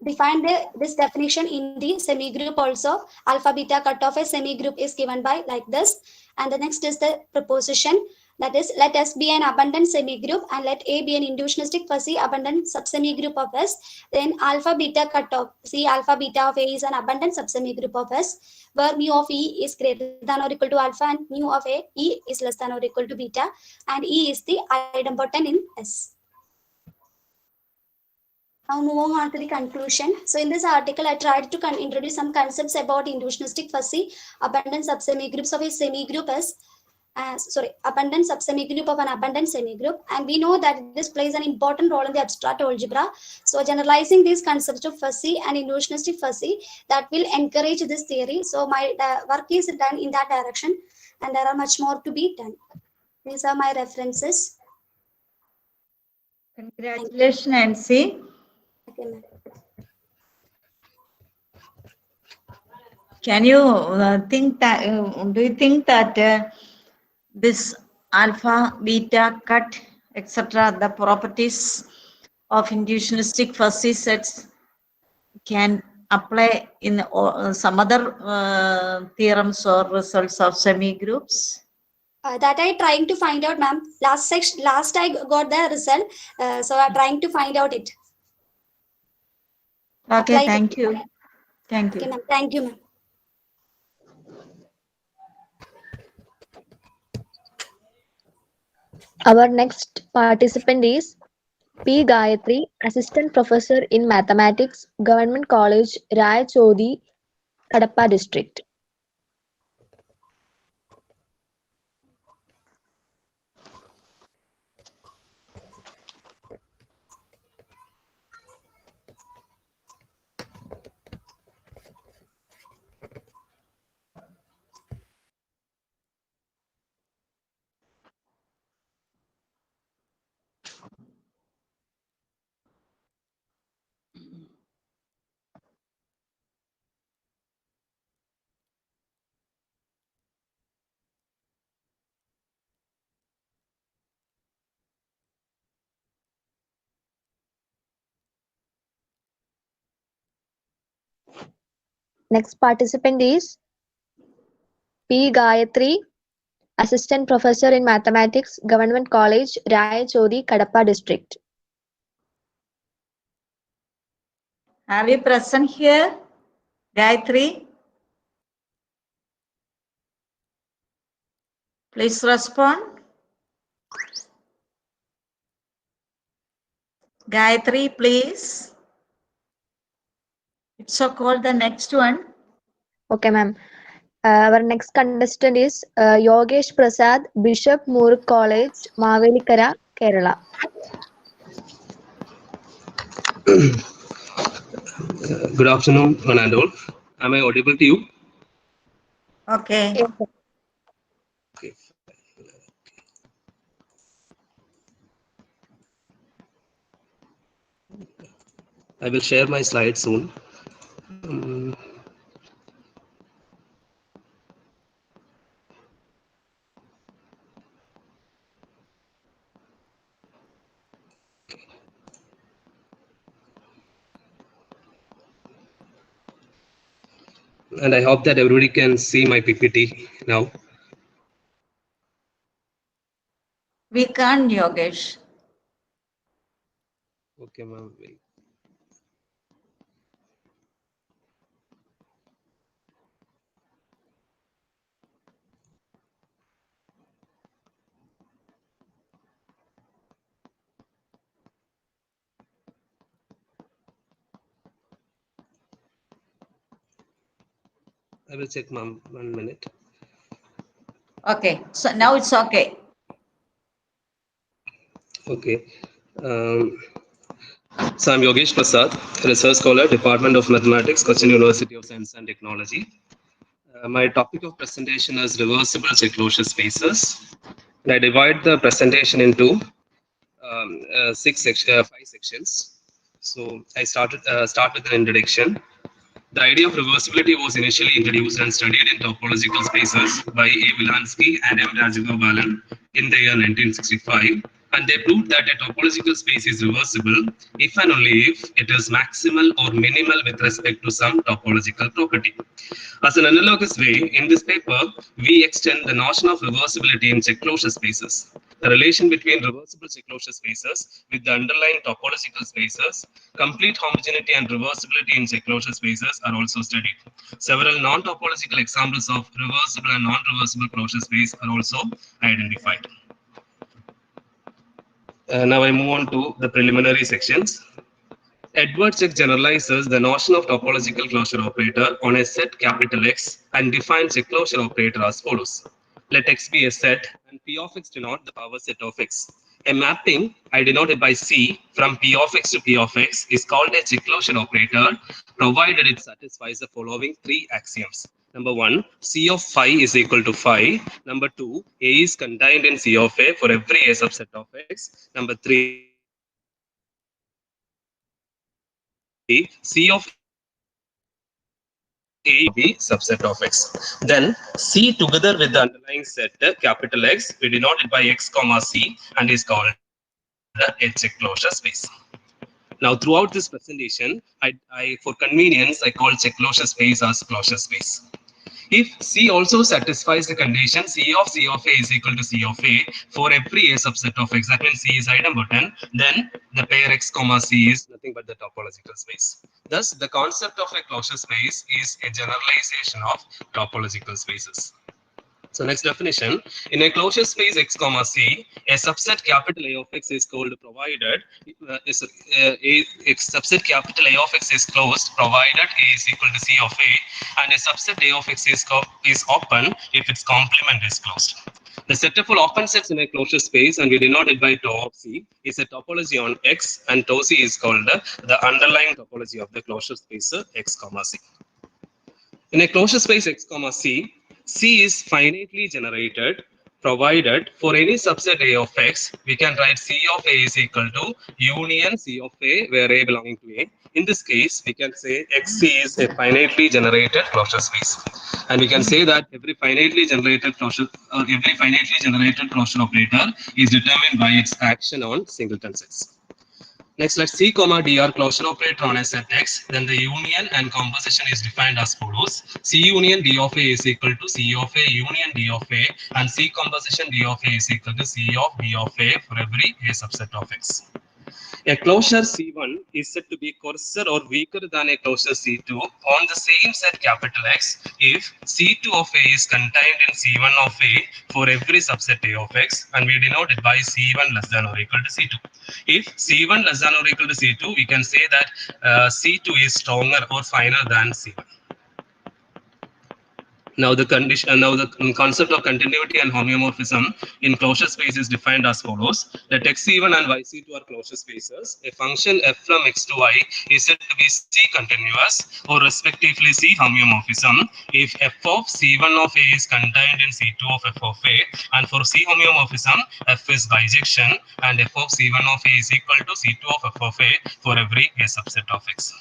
define this definition in the semigroup also. Alpha beta cut of a semigroup is given by like this. And the next is the proposition, that is let S be an abundant semigroup and let A be an inducionistic fuzzy abundant subsemigroup of S. Then alpha beta cut of C alpha beta of A is an abundant subsemigroup of S, where mu of E is greater than or equal to alpha and mu of A E is less than or equal to beta, and E is the idempotent in S. Now moving on to the conclusion. So in this article, I tried to introduce some concepts about inducionistic fuzzy abundant subsemigroups of a semigroup as abundant subsemigroup of an abundant semigroup, and we know that this plays an important role in the abstract algebra. So generalizing these concepts of fuzzy and inducionistic fuzzy, that will encourage this theory. So my work is done in that direction, and there are much more to be done. These are my references. Congratulations, Nancy. Okay, Can you think that, do you think that this alpha, beta, cut, etc., the properties of inducionistic fuzzy sets can apply in some other theorems or results of semigroups? That I trying to find out, ma'am. Last I got the result, so I'm trying to find out it. Okay, thank you. Thank you. Okay, ma'am. Thank you, ma'am. Our next participant is P. Gayatri, Assistant Professor in Mathematics, Government College, Rayachodi, Kadapa District. Next participant is P. Gayatri, Assistant Professor in Mathematics, Government College, Rayachodi, Kadapa District. Have you present here, Gayatri? Please respond. Gayatri, please. It's so called the next one. Okay, ma'am. Our next contestant is Yogesh Prasad, Bishop Moore College, Mavelikara, Kerala. Good afternoon, one and all. Am I audible to you? Okay. Yes, sir. Okay. I will share my slides soon. And I hope that everybody can see my PPT now. We can't, Yogesh. Okay, ma'am. Wait. I will check, ma'am. 1 minute. Okay. So now it's okay. Okay. So I'm Yogesh Prasad, Research Scholar, Department of Mathematics, Cochin University of Science and Technology. My topic of presentation is reversible Check-Closure spaces. And I divide the presentation into 5 sections. So I start with an introduction. The idea of reversibility was initially introduced and studied in topological spaces by A. Wilansky and M. Rajagopalan in the year 1965, and they proved that a topological space is reversible if and only if it is maximal or minimal with respect to some topological property. As an analogous way, in this paper, we extend the notion of reversibility in check-closure spaces. The relation between reversible check-closure spaces with the underlying topological spaces, complete homogeneity and reversibility in check-closure spaces are also studied. Several non-topological examples of reversible and non-reversible closure space are also identified. Now I move on to the preliminary sections. Edward Check generalizes the notion of topological closure operator on a set capital X and defines a closure operator as follows. Let X be a set and P of X denote the power set of X. A mapping I denoted by C from P of X to P of X is called a check closure operator provided it satisfies the following 3 axioms. Number 1, C of phi is equal to phi. Number 2, A is contained in C of A for every A subset of X. Number 3, C of A B subset of X. Then C together with the underlying set capital X, we denote it by X comma C and is called a check closure space. Now throughout this presentation, I for convenience, I call check closure space as closure space. If C also satisfies the condition C of A is equal to C of A for every A subset of X, that means C is idempotent, then the pair X comma C is nothing but the topological space. Thus, the concept of a closure space is a generalization of topological spaces. So next definition, in a closure space x comma c, a subset capital A of x is called provided a subset capital A of x is closed provided A is equal to C of A, and a subset A of x is open if its complement is closed. The set of all open sets in a closure space, and we denote it by tau of C, is a topology on X, and tau C is called the underlying topology of the closure space X comma C. In a closure space x comma c, C is finitely generated provided for any subset A of x, we can write C of A is equal to union C of A where A belonging to A. In this case, we can say XC is a finitely generated closure space. And we can say that every finitely generated closure operator is determined by its action on singleton sets. Next, let C comma D are closure operator on a set X. Then the union and composition is defined as follows. C union D of A is equal to C of A union D of A, and C composition D of A is equal to C of D of A for every A subset of X. A closure C1 is said to be coarser or weaker than a closure C2 on the same set capital X if C2 of A is contained in C1 of A for every subset A of X, and we denote it by C1 less than or equal to C2. If C1 less than or equal to C2, we can say that C2 is stronger or finer than C1. Now the concept of continuity and homeomorphism in closure space is defined as follows. Let X1 and YC2 are closure spaces. A function f from X to Y is said to be C continuous or respectively C homeomorphism if f of C1 of A is contained in C2 of f of A, and for C homeomorphism f is bijection and f of C1 of A is equal to C2 of f of A for every A subset of X.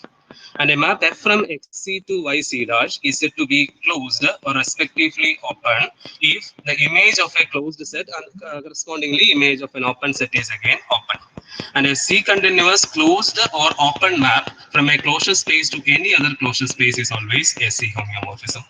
And a map f from xc to yc dash is said to be closed or respectively open if the image of a closed set and correspondingly image of an open set is again open. And a C continuous closed or open map from a closure space to any other closure space is always a C homeomorphism.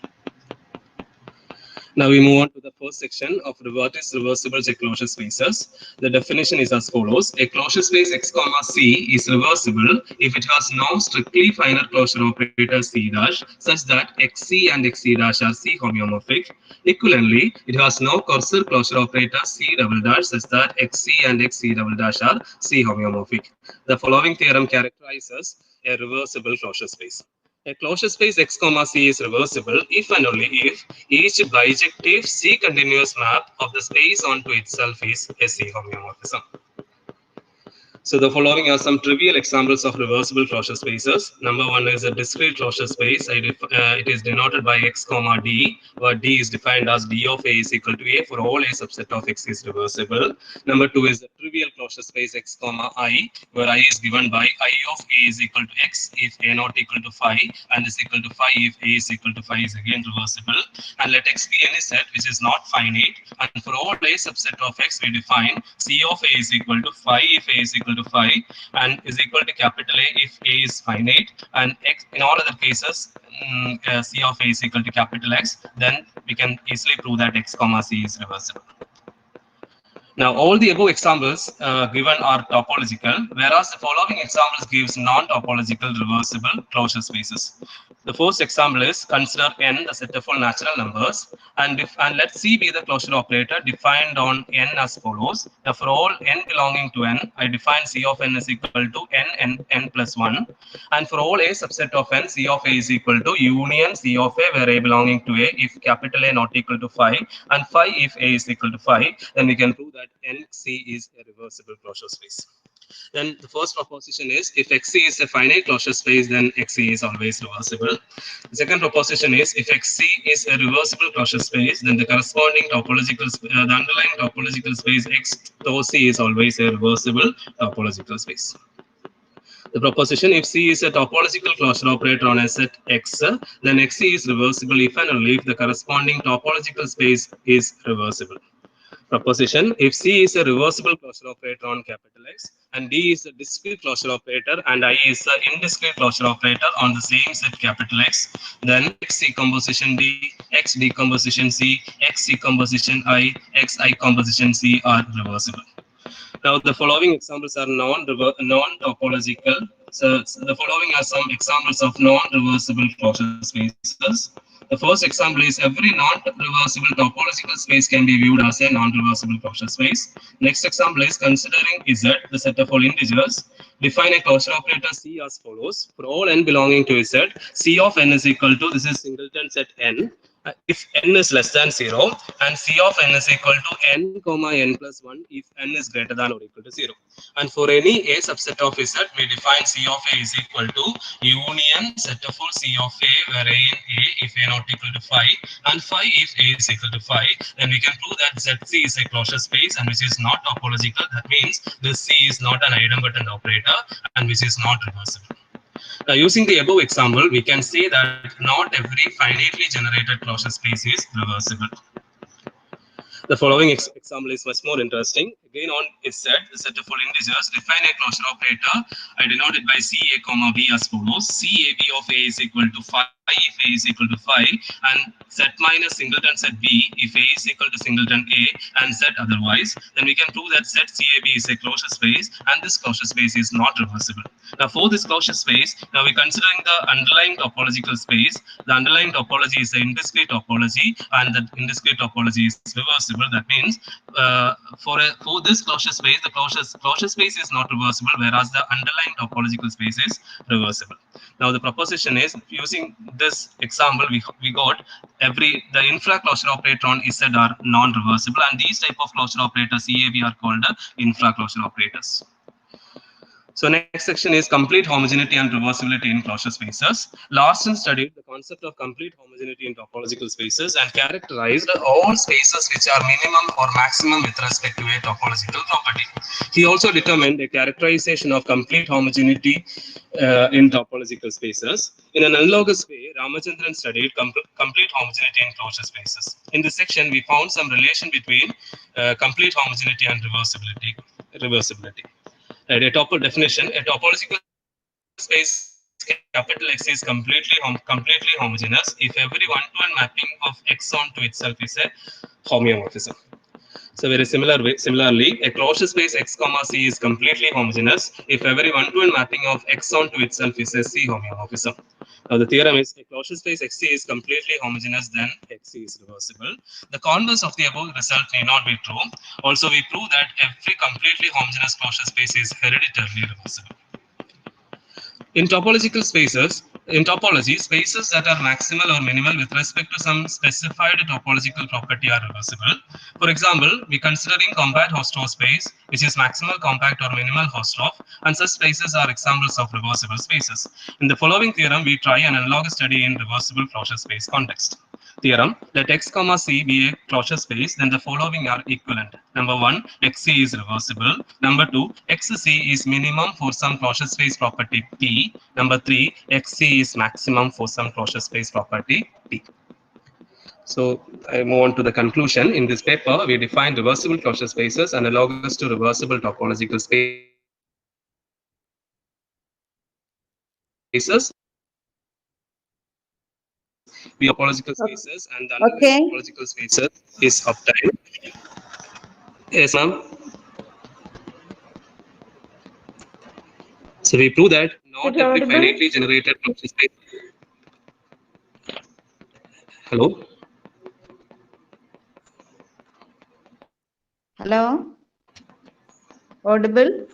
Now we move on to the first section of reversible check closure spaces. The definition is as follows. A closure space x comma c is reversible if it has no strictly final closure operator c dash such that xc and xc dash are C homeomorphic. Equivalently, it has no cursor closure operator c double dash such that xc and xc double dash are C homeomorphic. The following theorem characterizes a reversible closure space. A closure space x comma c is reversible if and only if each bijective C continuous map of the space onto itself is a C homeomorphism. So the following are some trivial examples of reversible closure spaces. Number one is a discrete closure space. It is denoted by x comma d, where d is defined as d of a is equal to a for all a subset of x is reversible. Number two is a trivial closure space x comma I, where I is given by I of a is equal to x if a not equal to phi and is equal to phi if a is equal to phi is again reversible. And let x be any set which is not finite. And for all a subset of x, we define C of a is equal to phi if a is equal to phi and is equal to capital A if A is finite, and X in all other cases C of A is equal to capital X, then we can easily prove that X comma C is reversible. Now, all the above examples given are topological, whereas the following examples gives non-topological reversible closure spaces. The first example is consider n the set of all natural numbers, and let C be the closure operator defined on n as follows. Now, for all n belonging to n, I define C of n is equal to n plus 1, and for all a subset of n, C of a is equal to union C of a where a belonging to a if capital A not equal to phi and phi if a is equal to phi, then we can prove that NC is a reversible closure space. Then the first proposition is if XC is a finite closure space, then XC is always reversible. The second proposition is if XC is a reversible closure space, then the corresponding topological, the underlying topological space X tau C is always a reversible topological space. The proposition if C is a topological closure operator on a set X, then XC is reversible if and only if the corresponding topological space is reversible. Proposition if C is a reversible closure operator on capital X and D is a discrete closure operator and I is an indiscrete closure operator on the same set capital X, then X C composition D, X decomposition C, X C composition I, X I composition C are reversible. Now the following examples are non-topological. So the following are some examples of non-reversible closure spaces. The first example is every non-reversible topological space can be viewed as a non-reversible closure space. Next example is considering Z, the set of all integers. Define a closure operator C as follows. For all n belonging to Z, C of n is equal to, this is singleton set n, if n is less than 0, and C of n is equal to n comma n plus 1 if n is greater than or equal to 0. And for any A subset of Z, we define C of A is equal to union set of all C of A, where A in A if A not equal to phi, and phi if A is equal to phi. Then we can prove that ZC is a closure space and which is not topological. That means this C is not an idempotent operator and which is not reversible. Now, using the above example, we can say that not every finitely generated closure space is reversible. The following example is much more interesting. Again, on is set, the set of all integers, define a closure operator. I denote it by CA comma B as follows. CAB of A is equal to phi if A is equal to phi, and set minus singleton set B if A is equal to singleton A and set otherwise. Then we can prove that set CAB is a closure space and this closure space is not reversible. Now, for this closure space, now we're considering the underlying topological space. The underlying topology is the indiscrete topology, and the indiscrete topology is reversible. That means for this closure space, the closure space is not reversible, whereas the underlying topological space is reversible. Now, the proposition is, using this example, we got the infra closure operator on Z are non-reversible, and these type of closure operators CAB are called infra closure operators. So next section is complete homogeneity and reversibility in closure spaces. Larson studied the concept of complete homogeneity in topological spaces and characterized all spaces which are minimum or maximum with respect to a topological property. He also determined a characterization of complete homogeneity in topological spaces. In an analogous way, Ramachandran studied complete homogeneity in closure spaces. In this section, we found some relation between complete homogeneity and reversibility. A definition: a topological space capital X is completely homogeneous if every one-to-one mapping of X onto itself is a homeomorphism. So very similarly, a closure space X comma C is completely homogeneous if every one-to-one mapping of X onto itself is a C homeomorphism. Now the theorem is a closure space XC is completely homogeneous, then XC is reversible. The converse of the above result may not be true. Also, we prove that every completely homogeneous closure space is hereditarily reversible. In topology, spaces that are maximal or minimal with respect to some specified topological property are reversible. For example, we considering compact Hausdorff space, which is maximal, compact, or minimal Hausdorff, and such spaces are examples of reversible spaces. In the following theorem, we try an analogous study in reversible closure space context. Theorem: let X comma C be a closure space, then the following are equivalent. Number 1, XC is reversible. Number 2, XC is minimum for some closure space property P. Number 3, XC is maximum for some closure space property P. So I move on to the conclusion. In this paper, we define reversible closure spaces analogous to reversible topological spaces. We topological spaces, and the topological spaces is uptime. Yes, ma'am. So we prove that not every finitely generated closure space. Hello. Hello. Audible.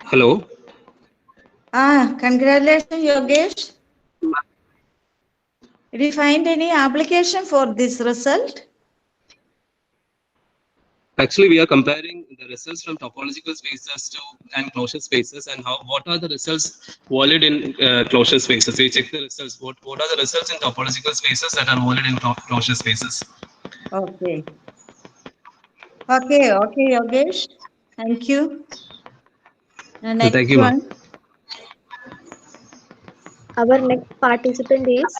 Hello. Congratulations, Yogesh. Did you find any application for this result? Actually, we are comparing the results from topological spaces and closure spaces, and what are the results valid in closure spaces. We check the results. What are the results in topological spaces that are valid in closure spaces? Okay. Okay, Yogesh. Thank you. Next Thank you, one. Our next participant is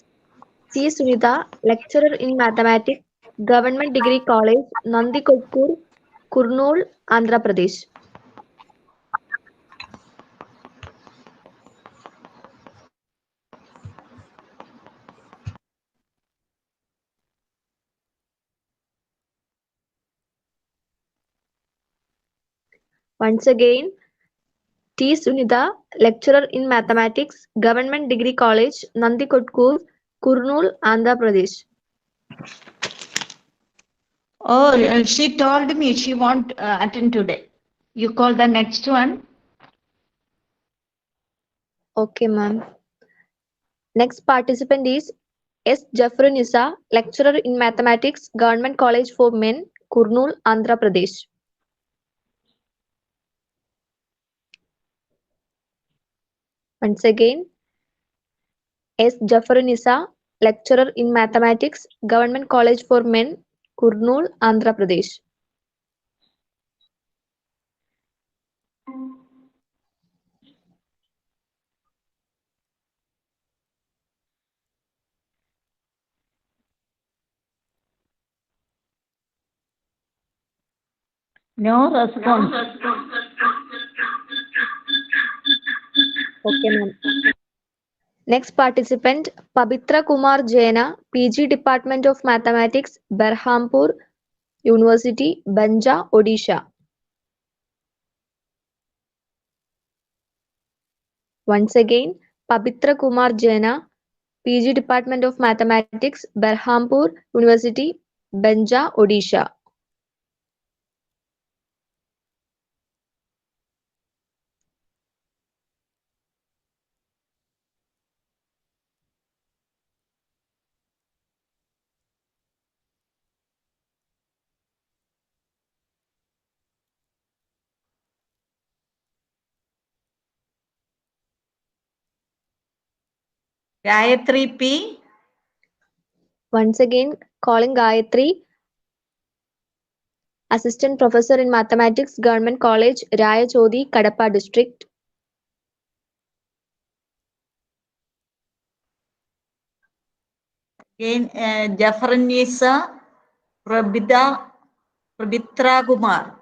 C. Sunitha, lecturer in mathematics, Government Degree College, Nandikodkur, Kurnool, Andhra Pradesh. Once again, T. Sunitha, lecturer in mathematics, Government Degree College, Nandikodkur, Kurnool, Andhra Pradesh. Oh, she told me she won't attend today. You call the next one. Okay, ma'am. Next participant is S. Jafrunisa, lecturer in mathematics, Government College for Men, Kurnool, Andhra Pradesh. Once again, S. Jafrunisa, lecturer in mathematics, Government College for Men, Kurnool, Andhra Pradesh. No response. Okay, ma'am. Next participant, Pabitra Kumar Jaina, PG Department of Mathematics, Berhampur University, Banja, Odisha. Once again, Pabitra Kumar Jaina, PG Department of Mathematics, Berhampur University, Banja, Odisha. Gayatri P. Once again, calling Gayatri, Assistant Professor in Mathematics, Government College, Rayachodi, Kadapa District. Again, Jafranisa Prabitra Kumar.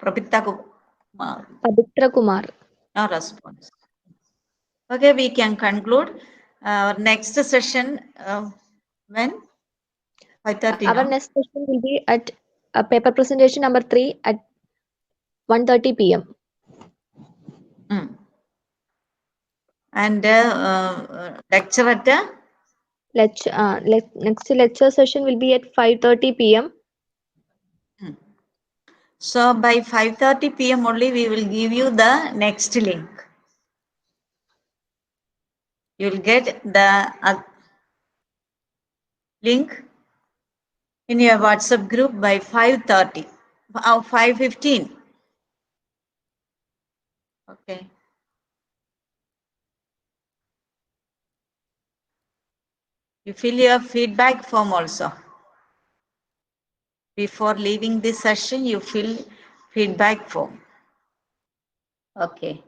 Pabitra Kumar. No response. Okay, we can conclude. Our next session, when? 5:30, Our no? next session will be at paper presentation number 3 at 1:30 p.m. And lecture at Next lecture session will be at 5:30 p.m. So by 5:30 p.m. only we will give you the next link. You will get the link in your WhatsApp group by 5:30 or 5:15. Okay. You fill your feedback form also. Before leaving this session, you fill feedback form. Okay.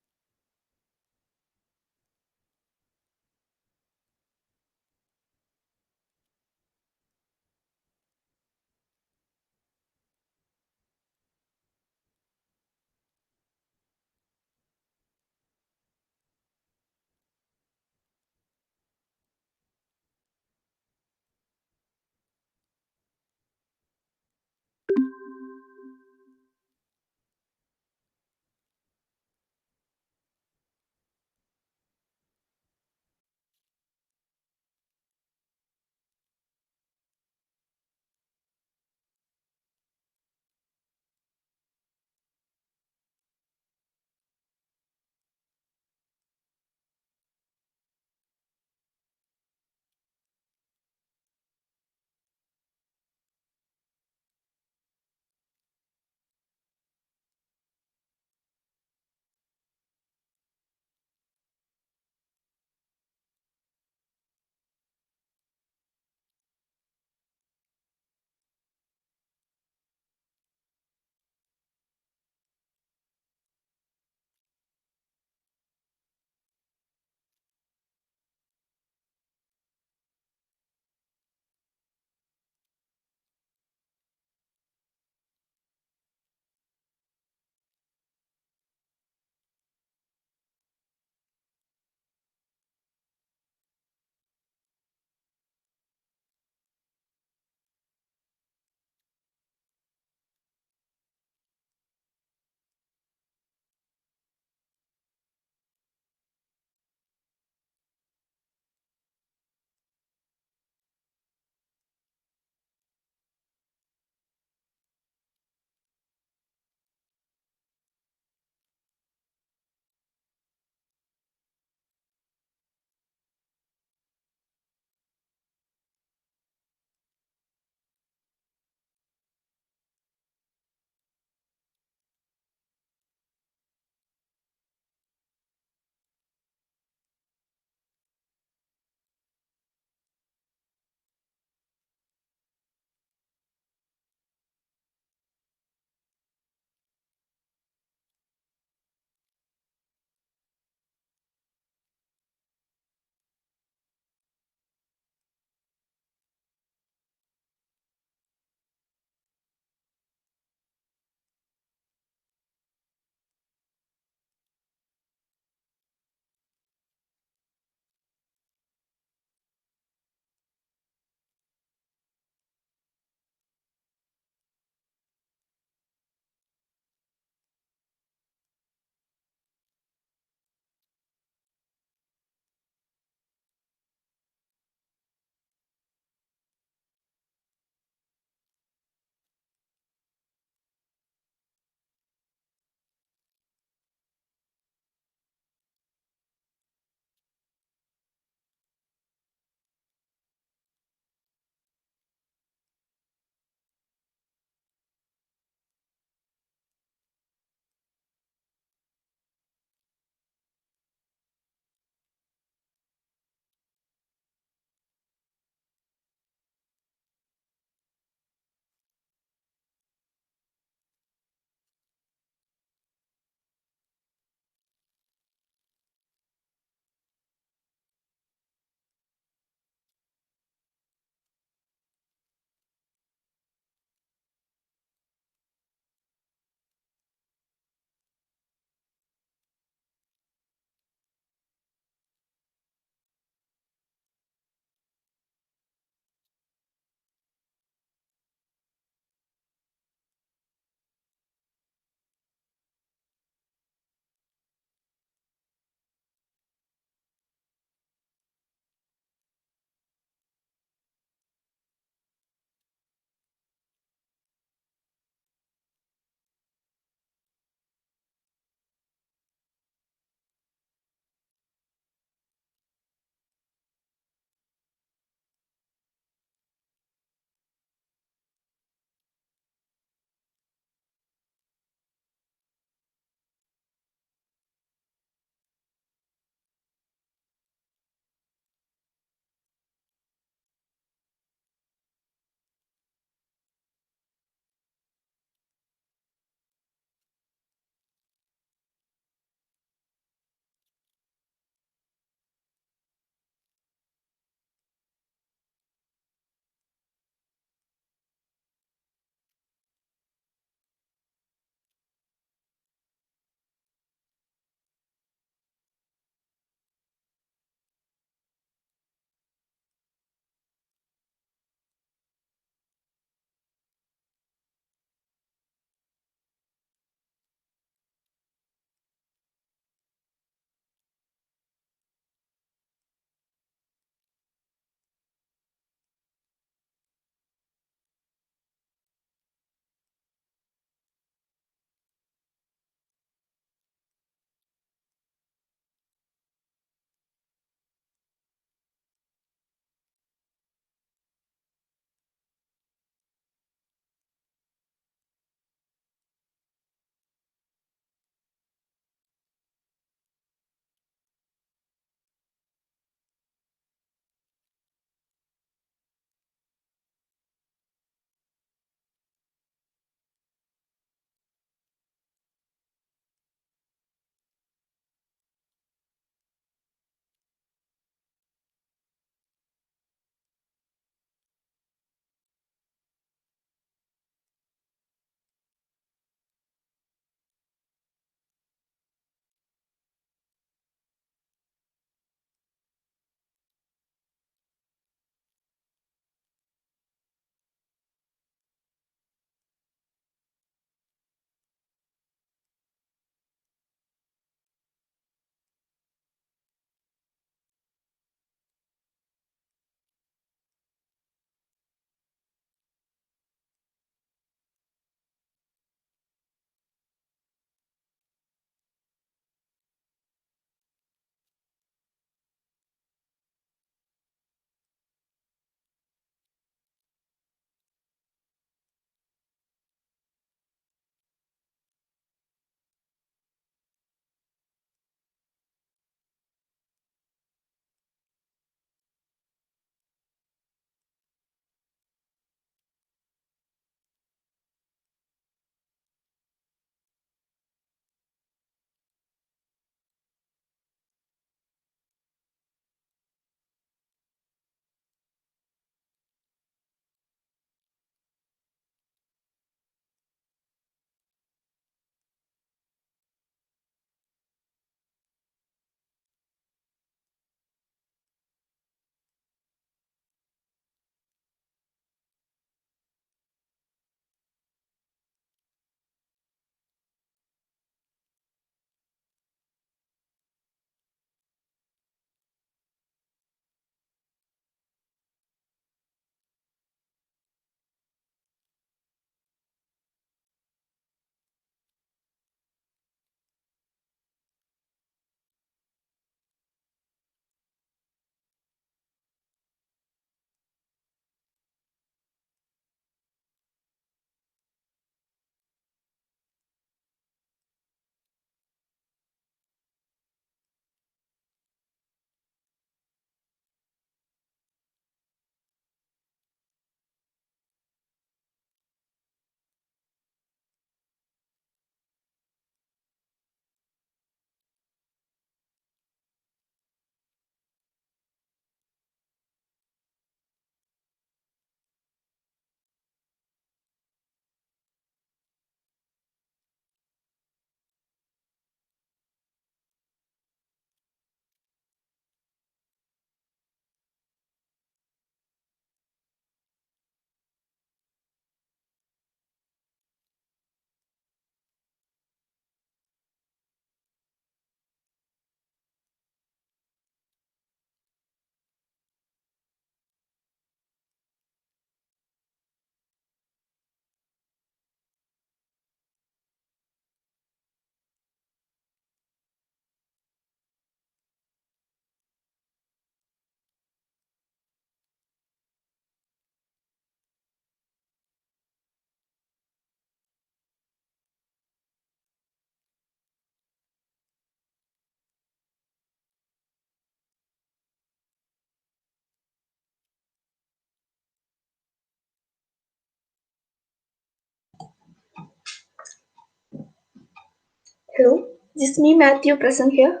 Hello, this is me Matthew present here.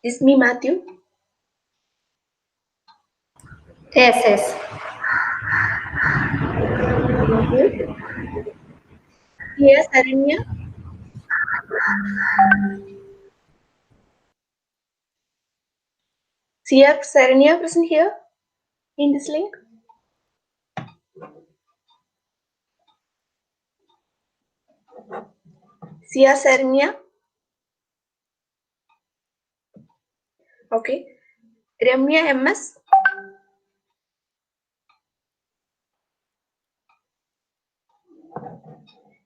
This is me Matthew. Yes, yes. Thank you. Yes, Aranya. Sia Saranya present here in this link. Sia Saranya. Okay. Ramya MS.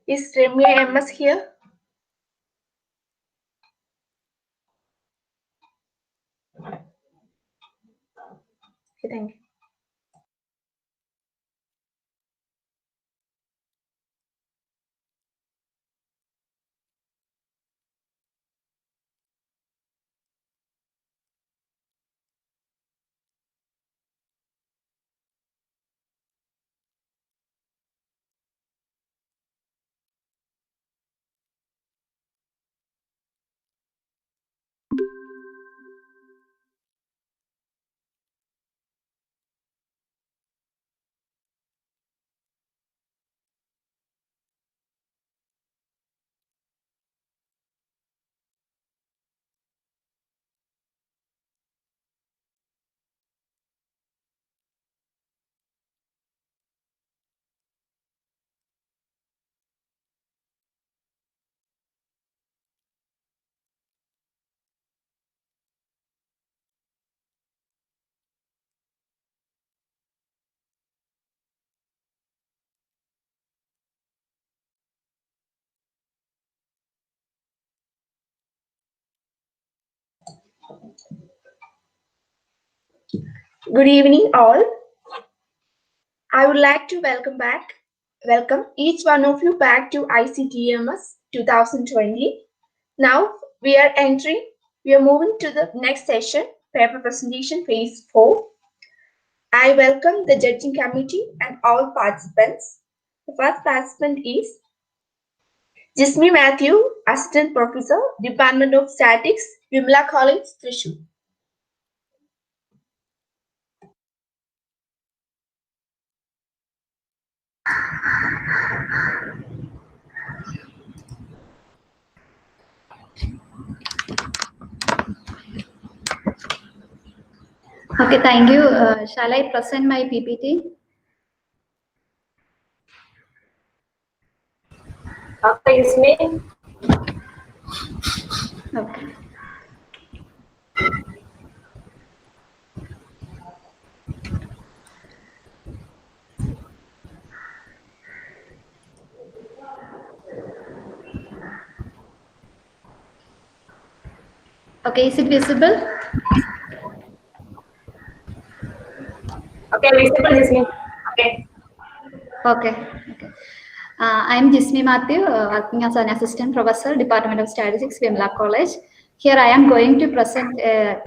Is Ramya MS here? Okay, thank you. Good evening, all. I would like to welcome each one of you back to ICTMS 2020. Now we are moving to the next session, paper presentation phase 4. I welcome the judging committee and all participants. The first participant is Jismi Matthew, Assistant Professor, Department of Statistics, Vimla College, Thrissur. Okay, thank you. Shall I present my PPT? Is me. Okay. Okay, is it visible? Okay, visible is me. Okay. Okay. I'm Jismi Matthew, working as an assistant professor, Department of Statistics, Vimla College. Here I am going to present a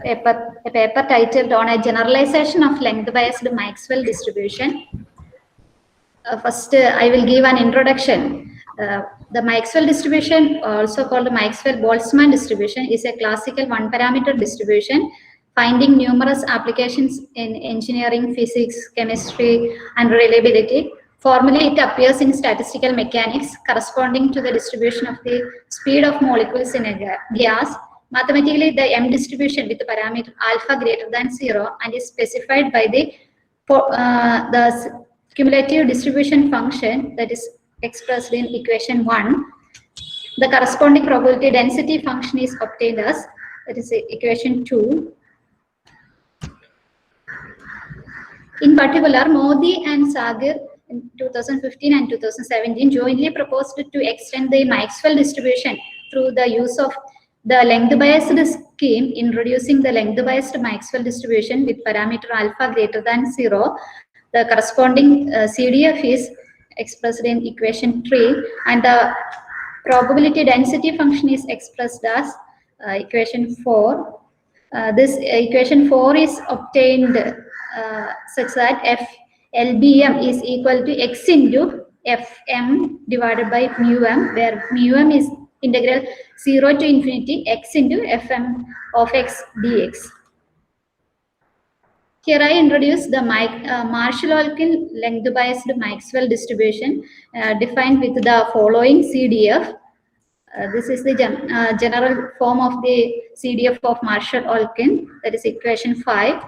paper titled on a generalization of length-biased Maxwell distribution. First, I will give an introduction. The Maxwell distribution, also called Maxwell-Boltzmann distribution, is a classical one-parameter distribution finding numerous applications in engineering, physics, chemistry, and reliability. Formally, it appears in statistical mechanics corresponding to the distribution of the speed of molecules in a gas. Mathematically, the M distribution with the parameter alpha greater than 0 and is specified by the cumulative distribution function that is expressed in equation 1. The corresponding probability density function is obtained as, that is equation 2. In particular, Modi and Sagar in 2015 and 2017 jointly proposed to extend the Maxwell distribution through the use of the length-biased scheme, introducing the length-biased Maxwell distribution with parameter alpha greater than 0. The corresponding CDF is expressed in equation 3, and the probability density function is expressed as equation 4. This equation 4 is obtained such that LBM is equal to X into Fm divided by mu m, where mu m is integral 0 to infinity x into Fm of x dx. Here I introduce the Marshall-Olkin length-biased Maxwell distribution defined with the following CDF. This is the general form of the CDF of Marshall-Olkin, that is equation 5.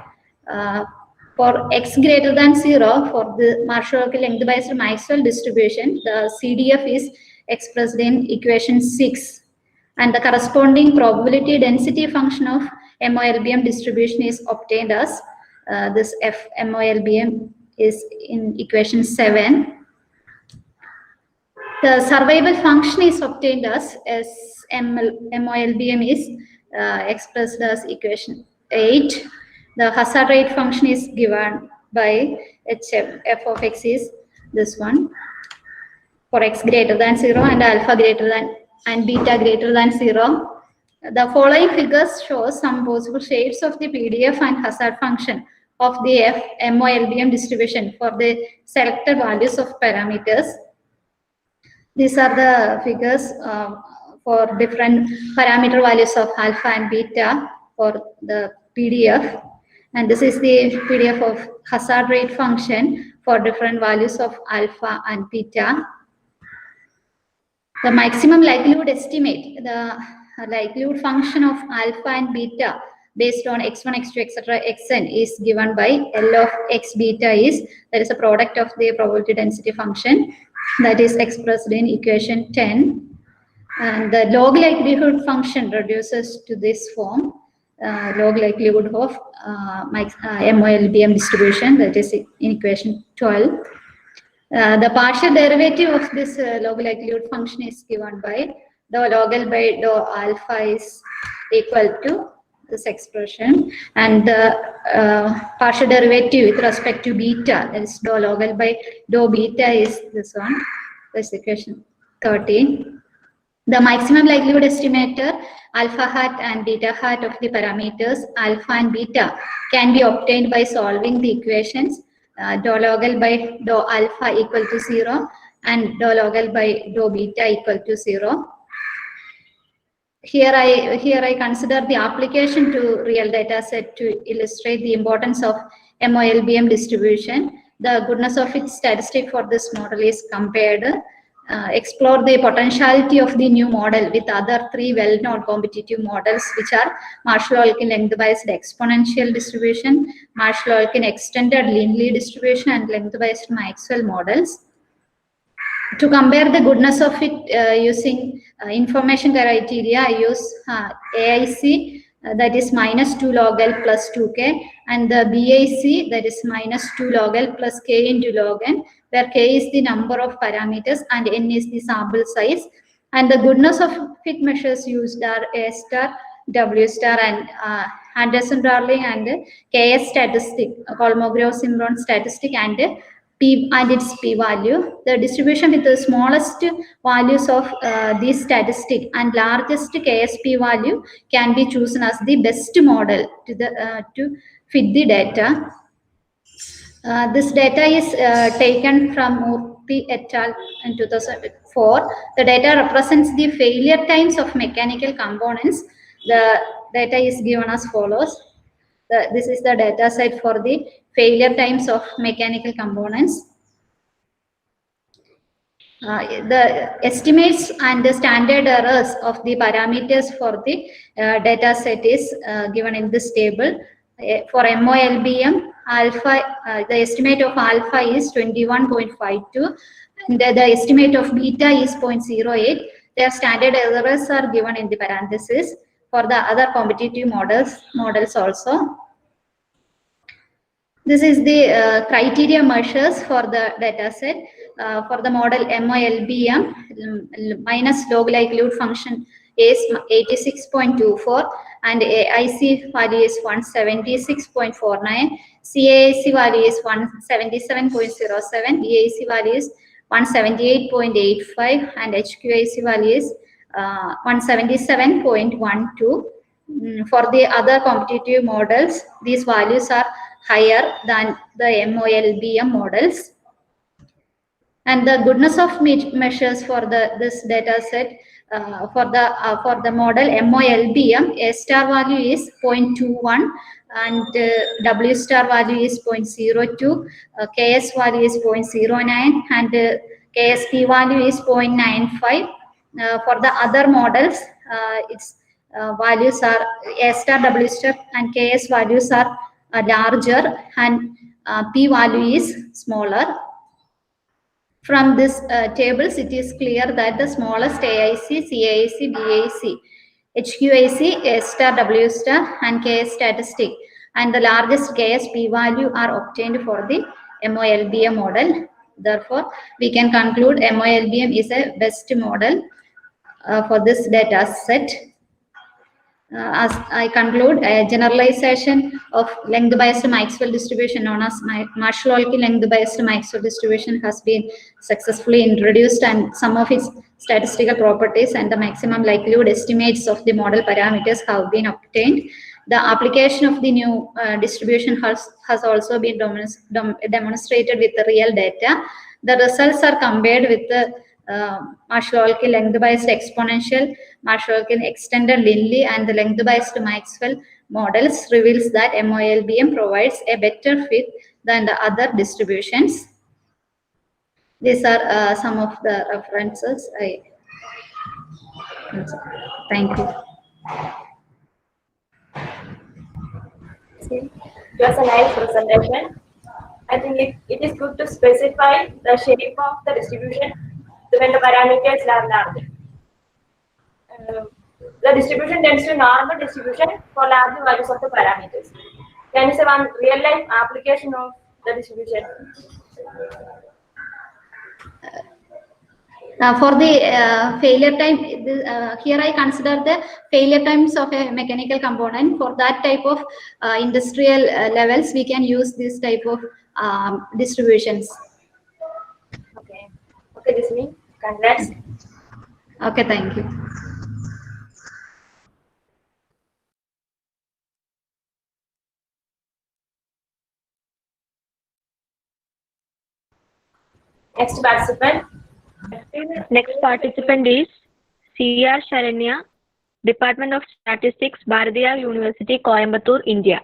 For x greater than 0, for the Marshall-Olkin length-biased Maxwell distribution, the CDF is expressed in equation 6. And the corresponding probability density function of MOLBM distribution is obtained as this FMOLBM is in equation 7. The survival function is obtained as MOLBM is expressed as equation 8. The hazard rate function is given by f of x is this one for x greater than 0 and alpha greater than and beta greater than 0. The following figures show some possible shades of the PDF and hazard function of the MOLBM distribution for the selected values of parameters. These are the figures for different parameter values of alpha and beta for the PDF. And this is the PDF of hazard rate function for different values of alpha and beta. The maximum likelihood estimate, the likelihood function of alpha and beta based on x1, x2, etc., xn is given by L of x beta is, that is a product of the probability density function that is expressed in equation 10. And the log likelihood function reduces to this form, log likelihood of MOLBM distribution, that is in equation 12. The partial derivative of this log likelihood function is given by dou log L by dou alpha is equal to this expression, and the partial derivative with respect to beta, that is dou log L by dou beta is this one, this equation 13. The maximum likelihood estimator alpha hat and beta hat of the parameters alpha and beta can be obtained by solving the equations dou log L by dou alpha equal to 0 and dou log L by dou beta equal to 0. Here I consider the application to real data set to illustrate the importance of MOLBM distribution. The goodness of its statistic for this model is compared. Explore the potentiality of the new model with other three well-known competitive models, which are Marshall-Olkin length-biased exponential distribution, Marshall-Olkin extended linearly distribution, and length-biased Maxwell models. To compare the goodness of it using information criteria, I use AIC, that is minus 2 log L plus 2k, and the BIC, that is minus 2 log L plus k into log n, where k is the number of parameters and n is the sample size. And the goodness of fit measures used are A star, W star, and Anderson-Darling and KS statistic, Kolmogorov-Simron statistic, and P and its p-value. The distribution with the smallest values of these statistics and largest KSP value can be chosen as the best model to fit the data. This data is taken from Murthy et al. In 2004. The data represents the failure times of mechanical components. The data is given as follows. This is the data set for the failure times of mechanical components. The estimates and the standard errors of the parameters for the data set is given in this table. For MOLBM, alpha, the estimate of alpha is 21.52 and the estimate of beta is 0.08. Their standard errors are given in the parentheses for the other competitive models also. This is the criteria measures for the data set. For the model MOLBM, minus log likelihood function is 86.24 and AIC value is 176.49, CAIC value is 177.07, BAIC value is 178.85 and HQIC value is 177.12. For the other competitive models, these values are higher than the MOLBM models. And the goodness of measures for this data set for the model MOLBM, A star value is 0.21 and W star value is 0.02, KS value is 0.09 and KSP value is 0.95. For the other models, its values are A star, W star and KS values are larger and P value is smaller. From this tables, it is clear that the smallest AIC, CAIC, DAIC, HQIC, A star, W star, and KS statistic, and the largest KSP value are obtained for the MOLBM model. Therefore, we can conclude MOLBM is a best model for this data set. As I conclude, a generalization of length-based Maxwell distribution known as Marshall-Olkin length-based Maxwell distribution has been successfully introduced, and some of its statistical properties and the maximum likelihood estimates of the model parameters have been obtained. The application of the new distribution has also been demonstrated with the real data. The results are compared with the Marshall-Olkin length-based exponential, Marshall-Olkin extended Linley, and the length-based Maxwell models reveals that MOLBM provides a better fit than the other distributions. These are some of the references. Thank you. It was a nice presentation. I think it is good to specify the shape of the distribution when the parameters are large. The distribution tends to normal distribution for large values of the parameters. Then is one real life application of the distribution. For the failure time, here I consider the failure times of a mechanical component. For that type of industrial levels, we can use this type of distributions. Okay, this means congrats. Okay, thank you. Next participant. Next participant is C.R. Sharanya, Department of Statistics, Bharatiya University, Coimbatore, India.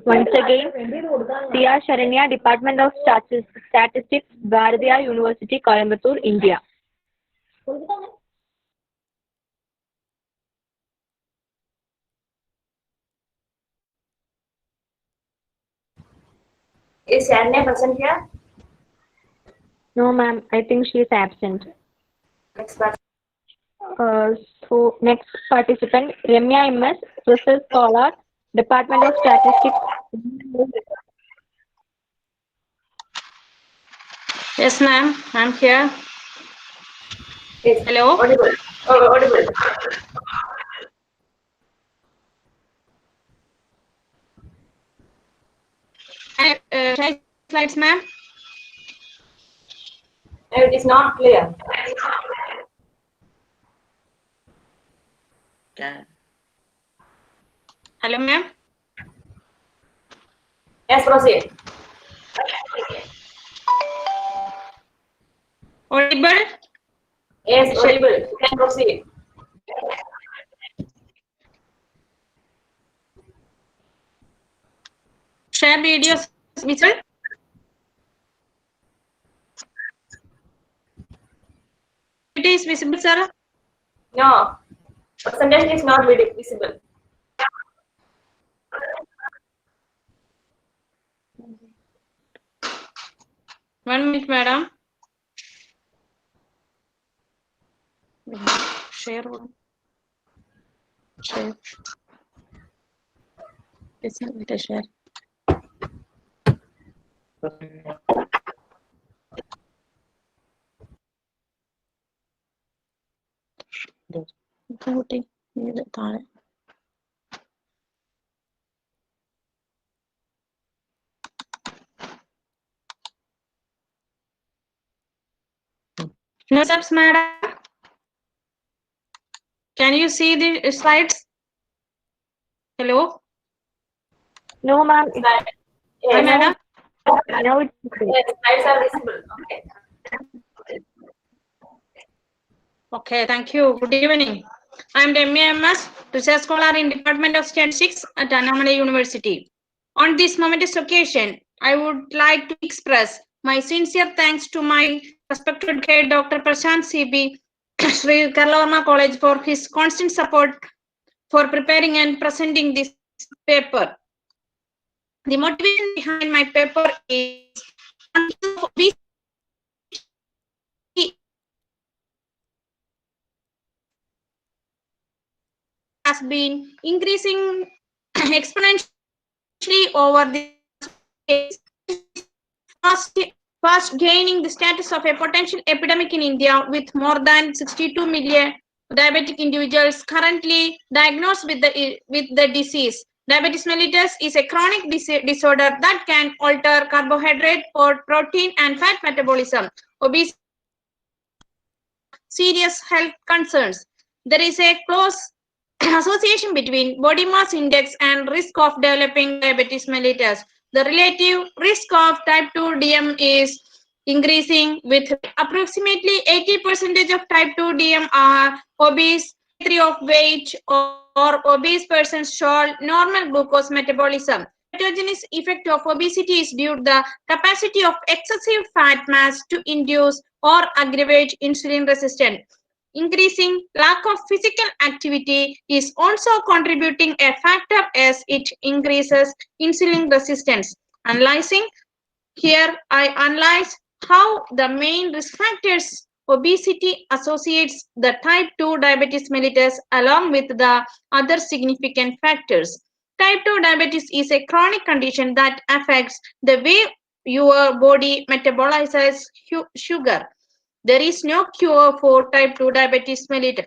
Once again, C.R. Sharanya, Department of Statistics, Bharatiya University, Coimbatore, India. Is Sharanya present here? No, ma'am. I think she is absent. Next participant. So next participant, Ramya MS, Research Scholar, Department of Statistics. Yes, ma'am. I'm here. Yes. Hello. Audible. Oh, audible. Share slides, ma'am. It is not clear. Hello, ma'am. Yes, proceed. Audible? Yes, audible. You can proceed. Share videos visible? It is visible, sir? No. Presentation is not visible. One minute, madam. Share. Share. It's not a share. No steps, madam. Can you see the slides? Hello? No, ma'am. Hi, Yes. madam. Now it's Yes, slides are visible. Okay. Okay, thank you. Good evening. I am the MEMS Research Scholar in Department of Statistics at Annamalai University. On this momentous occasion, I would like to express my sincere thanks to my respected head, Dr. Prashant CB, Sri Kerala College, for his constant support for preparing and presenting this paper. The motivation behind my paper is has been increasing exponentially over the years, fast gaining the status of a potential epidemic in India, with more than 62 million diabetic individuals currently diagnosed with the disease. Diabetes mellitus is a chronic disorder that can alter carbohydrate or protein and fat metabolism. Obesity serious health concerns. There is a close association between body mass index and risk of developing diabetes mellitus. The relative risk of type 2 DM is increasing, with approximately 80% of type 2 DM are obese, 3 of weight or obese persons show normal glucose metabolism. Heterogeneous effect of obesity is due to the capacity of excessive fat mass to induce or aggravate insulin resistance. Increasing lack of physical activity is also contributing a factor as it increases insulin resistance. Analyzing here, I analyze how the main risk factors obesity associates the type 2 diabetes mellitus along with the other significant factors. Type 2 diabetes is a chronic condition that affects the way your body metabolizes sugar. There is no cure for type 2 diabetes mellitus,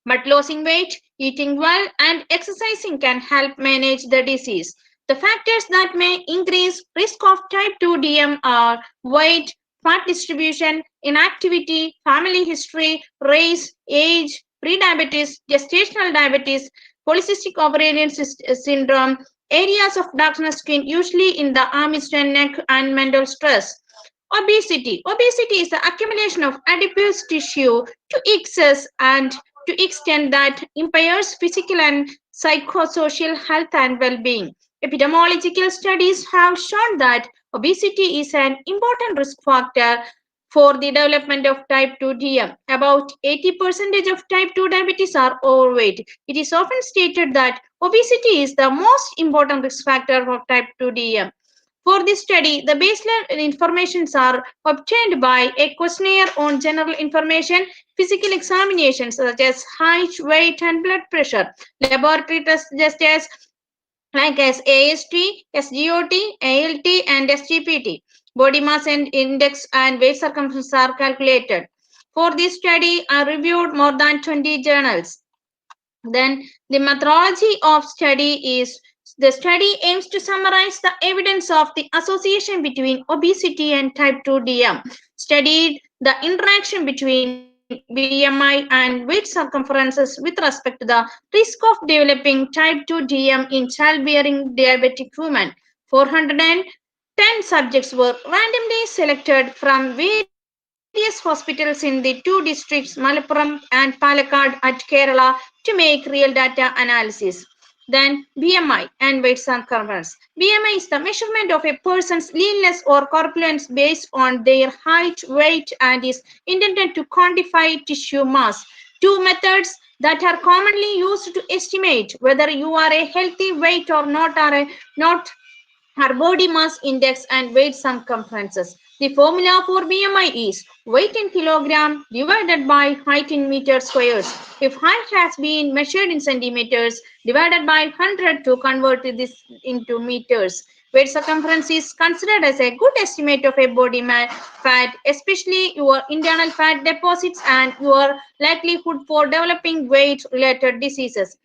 but losing weight, eating well, and exercising can help manage the disease. The factors that may increase risk of type 2 DM are weight, fat distribution, inactivity, family history, race, age, prediabetes, gestational diabetes, polycystic ovarian syndrome, areas of darkness skin, usually in the arms and neck, and mental stress. Obesity. Obesity is the accumulation of adipose tissue to excess and to extent that impairs physical and psychosocial health and well-being. Epidemiological studies have shown that obesity is an important risk factor for the development of type 2 DM. About 80% of type 2 diabetes are overweight. It is often stated that obesity is the most important risk factor for type 2 DM. For this study, the baseline informations are obtained by a questionnaire on general information, physical examinations such as height, weight, and blood pressure, laboratory tests just as like as AST, SGOT, ALT, and SGPT. Body mass and index and weight circumference are calculated. For this study, I reviewed more than 20 journals. Then the methodology of study is the study aims to summarize the evidence of the association between obesity and type 2 DM, studied the interaction between BMI and weight circumferences with respect to the risk of developing type 2 DM in childbearing diabetic women. 410 subjects were randomly selected from various hospitals in the two districts, Malappuram and Palakkad at Kerala, to make real data analysis. Then BMI and weight circumference. BMI is the measurement of a person's leanness or corpulence based on their height, weight, and is intended to quantify tissue mass. Two methods that are commonly used to estimate whether you are a healthy weight or not are body mass index and weight circumferences. The formula for BMI is weight in kilogram divided by height in meters squares. If height has been measured in centimeters, divided by 100 to convert this into meters. Weight circumference is considered as a good estimate of a body fat, especially your internal fat deposits and your likelihood for developing weight-related diseases.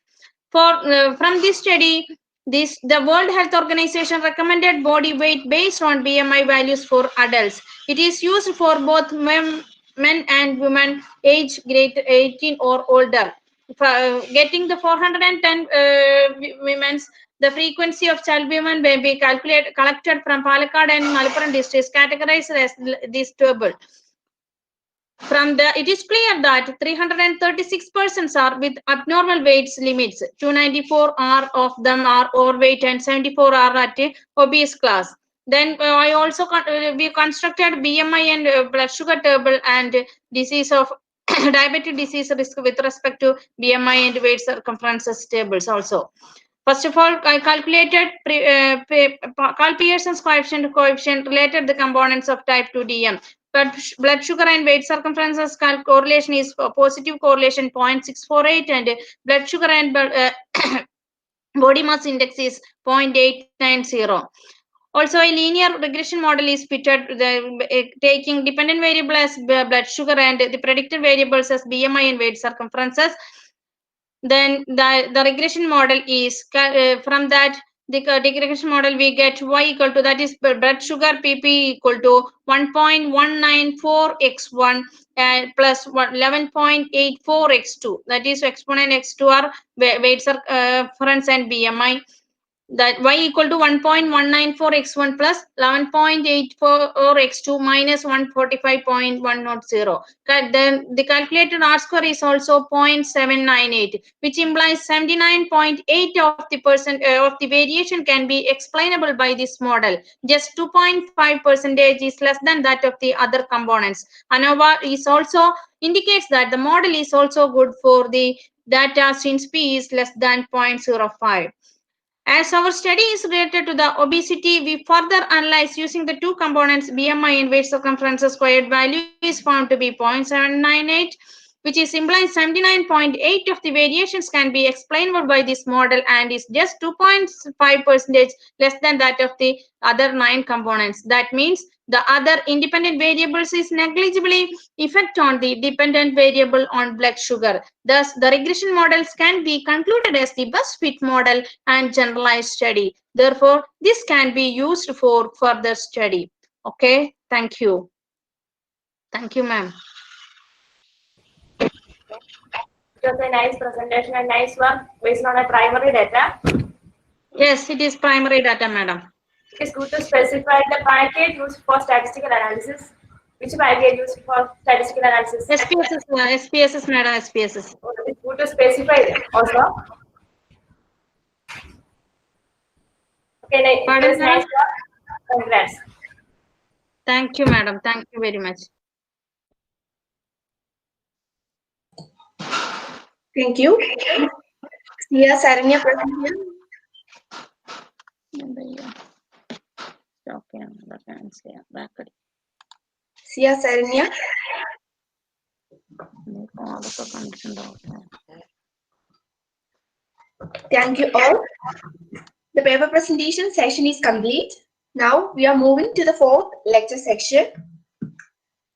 From this study, the World Health Organization recommended body weight based on BMI values for adults. It is used for both men men and women age greater 18 or older. Getting the 410 women's, the frequency of child women may be collected from Palakkad and Malappuram districts, categorized as this table. From the, it is clear that 336 persons are with abnormal weights limits. 294 are of them are overweight and 74 are at obese class. Then I also we constructed BMI and blood sugar table and disease of diabetic disease risk with respect to BMI and weight circumferences tables also. First of all, I calculated Carl Pearson's coefficient related the components of type 2 DM. But blood sugar and weight circumferences correlation is positive correlation 0.648 and blood sugar and body mass index is 0.890. Also, a linear regression model is fitted taking dependent variable as blood sugar and the predicted variables as BMI and weight circumferences. Then the regression model is from that the regression model we get y equal to, that is blood sugar pp equal to 1.194 x1 plus 11.84 x2, that is exponent x2 are weight circumference and BMI, that y equal to 1.194 x1 plus 11.84 x2 minus 145.100. Then the calculated R square is also 0.798, which implies 79.8 of the of the variation can be explainable by this model. Just 2.5% is less than that of the other components. ANOVA is also indicates that the model is also good for the data since p is less than 0.05. As our study is related to the obesity, we further analyze using the two components BMI and weight circumference squared. Value is found to be 0.798, which is implying 79.8 of the variations can be explainable by this model and is just 2.5% less than that of the other 9 components. That means the other independent variables is negligibly effect on the dependent variable on blood sugar. Thus, the regression models can be concluded as the best fit model and generalized study. Therefore, this can be used for further study. Okay, thank you. Thank you, ma'am. It was a nice presentation and nice work based on a primary data. Yes, it is primary data, madam. It is good to specify the package used for statistical analysis. Which package used for statistical analysis? SPSS, madam, SPSS. Oh, it is good to specify them also. Okay, it was nice work. Congrats. Thank you, madam. Thank you very much. Thank you. Sia Saranya present here. Sia Saranya. Thank you all. The paper presentation session is complete. Now we are moving to the fourth lecture section.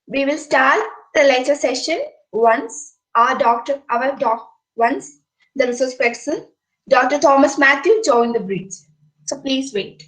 We will start the lecture session once once the resource person, Dr. Thomas Matthew, join the bridge. So please wait.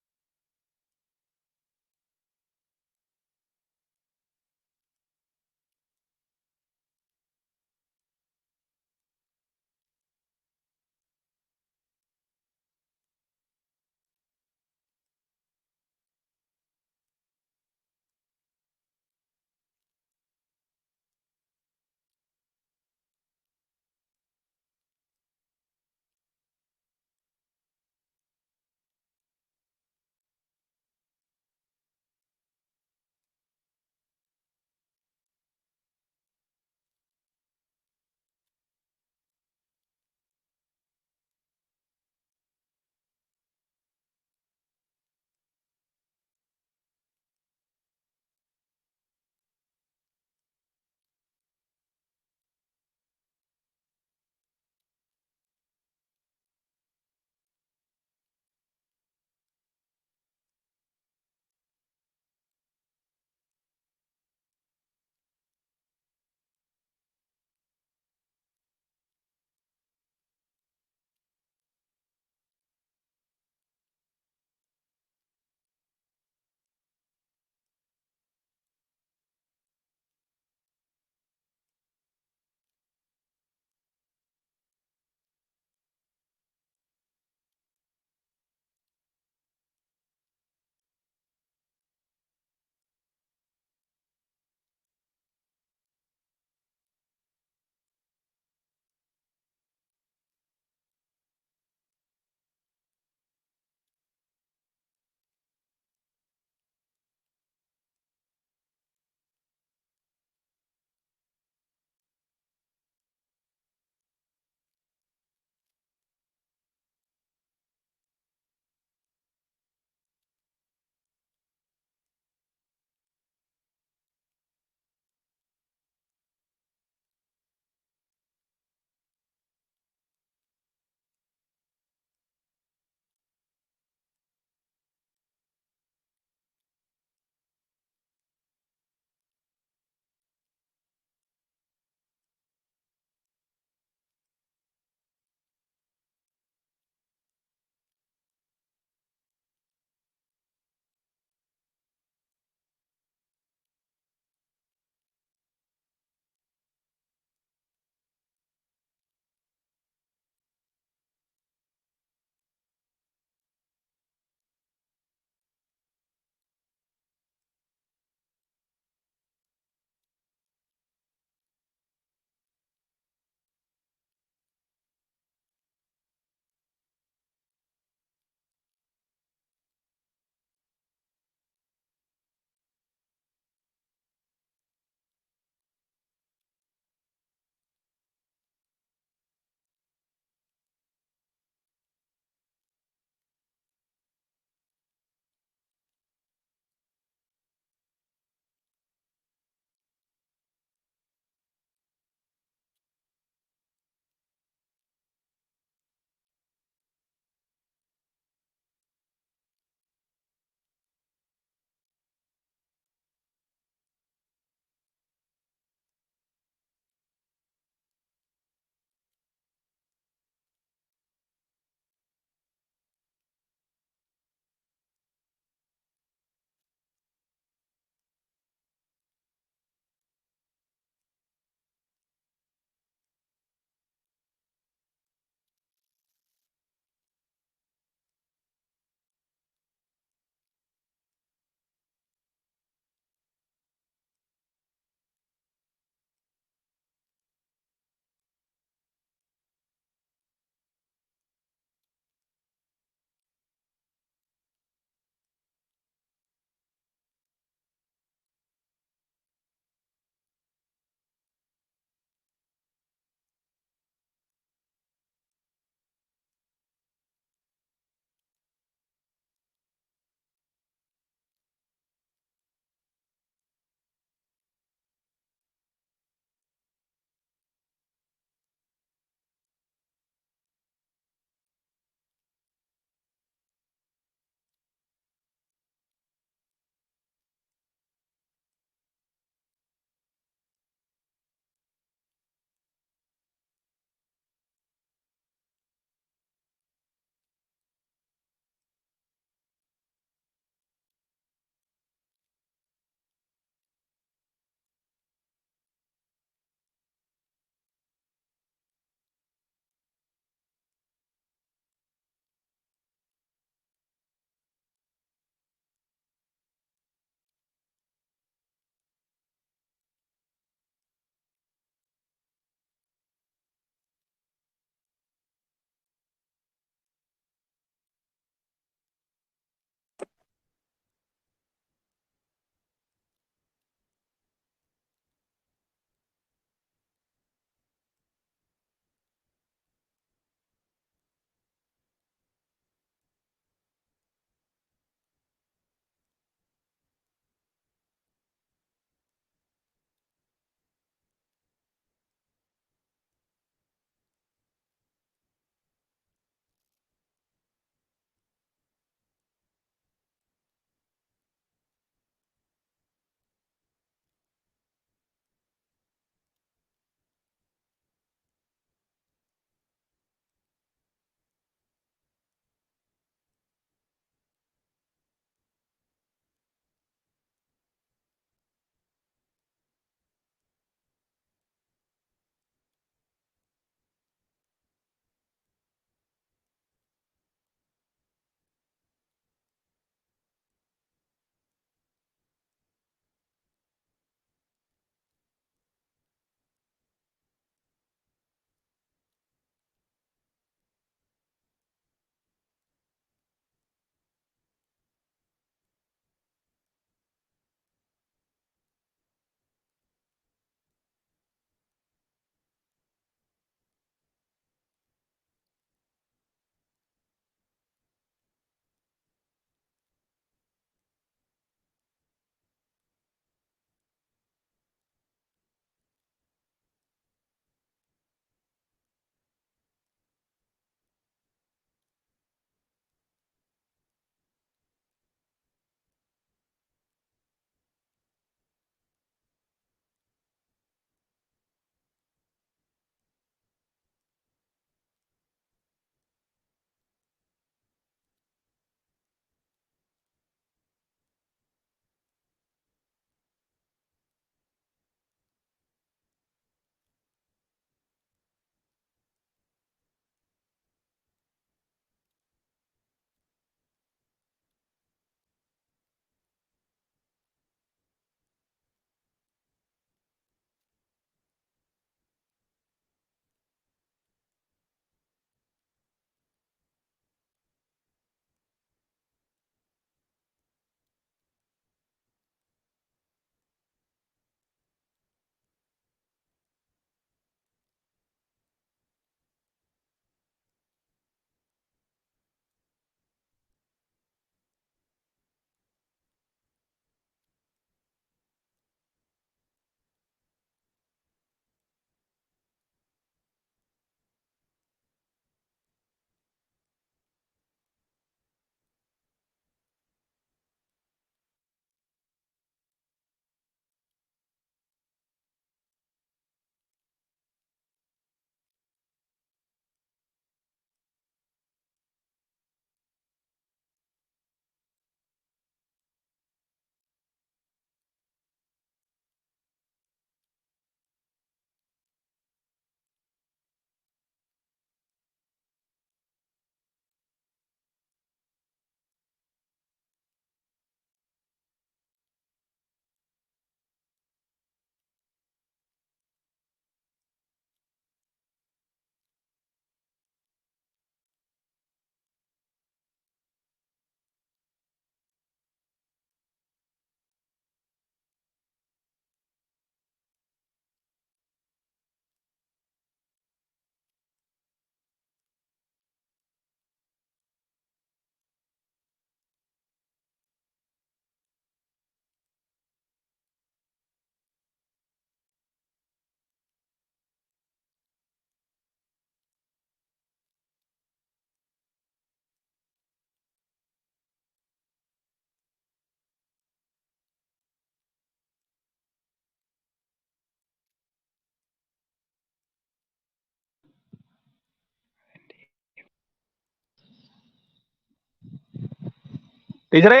ടീച്ചറേ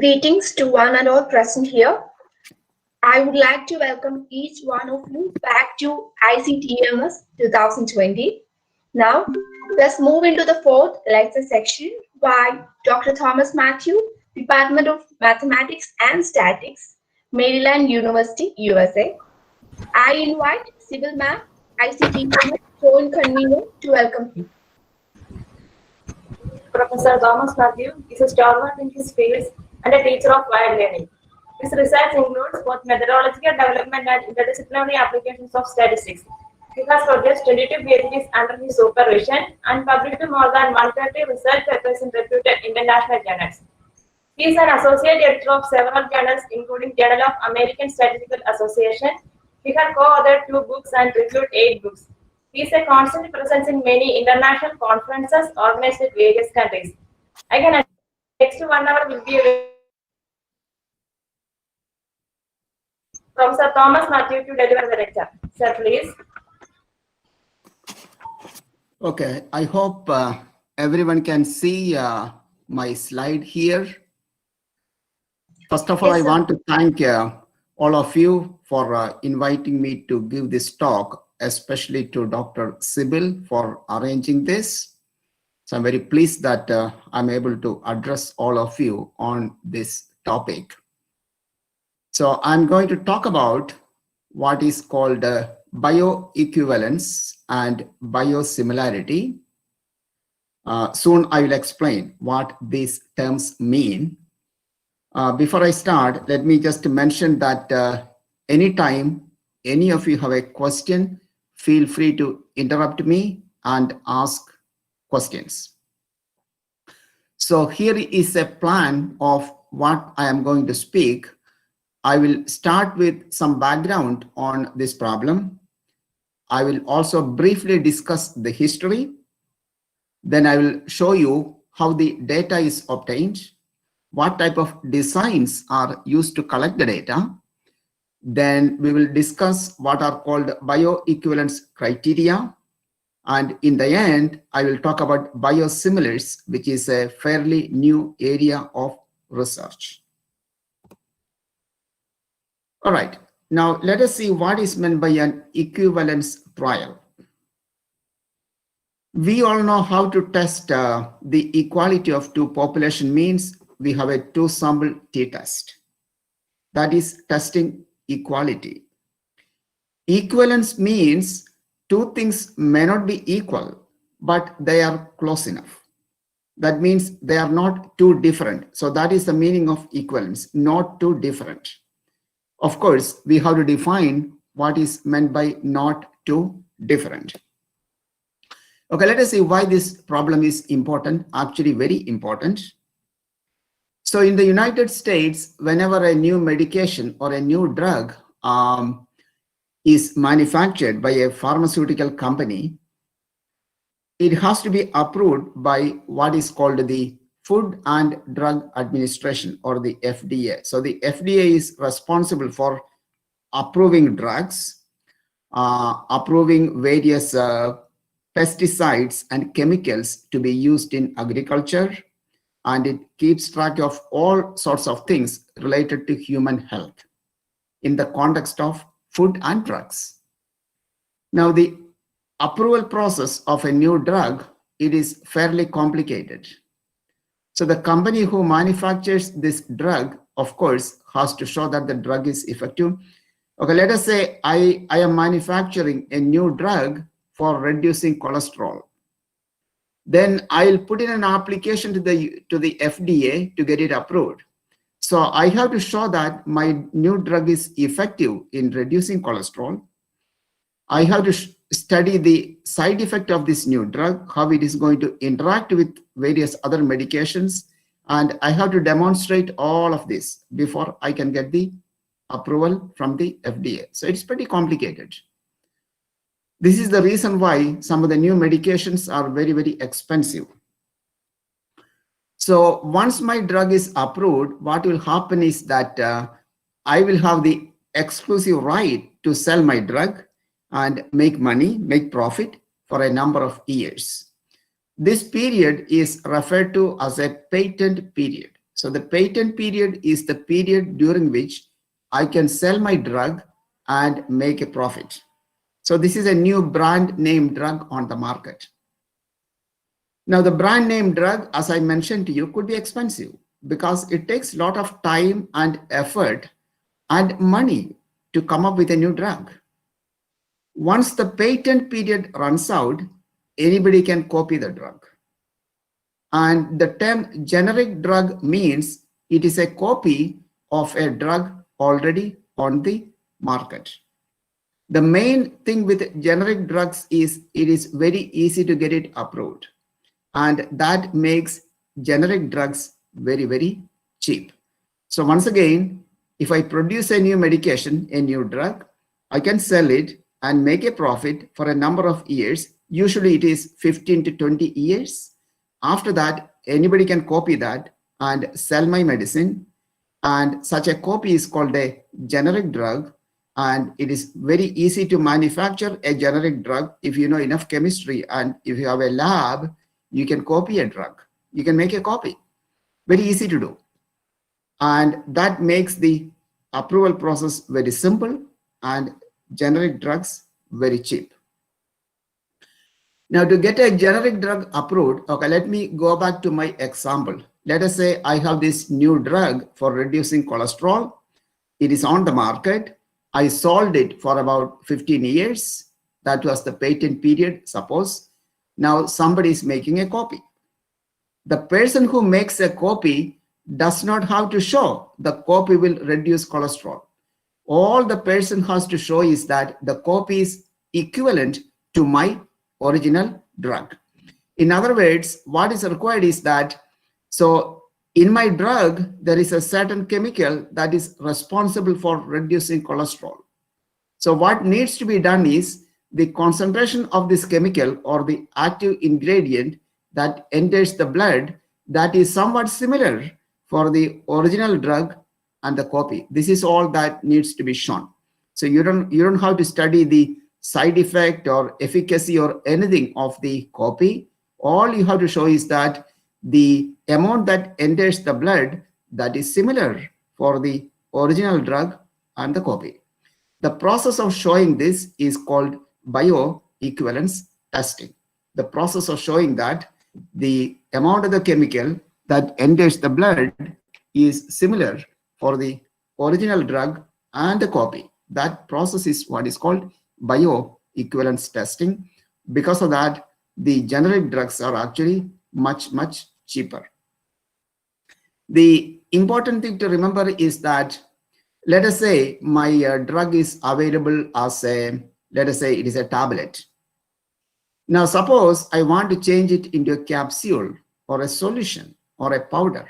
Greetings to one and all present here. I would like to welcome each one of you back to ICTMS 2020. Now, let's move into the fourth lecture section by Dr. Thomas Matthew, Department of Mathematics and Statistics, Maryland University, USA. I invite Sybil Ma'am, ICTMS joint convener, to welcome you. Professor Thomas Matthew is a stalwart in his field and a teacher of wide learning. His research includes both methodological development and interdisciplinary applications of statistics. He has produced 22 PhDs under his supervision and published more than 130 research papers in reputed international journals. He is an associate editor of several journals, including Journal of American Statistical Association. He has co-authored 2 books and reviewed 8 books. He is a constant presence in many international conferences organized in various countries. Again, next 1 hour will be Professor Thomas Matthew to deliver the lecture. Sir, please. Okay, I hope everyone can see my slide here. First of all, Yes, I want to thank all of you for inviting me to give this talk, especially to Dr. Sybil for arranging this. So I'm very pleased that I'm able to address all of you on this topic. So I'm going to talk about what is called bioequivalence and biosimilarity. Soon I will explain what these terms mean. Before I start, let me just mention that anytime any of you have a question, feel free to interrupt me and ask questions. So here is a plan of what I am going to speak. I will start with some background on this problem. I will also briefly discuss the history. Then I will show you how the data is obtained, what type of designs are used to collect the data. Then we will discuss what are called bioequivalence criteria. And in the end, I will talk about biosimilars, which is a fairly new area of research. All right, now let us see what is meant by an equivalence trial. We all know how to test the equality of two population means we have a two-sample t-test. That is testing equality. Equivalence means two things may not be equal, but they are close enough. That means they are not too different. So that is the meaning of equivalence, not too different. Of course, we have to define what is meant by not too different. Okay, let us see why this problem is important, actually very important. So in the United States, whenever a new medication or a new drug is manufactured by a pharmaceutical company, it has to be approved by what is called the Food and Drug Administration, or the FDA. So the FDA is responsible for approving drugs, approving various pesticides and chemicals to be used in agriculture, and it keeps track of all sorts of things related to human health in the context of food and drugs. Now, the approval process of a new drug, it is fairly complicated. So the company who manufactures this drug, of course, has to show that the drug is effective. Okay, let us say I am manufacturing a new drug for reducing cholesterol. Then I'll put in an application to the FDA to get it approved. So I have to show that my new drug is effective in reducing cholesterol. I have to study the side effect of this new drug, how it is going to interact with various other medications, and I have to demonstrate all of this before I can get the approval from the FDA. So it's pretty complicated. This is the reason why some of the new medications are very, very expensive. So once my drug is approved, what will happen is that I will have the exclusive right to sell my drug and make money, make profit for a number of years. This period is referred to as a patent period. So the patent period is the period during which I can sell my drug and make a profit. So this is a new brand name drug on the market. Now the brand name drug, as I mentioned to you, could be expensive because it takes a lot of time and effort and money to come up with a new drug. Once the patent period runs out, anybody can copy the drug. And the term generic drug means it is a copy of a drug already on the market. The main thing with generic drugs is it is very easy to get it approved. And that makes generic drugs very, very cheap. So once again, if I produce a new medication, a new drug, I can sell it and make a profit for a number of years. Usually it is 15 to 20 years. After that, anybody can copy that and sell my medicine. And such a copy is called a generic drug. And it is very easy to manufacture a generic drug if you know enough chemistry. And if you have a lab, you can copy a drug. You can make a copy. Very easy to do. And that makes the approval process very simple and generic drugs very cheap. Now to get a generic drug approved, okay, let me go back to my example. Let us say I have this new drug for reducing cholesterol. It is on the market. I sold it for about 15 years. That was the patent period, suppose. Now somebody is making a copy. The person who makes a copy does not have to show the copy will reduce cholesterol. All the person has to show is that the copy is equivalent to my original drug. In other words, what is required is that, so in my drug, there is a certain chemical that is responsible for reducing cholesterol. So what needs to be done is the concentration of this chemical or the active ingredient that enters the blood that is somewhat similar for the original drug and the copy. This is all that needs to be shown. So you don't have to study the side effect or efficacy or anything of the copy. All you have to show is that the amount that enters the blood that is similar for the original drug and the copy. The process of showing this is called bioequivalence testing, the process of showing that the amount of the chemical that enters the blood is similar for the original drug and the copy. That process is what is called bioequivalence testing. Because of that, the generic drugs are actually much cheaper. The important thing to remember is that, let us say my drug is available as a, let us say it is a tablet. Now suppose I want to change it into a capsule or a solution or a powder.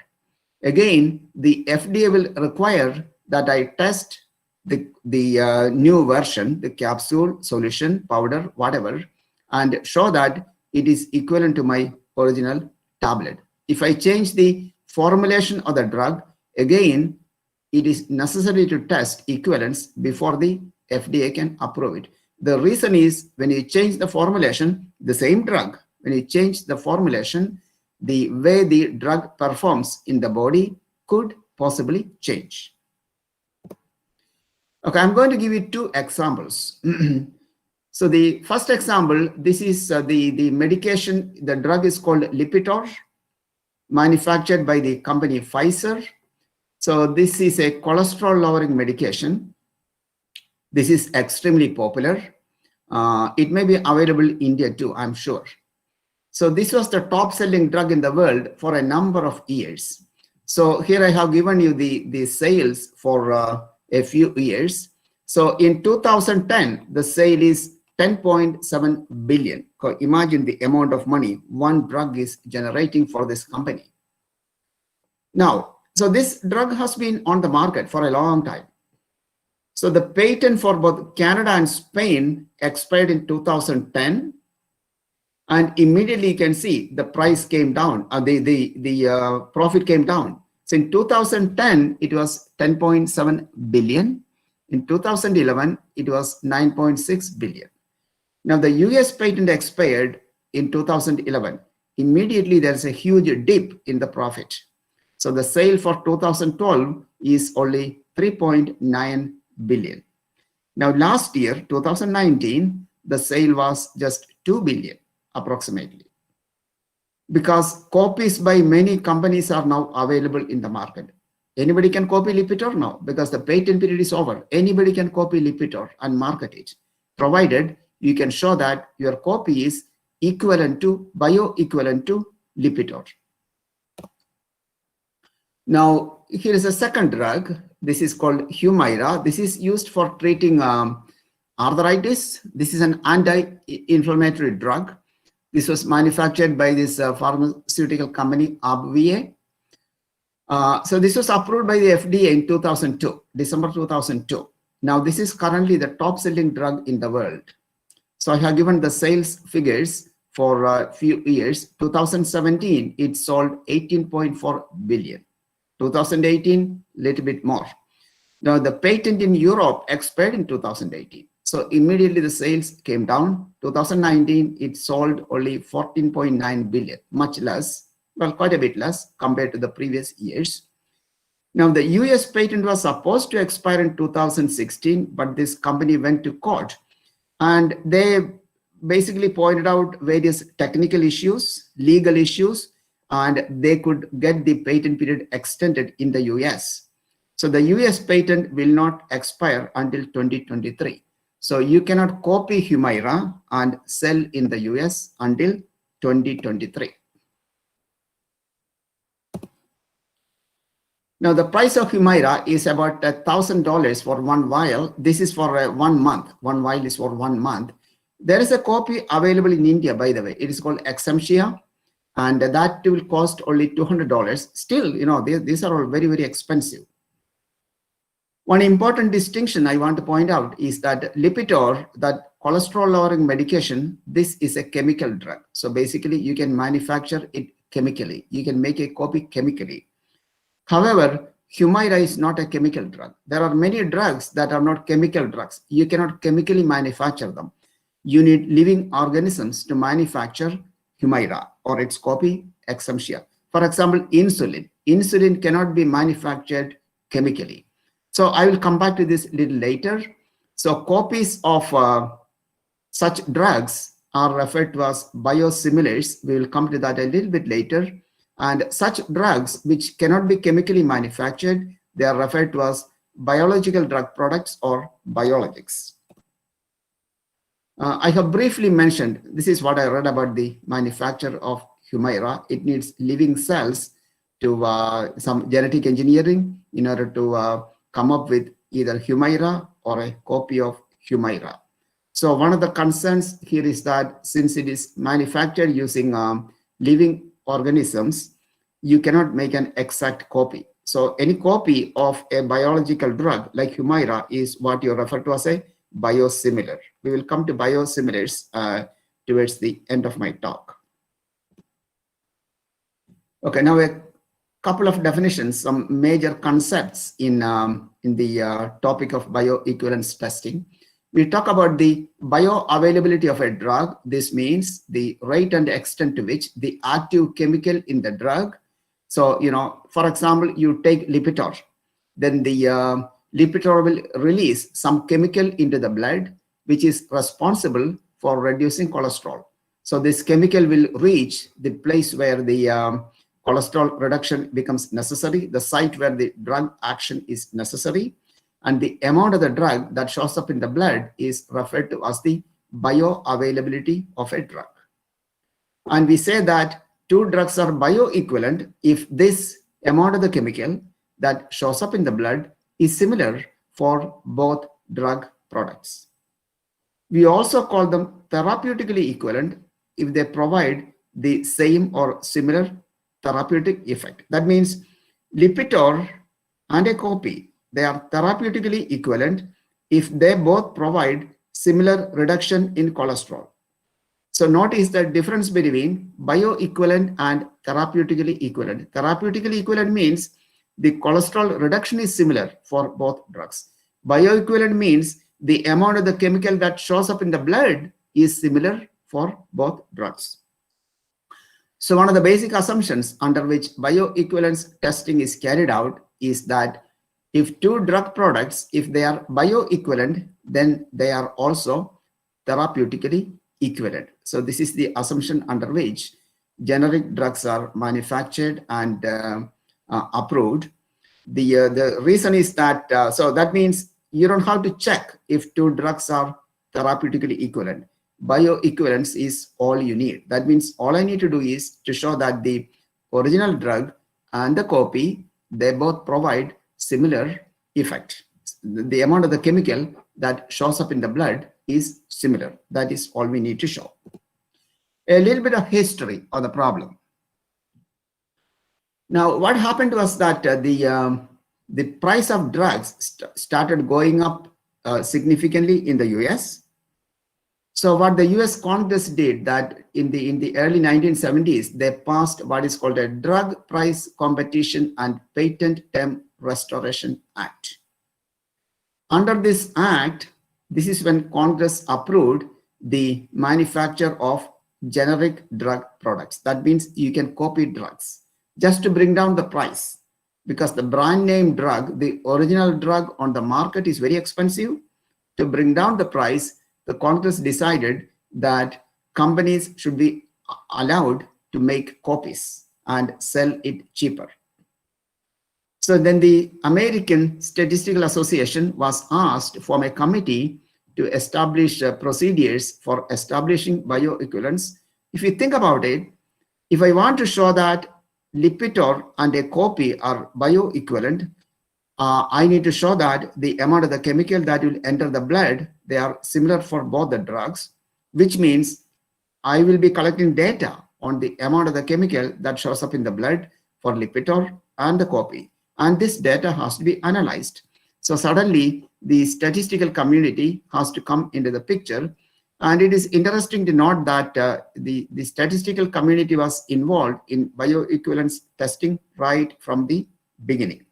Again, the FDA will require that I test the new version, the capsule, solution, powder, whatever, and show that it is equivalent to my original tablet. If I change the formulation of the drug, again, it is necessary to test equivalence before the FDA can approve it. The reason is when you change the formulation, the same drug, when you change the formulation, the way the drug performs in the body could possibly change. Okay, I'm going to give you two examples. So the first example, this is the medication, the drug is called Lipitor, manufactured by the company Pfizer. So this is a cholesterol lowering medication. This is extremely popular. It may be available in India too, I'm sure. So this was the top selling drug in the world for a number of years. So here I have given you the sales for a few years. So in 2010, the sale is 10.7 billion. So imagine the amount of money one drug is generating for this company. Now, so this drug has been on the market for a long time. So the patent for both Canada and Spain expired in 2010. And immediately you can see the price came down, the profit came down. So in 2010, it was 10.7 billion. In 2011, it was 9.6 billion. Now the US patent expired in 2011. Immediately there's a huge dip in the profit. So the sale for 2012 is only 3.9 billion. Now last year, 2019, the sale was just 2 billion approximately. Because copies by many companies are now available in the market. Anybody can copy Lipitor now because the patent period is over. Anybody can copy Lipitor and market it, provided you can show that your copy is equivalent to, bioequivalent to Lipitor. Now, here is a second drug. This is called Humira. This is used for treating arthritis. This is an anti-inflammatory drug. This was manufactured by this pharmaceutical company, Abvie. So this was approved by the FDA in 2002, December 2002. Now this is currently the top selling drug in the world. So I have given the sales figures for a few years. 2017, it sold 18.4 billion. 2018, little bit more. Now the patent in Europe expired in 2018. So immediately the sales came down. 2019, it sold only 14.9 billion, much less, well, quite a bit less compared to the previous years. Now the US patent was supposed to expire in 2016, but this company went to court and they basically pointed out various technical issues, legal issues, and they could get the patent period extended in the US. So the US patent will not expire until 2023. So you cannot copy Humira and sell in the US until 2023. Now the price of Humira is about $1,000 for one vial. This is for 1 month. One vial is for 1 month. There is a copy available in India, by the way. It is called Exemptia, and that will cost only $200. Still, you know, these are all very, very expensive. One important distinction I want to point out is that Lipitor, that cholesterol lowering medication, this is a chemical drug. So basically you can manufacture it chemically. You can make a copy chemically. However, Humira is not a chemical drug. There are many drugs that are not chemical drugs. You cannot chemically manufacture them. You need living organisms to manufacture Humira or its copy Exemptia. For example, insulin. Insulin cannot be manufactured chemically. So I will come back to this a little later. So copies of Such drugs are referred to as biosimilars. We will come to that a little bit later. And such drugs which cannot be chemically manufactured, they are referred to as biological drug products or biologics. I have briefly mentioned, this is what I read about the manufacture of Humira. It needs living cells to some genetic engineering in order to come up with either Humira or a copy of Humira. So one of the concerns here is that since it is manufactured using living organisms, you cannot make an exact copy. So any copy of a biological drug like Humira is what you refer to as a biosimilar. We will come to biosimilars towards the end of my talk. Okay, now a couple of definitions, some major concepts in the topic of bioequivalence testing. We talk about the bioavailability of a drug. This means the rate and extent to which the active chemical in the drug. So, for example, you take Lipitor, then the Lipitor will release some chemical into the blood, which is responsible for reducing cholesterol. So this chemical will reach the place where the cholesterol reduction becomes necessary, the site where the drug action is necessary, and the amount of the drug that shows up in the blood is referred to as the bioavailability of a drug. And we say that two drugs are bioequivalent if this amount of the chemical that shows up in the blood is similar for both drug products. We also call them therapeutically equivalent if they provide the same or similar therapeutic effect. That means Lipitor and a copy, they are therapeutically equivalent if they both provide similar reduction in cholesterol. So notice the difference between bioequivalent and therapeutically equivalent. Therapeutically equivalent means the cholesterol reduction is similar for both drugs. Bioequivalent means the amount of the chemical that shows up in the blood is similar for both drugs. So one of the basic assumptions under which bioequivalence testing is carried out is that if two drug products, if they are bioequivalent, then they are also therapeutically equivalent. So this is the assumption under which generic drugs are manufactured and approved. The reason is that, so that means you don't have to check if two drugs are therapeutically equivalent. Bioequivalence is all you need. That means all I need to do is to show that the original drug and the copy, they both provide similar effect. The amount of the chemical that shows up in the blood is similar. That is all we need to show. A little bit of history on the problem. Now, what happened was that the price of drugs started going up significantly in the US. So what the US Congress did that in the early 1970s, they passed what is called a Drug Price Competition and Patent Term Restoration Act. Under this act, this is when Congress approved the manufacture of generic drug products. That means you can copy drugs just to bring down the price, because the brand name drug, the original drug on the market is very expensive. To bring down the price, the Congress decided that companies should be allowed to make copies and sell it cheaper. So then the American Statistical Association was asked to form a committee to establish procedures for establishing bioequivalence. If you think about it, if I want to show that Lipitor and a copy are bioequivalent, I need to show that the amount of the chemical that will enter the blood, they are similar for both the drugs, which means I will be collecting data on the amount of the chemical that shows up in the blood for Lipitor and the copy. And this data has to be analyzed. So suddenly the statistical community has to come into the picture. And it is interesting to note that the statistical community was involved in bioequivalence testing right from the beginning.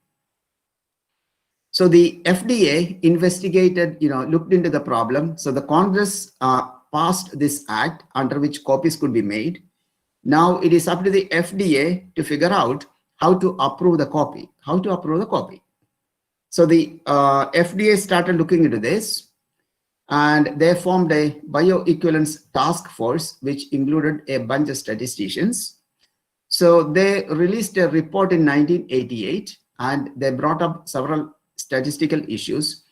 So the FDA investigated, looked into the problem. So the Congress passed this act under which copies could be made. Now it is up to the FDA to figure out how to approve the copy, So the FDA started looking into this. And they formed a bioequivalence task force, which included a bunch of statisticians. So they released a report in 1988, and they brought up several statistical issues.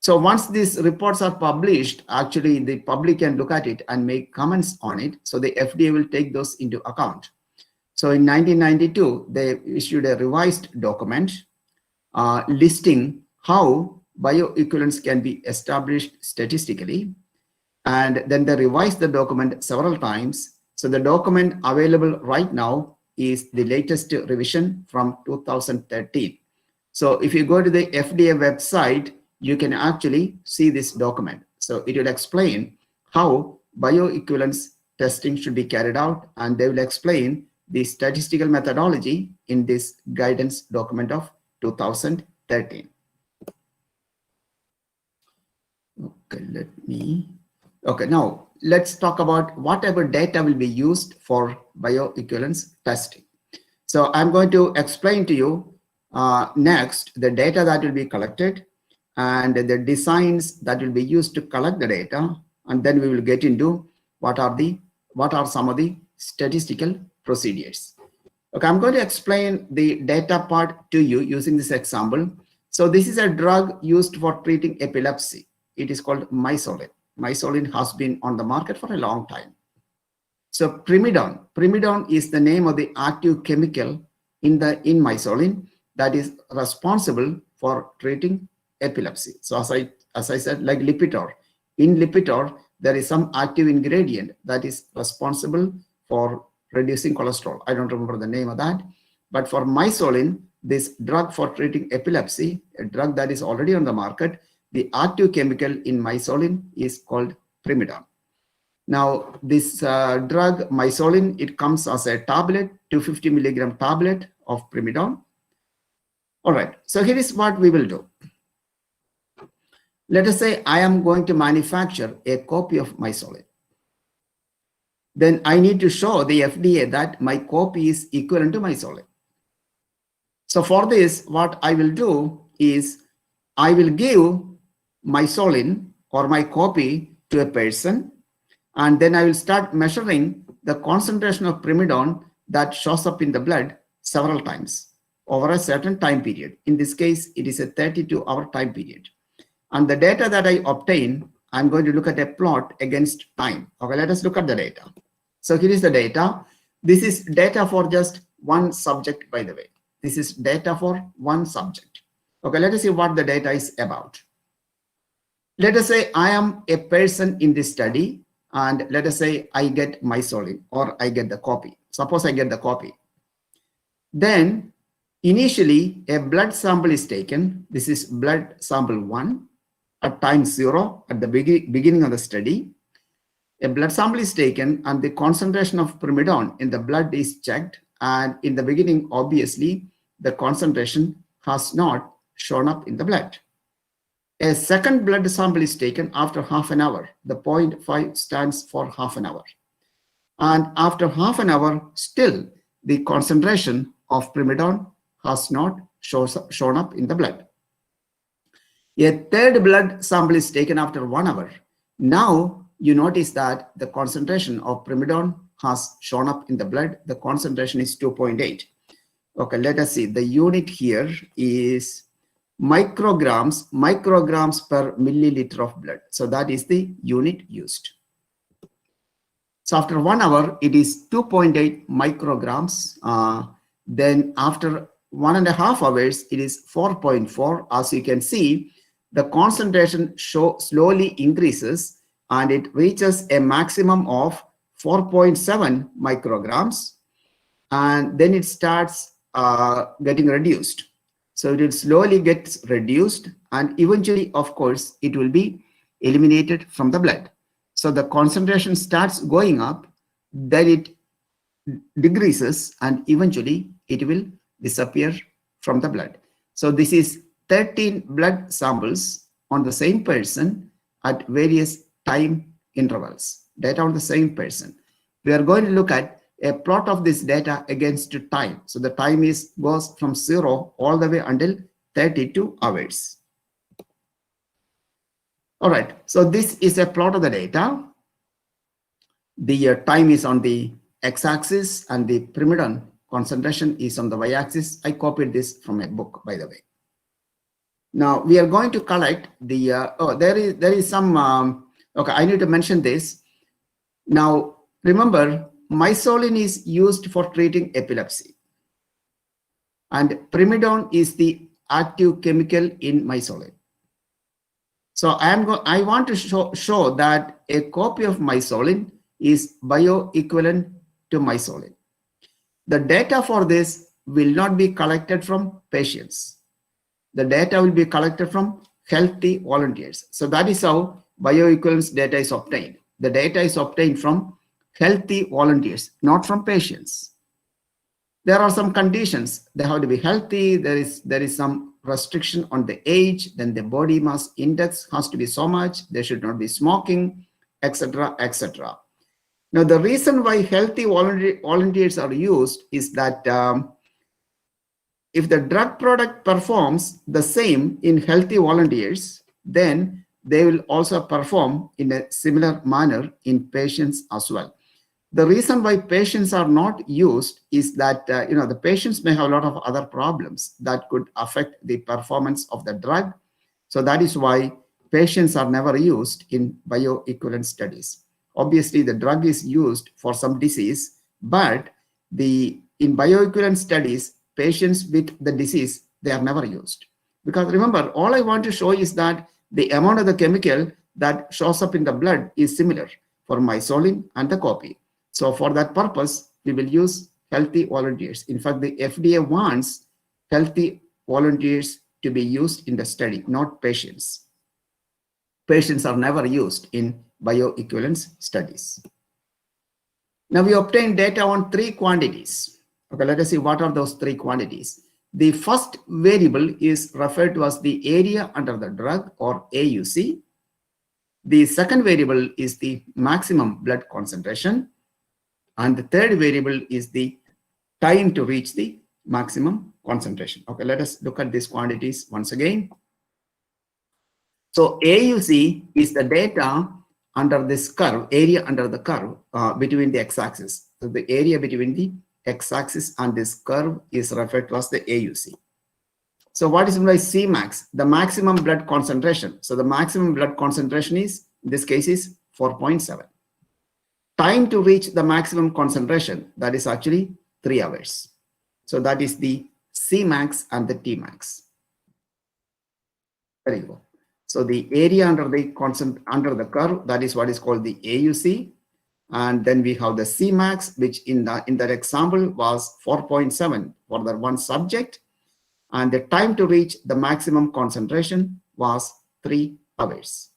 So once these reports are published, actually the public can look at it and make comments on it. So the FDA will take those into account. So in 1992, they issued a revised document listing how bioequivalence can be established statistically. And then they revised the document several times. So the document available right now is the latest revision from 2013. So if you go to the FDA website, you can actually see this document. So it will explain how bioequivalence testing should be carried out, and they will explain the statistical methodology in this guidance document of 2013. Okay, now let's talk about whatever data will be used for bioequivalence testing. So I'm going to explain to you next the data that will be collected and the designs that will be used to collect the data, and then we will get into what are some of the statistical procedures. Okay, I'm going to explain the data part to you using this example. So this is a drug used for treating epilepsy. It is called Mysoline. Mysoline has been on the market for a long time. So primidone is the name of the active chemical in Mysoline that is responsible for treating epilepsy. So as I said, like Lipitor, in Lipitor there is some active ingredient that is responsible for reducing cholesterol. I don't remember the name of that, but for Mysoline, this drug for treating epilepsy, a drug that is already on the market, the active chemical in Mysoline is called primidone. Now this drug Mysoline, it comes as a tablet, 250 milligram tablet of primidone. All right, so here is what we will do. Let us say I am going to manufacture a copy of Mysoline. Then I need to show the FDA that my copy is equivalent to Mysoline. So for this, what I will do is I will give Mysoline or my copy to a person, and then I will start measuring the concentration of primidone that shows up in the blood several times over a certain time period. In this case, it is a 32-hour time period. And the data that I obtain, I'm going to look at a plot against time. Okay, let us look at the data. So here is the data. This is data for just one subject, by the way. This is data for one subject. Okay, let us see what the data is about. Let us say I am a person in this study, and let us say I get Mysoline or I get the copy. Suppose I get the copy. Then initially a blood sample is taken. This is blood sample 1 at time 0 at the beginning of the study. A blood sample is taken and the concentration of primidone in the blood is checked, and in the beginning obviously the concentration has not shown up in the blood. A second blood sample is taken after half an hour. The 0.5 stands for half an hour. And after half an hour, still the concentration of primidone has not shown up in the blood. A third blood sample is taken after 1 hour. Now you notice that the concentration of primidone has shown up in the blood. The concentration is 2.8. Okay, let us see. The unit here is micrograms per milliliter of blood. So that is the unit used. So after 1 hour, it is 2.8 micrograms. Then after 1.5 hours, it is 4.4. As you can see, the concentration slowly increases and it reaches a maximum of 4.7 micrograms. And then it starts getting reduced. So it will slowly get reduced, and eventually, of course, it will be eliminated from the blood. So the concentration starts going up, then it decreases, and eventually it will disappear from the blood. So this is 13 blood samples on the same person at various time intervals, data on the same person. We are going to look at a plot of this data against time. So the time goes from 0 all the way until 32 hours. All right, so this is a plot of the data. The time is on the x-axis and the pyrimidine concentration is on the y-axis. I copied this from a book, by the way. Now we are going to collect the, there is some, okay, I need to mention this. Now, remember, mysolin is used for treating epilepsy. And pyrimidine is the active chemical in mysolin. So I want to show that a copy of mysolin is bioequivalent to mysolin. The data for this will not be collected from patients. The data will be collected from healthy volunteers. So that is how bioequivalence data is obtained. The data is obtained from healthy volunteers, not from patients. There are some conditions. They have to be healthy. There is some restriction on the age. Then the body mass index has to be so much. They should not be smoking, etc., etc. Now, the reason why healthy volunteers are used is that if the drug product performs the same in healthy volunteers, then they will also perform in a similar manner in patients as well. The reason why patients are not used is that the patients may have a lot of other problems that could affect the performance of the drug. So that is why patients are never used in bioequivalence studies. Obviously, the drug is used for some disease, but in bioequivalence studies, patients with the disease, they are never used. Because remember, all I want to show is that the amount of the chemical that shows up in the blood is similar for mysolin and the copy. So for that purpose, we will use healthy volunteers. In fact, the FDA wants healthy volunteers to be used in the study, not patients. Patients are never used in bioequivalence studies. Now we obtain data on 3 quantities. Okay, let us see what are those 3 quantities. The first variable is referred to as the area under the drug, or AUC. The second variable is the maximum blood concentration. And the third variable is the time to reach the maximum concentration. Okay, let us look at these quantities once again. So AUC is the data under this curve, area under the curve between the x-axis. So the area between the x-axis and this curve is referred to as the AUC. So what is meant by Cmax? The maximum blood concentration. So the maximum blood concentration is, in this case, is 4.7. Time to reach the maximum concentration, that is actually 3 hours. So that is the Cmax and the Tmax. There you go. So the area under the curve, that is what is called the AUC. And then we have the Cmax, which in that example was 4.7 for the one subject. And the time to reach the maximum concentration was 3 hours.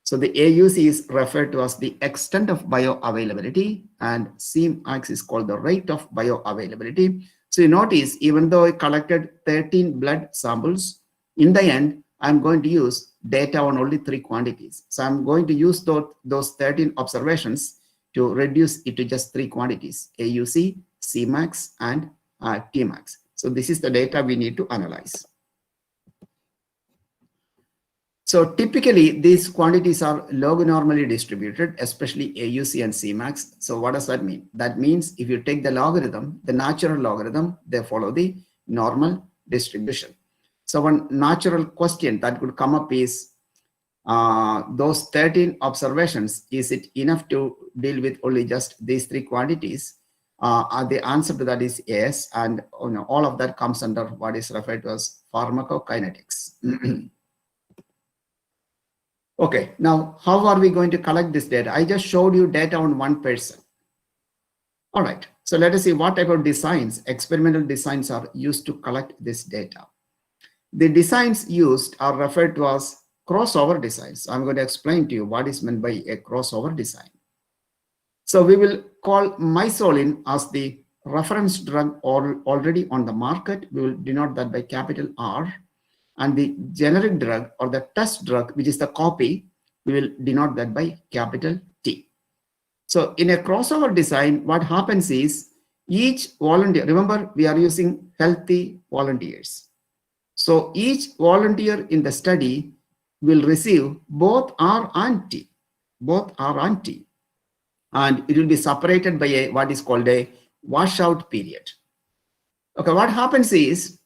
So the AUC is referred to as the extent of bioavailability, and Cmax is called the rate of bioavailability. So you notice, even though I collected 13 blood samples, in the end, I'm going to use data on only 3 quantities. So I'm going to use those 13 observations to reduce it to just 3 quantities: AUC, Cmax, and Tmax. So this is the data we need to analyze. So typically, these quantities are log-normally distributed, especially AUC and Cmax. So what does that mean? That means if you take the logarithm, the natural logarithm, they follow the normal distribution. So one natural question that could come up is, those 13 observations, is it enough to deal with only just these 3 quantities? The answer to that is yes. And all of that comes under what is referred to as pharmacokinetics. Okay, now how are we going to collect this data? I just showed you data on 1 person. All right, so let us see what type of designs, experimental designs, are used to collect this data. The designs used are referred to as crossover designs. I'm going to explain to you what is meant by a crossover design. So we will call mysolin as the reference drug already on the market. We will denote that by capital R. And the generic drug or the test drug, which is the copy, we will denote that by capital T. So in a crossover design, what happens is each volunteer, remember we are using healthy volunteers. So each volunteer in the study will receive both R and T, both R and T, and it will be separated by a what is called a washout period. Okay, what happens is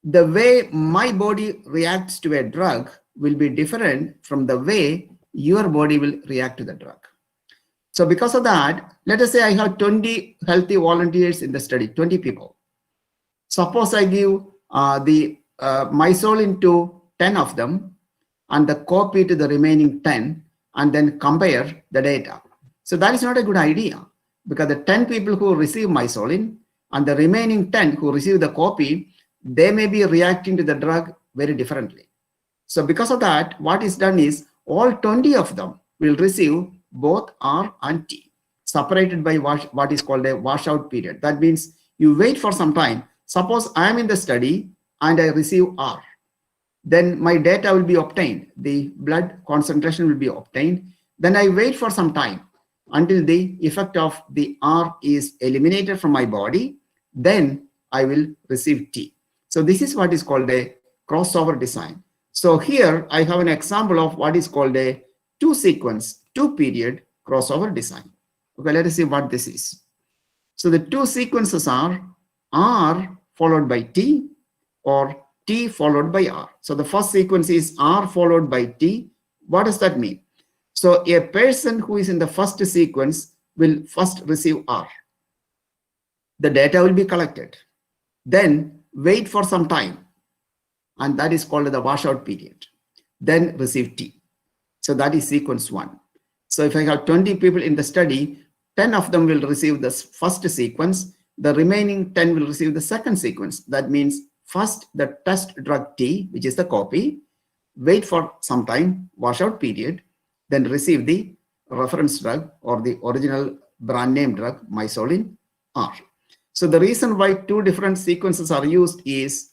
the way my body reacts to a drug will be different from the way your body will react to the drug. So because of that, let us say I have 20 healthy volunteers in the study, 20 people. Suppose I give the mysolin to 10 of them and the copy to the remaining 10 and then compare the data. So that is not a good idea, because the 10 people who receive mysolin and the remaining 10 who receive the copy, they may be reacting to the drug very differently. So because of that, what is done is all 20 of them will receive both R and T, separated by what is called a washout period. That means you wait for some time. Suppose I am in the study and I receive R. Then my data will be obtained. The blood concentration will be obtained. Then I wait for some time until the effect of the R is eliminated from my body. Then I will receive T. So this is what is called a crossover design. So here I have an example of what is called a two-sequence, two-period crossover design. Okay, let us see what this is. So the two sequences are R followed by T or T followed by R. So the first sequence is R followed by T. What does that mean? So a person who is in the first sequence will first receive R. The data will be collected. Then wait for some time, and that is called the washout period. Then receive T. So that is sequence 1. So if I have 20 people in the study, 10 of them will receive the first sequence. The remaining 10 will receive the second sequence. That means first the test drug T, which is the copy, wait for some time, washout period, then receive the reference drug or the original brand name drug, mysolin R. So the reason why two different sequences are used is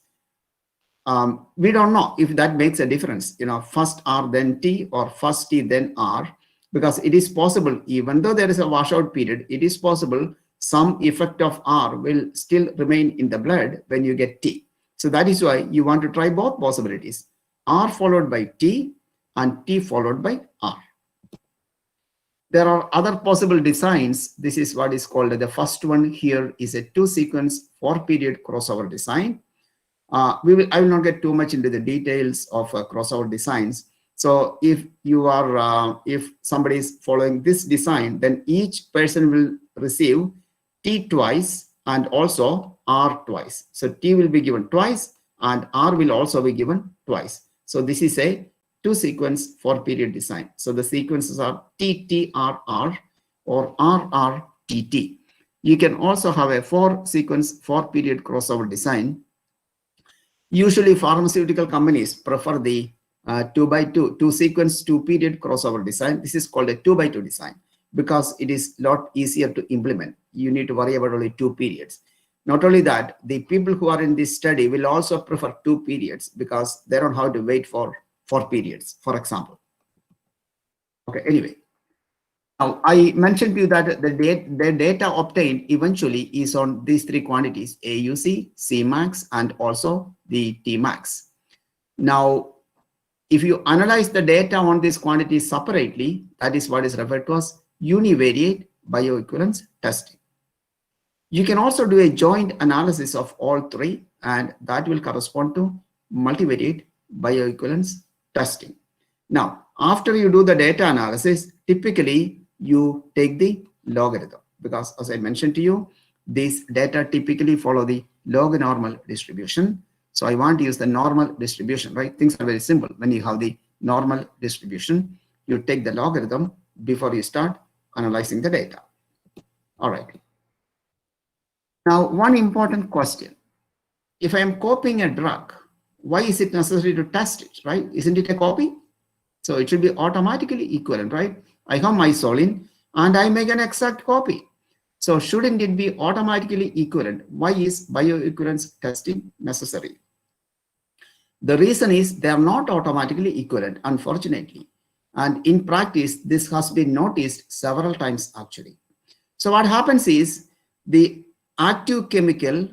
we don't know if that makes a difference, first R then T or first T then R, because it is possible, even though there is a washout period, it is possible some effect of R will still remain in the blood when you get T. So that is why you want to try both possibilities, R followed by T and T followed by R. There are other possible designs. This is what is called the first one here is a two-sequence, four-period crossover design. I will not get too much into the details of crossover designs. So if you are, if somebody is following this design, then each person will receive T twice and also R twice. So T will be given twice and R will also be given twice. So this is a two-sequence, four-period design. So the sequences are TTRR or RRTT. You can also have a four-sequence, four-period crossover design. Usually pharmaceutical companies prefer the 2x2, two-sequence, two-period crossover design. This is called a 2x2 design because it is a lot easier to implement. You need to worry about only 2 periods. Not only that, the people who are in this study will also prefer 2 periods because they don't have to wait for 4 periods, for example. Okay, anyway. Now, I mentioned to you that the data obtained eventually is on these 3 quantities, AUC, Cmax, and also the Tmax. Now, if you analyze the data on these quantities separately, that is what is referred to as univariate bioequivalence testing. You can also do a joint analysis of all 3, and that will correspond to multivariate bioequivalence testing. Now, after you do the data analysis, typically you take the logarithm because, as I mentioned to you, these data typically follow the log normal distribution. So I want to use the normal distribution, right? Things are very simple. When you have the normal distribution, you take the logarithm before you start analyzing the data. All right. Now, one important question. If I am copying a drug, why is it necessary to test it, right? Isn't it a copy? So it should be automatically equivalent, right? I have mysolin and I make an exact copy. So shouldn't it be automatically equivalent? Why is bioequivalence testing necessary? The reason is they are not automatically equivalent, unfortunately. And in practice, this has been noticed several times actually. So what happens is the active chemical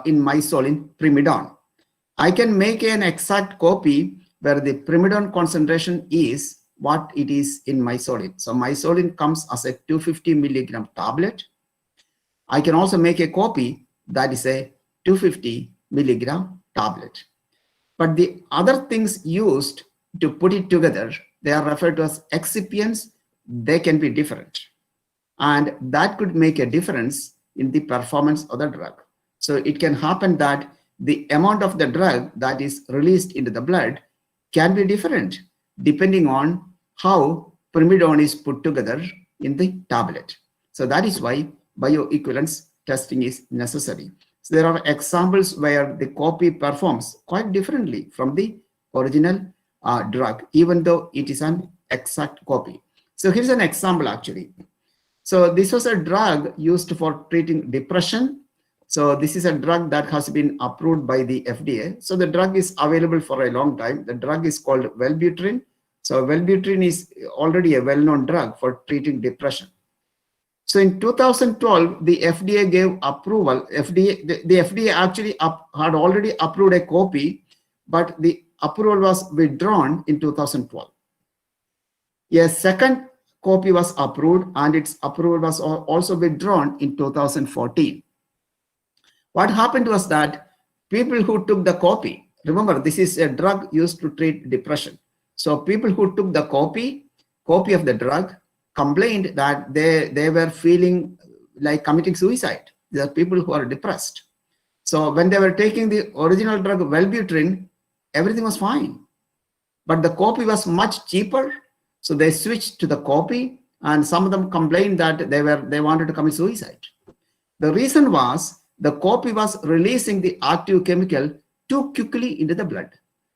in mysolin, primidone, I can make an exact copy where the primidone concentration is what it is in mysolin. So mysolin comes as a 250 milligram tablet. I can also make a copy that is a 250 milligram tablet. But the other things used to put it together, they are referred to as excipients. They can be different. And that could make a difference in the performance of the drug. So it can happen that the amount of the drug that is released into the blood can be different depending on how primidone is put together in the tablet. So that is why bioequivalence testing is necessary. So there are examples where the copy performs quite differently from the original drug, even though it is an exact copy. So here's an example actually. So this was a drug used for treating depression. So this is a drug that has been approved by the FDA. So the drug is available for a long time. The drug is called Wellbutrin. So Wellbutrin is already a well-known drug for treating depression. So in 2012, the FDA gave approval. The FDA actually had already approved a copy, but the approval was withdrawn in 2012. A second copy was approved and its approval was also withdrawn in 2014. What happened was that people who took the copy, remember this is a drug used to treat depression. So people who took the copy of the drug complained that they were feeling like committing suicide. There are people who are depressed. So when they were taking the original drug Wellbutrin, everything was fine. But the copy was much cheaper. So they switched to the copy, and some of them complained that they wanted to commit suicide. The reason was the copy was releasing the active chemical too quickly into the blood.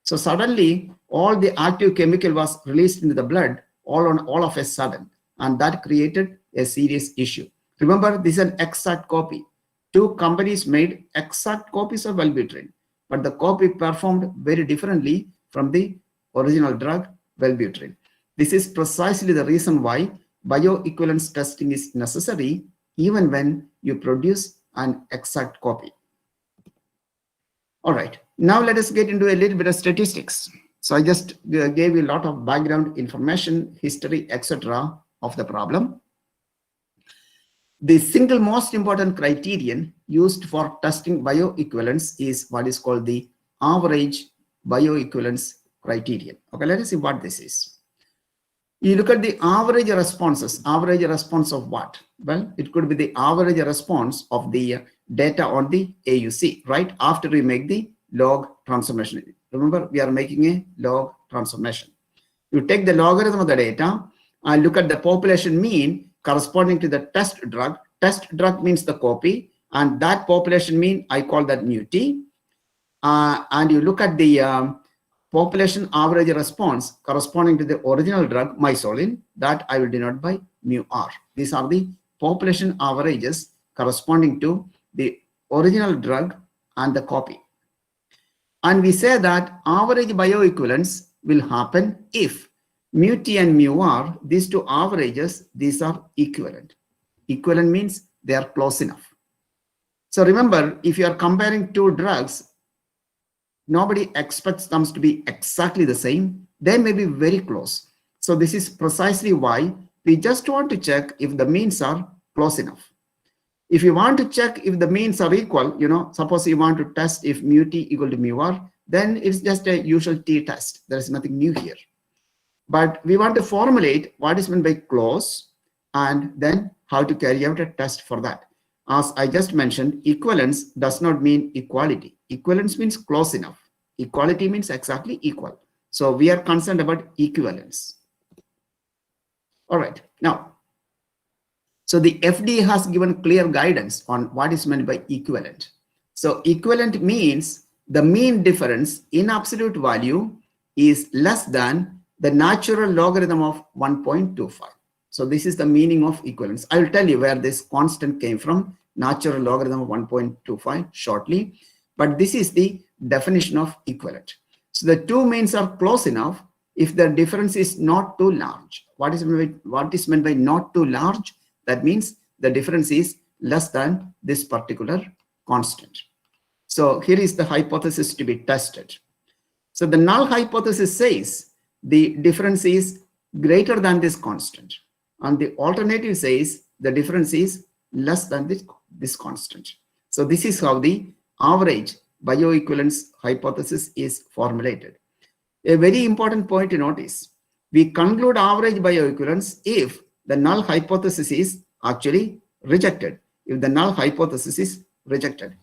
So suddenly all the active chemical was released into the blood all of a sudden, and that created a serious issue. Remember, this is an exact copy. Two companies made exact copies of Wellbutrin, but the copy performed very differently from the original drug Wellbutrin. This is precisely the reason why bioequivalence testing is necessary even when you produce an exact copy. All right, now let us get into a little bit of statistics. So I just gave you a lot of background information, history, etc. of the problem. The single most important criterion used for testing bioequivalence is what is called the average bioequivalence criterion. Okay, let us see what this is. You look at the average responses. Average response of what? Well, it could be the average response of the data on the AUC, right? After we make the log transformation. Remember, we are making a log transformation. You take the logarithm of the data and look at the population mean corresponding to the test drug. Test drug means the copy, and that population mean, I call that mu t. And you look at the population average response corresponding to the original drug mysolin, that I will denote by mu r. These are the population averages corresponding to the original drug and the copy. And we say that average bioequivalence will happen if mu t and mu r, these two averages, these are equivalent. Equivalent means they are close enough. So remember, if you are comparing two drugs, nobody expects them to be exactly the same. They may be very close. So this is precisely why we just want to check if the means are close enough. If you want to check if the means are equal, suppose you want to test if mu t equal to mu r, then it's just a usual t-test. There is nothing new here. But we want to formulate what is meant by close and then how to carry out a test for that. As I just mentioned, equivalence does not mean equality. Equivalence means close enough. Equality means exactly equal. So we are concerned about equivalence. All right. Now, so the FDA has given clear guidance on what is meant by equivalent. So equivalent means the mean difference in absolute value is less than the natural logarithm of 1.25. So this is the meaning of equivalence. I will tell you where this constant came from, natural logarithm of 1.25 shortly, but this is the definition of equivalent. So the two means are close enough if the difference is not too large. What is meant by not too large? That means the difference is less than this particular constant. So here is the hypothesis to be tested. So the null hypothesis says the difference is greater than this constant, and the alternative says the difference is less than this constant. So this is how the average bioequivalence hypothesis is formulated. A very important point to notice: we conclude average bioequivalence if the null hypothesis is actually rejected. If the null hypothesis is rejected.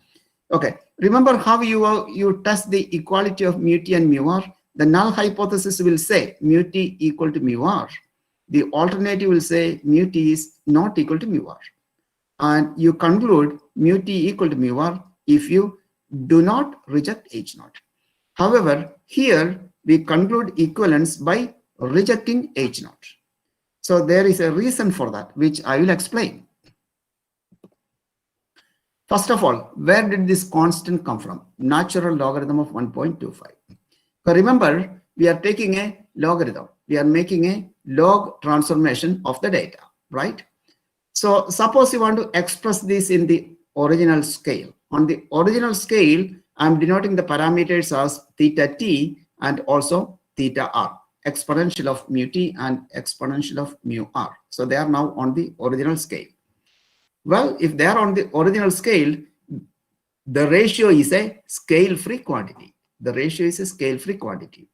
Okay, remember how you test the equality of mu t and mu r? The null hypothesis will say mu t equal to mu r. The alternative will say mu t is not equal to mu r. And you conclude mu t equal to mu r if you do not reject h naught. However, here we conclude equivalence by rejecting h naught. So there is a reason for that, which I will explain. First of all, where did this constant come from? Natural logarithm of 1.25. So remember, we are taking a logarithm. We are making a log transformation of the data, right? So suppose you want to express this in the original scale. On the original scale, I'm denoting the parameters as theta t and also theta r, exponential of mu t and exponential of mu r. So they are now on the original scale. Well, if they are on the original scale, the ratio is a scale-free quantity. The ratio is a scale-free quantity.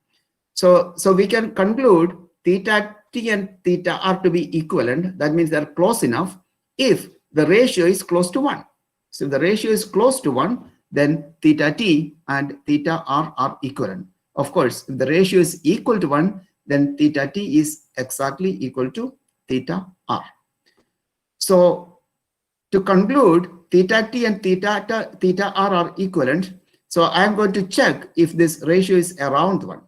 So we can conclude theta t and theta r to be equivalent. That means they're close enough if the ratio is close to 1. So if the ratio is close to 1, then theta t and theta r are equivalent. Of course, if the ratio is equal to 1, then theta t is exactly equal to theta r. So to conclude, theta t and theta r are equivalent. So I am going to check if this ratio is around 1.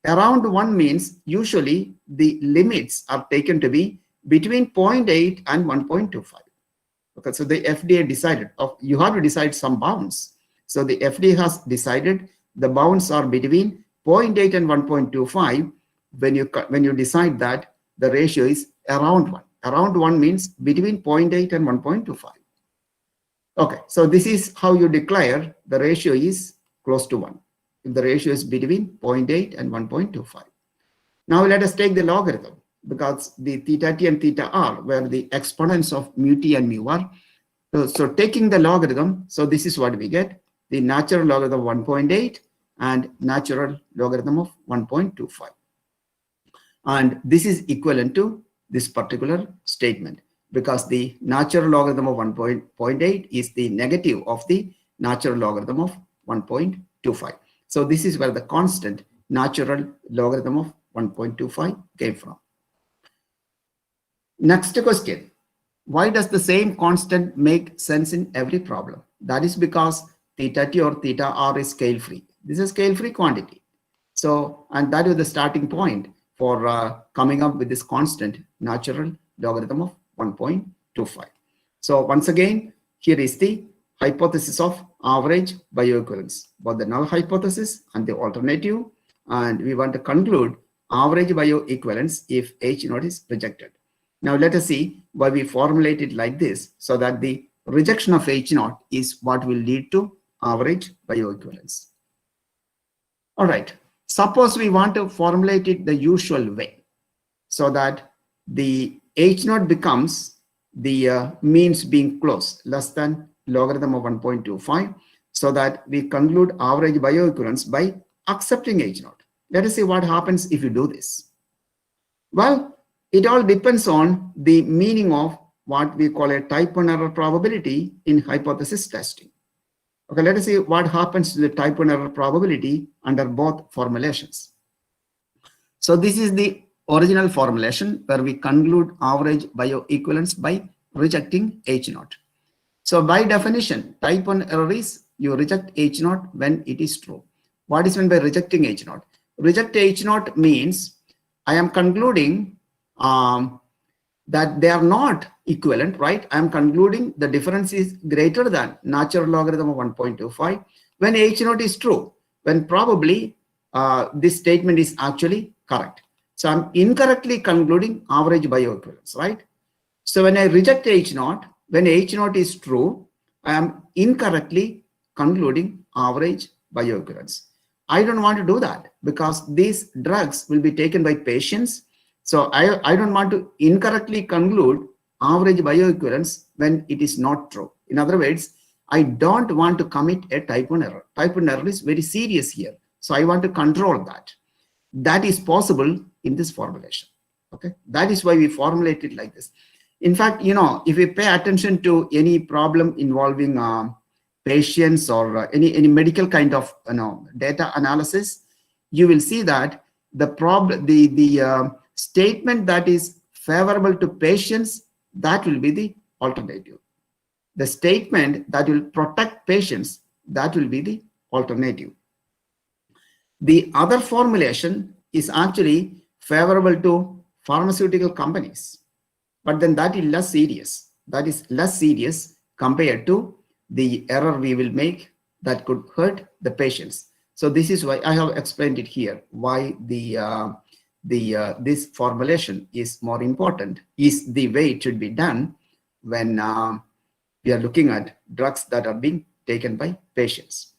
Around 1 means usually the limits are taken to be between 0.8 and 1.25. Okay, so the FDA decided, you have to decide some bounds. So the FDA has decided the bounds are between 0.8 and 1.25. When you decide that the ratio is around 1. Around 1 means between 0.8 and 1.25. Okay, so this is how you declare the ratio is close to 1. If the ratio is between 0.8 and 1.25. Now let us take the logarithm, because the theta t and theta r were the exponents of mu t and mu r. So taking the logarithm, so this is what we get: the natural logarithm of 1.8 and natural logarithm of 1.25. And this is equivalent to this particular statement, because the natural logarithm of 1.8 is the negative of the natural logarithm of 1.25. So this is where the constant natural logarithm of 1.25 came from. Next question: why does the same constant make sense in every problem? That is because theta t or theta r is scale free. This is a scale free quantity. So, and that is the starting point for coming up with this constant natural logarithm of 1.25. So once again, here is the hypothesis of average bioequivalence, both the null hypothesis and the alternative. And we want to conclude average bioequivalence if H naught is rejected. Now let us see why we formulate it like this, so that the rejection of H naught is what will lead to average bioequivalence. All right, suppose we want to formulate it the usual way, so that the H naught becomes the means being close, less than logarithm of 1.25, so that we conclude average bioequivalence by accepting H naught. Let us see what happens if you do this. Well, it all depends on the meaning of what we call a type 1 error probability in hypothesis testing. Okay, let us see what happens to the type 1 error probability under both formulations. So this is the original formulation where we conclude average bioequivalence by rejecting H naught. So by definition, type 1 error is you reject H naught when it is true. What is meant by rejecting H naught? Reject H naught means I am concluding that they are not equivalent, right? I am concluding the difference is greater than natural logarithm of 1.25 when H naught is true, when probably this statement is actually correct. So I'm incorrectly concluding average bioequivalence, right? So when I reject H naught, when H naught is true, I am incorrectly concluding average bioequivalence. I don't want to do that because these drugs will be taken by patients. So I don't want to incorrectly conclude average bioequivalence when it is not true. In other words, I don't want to commit a type 1 error. Type 1 error is very serious here. So I want to control that. That is possible in this formulation. Okay, that is why we formulate it like this. In fact, if we pay attention to any problem involving patients or any medical kind of data analysis, you will see that the problem, the statement that is favorable to patients, that will be the alternative. The statement that will protect patients, that will be the alternative. The other formulation is actually favorable to pharmaceutical companies, but then that is less serious. That is less serious compared to the error we will make that could hurt the patients. So this is why I have explained it here, why this formulation is more important, is the way it should be done when we are looking at drugs that are being taken by patients.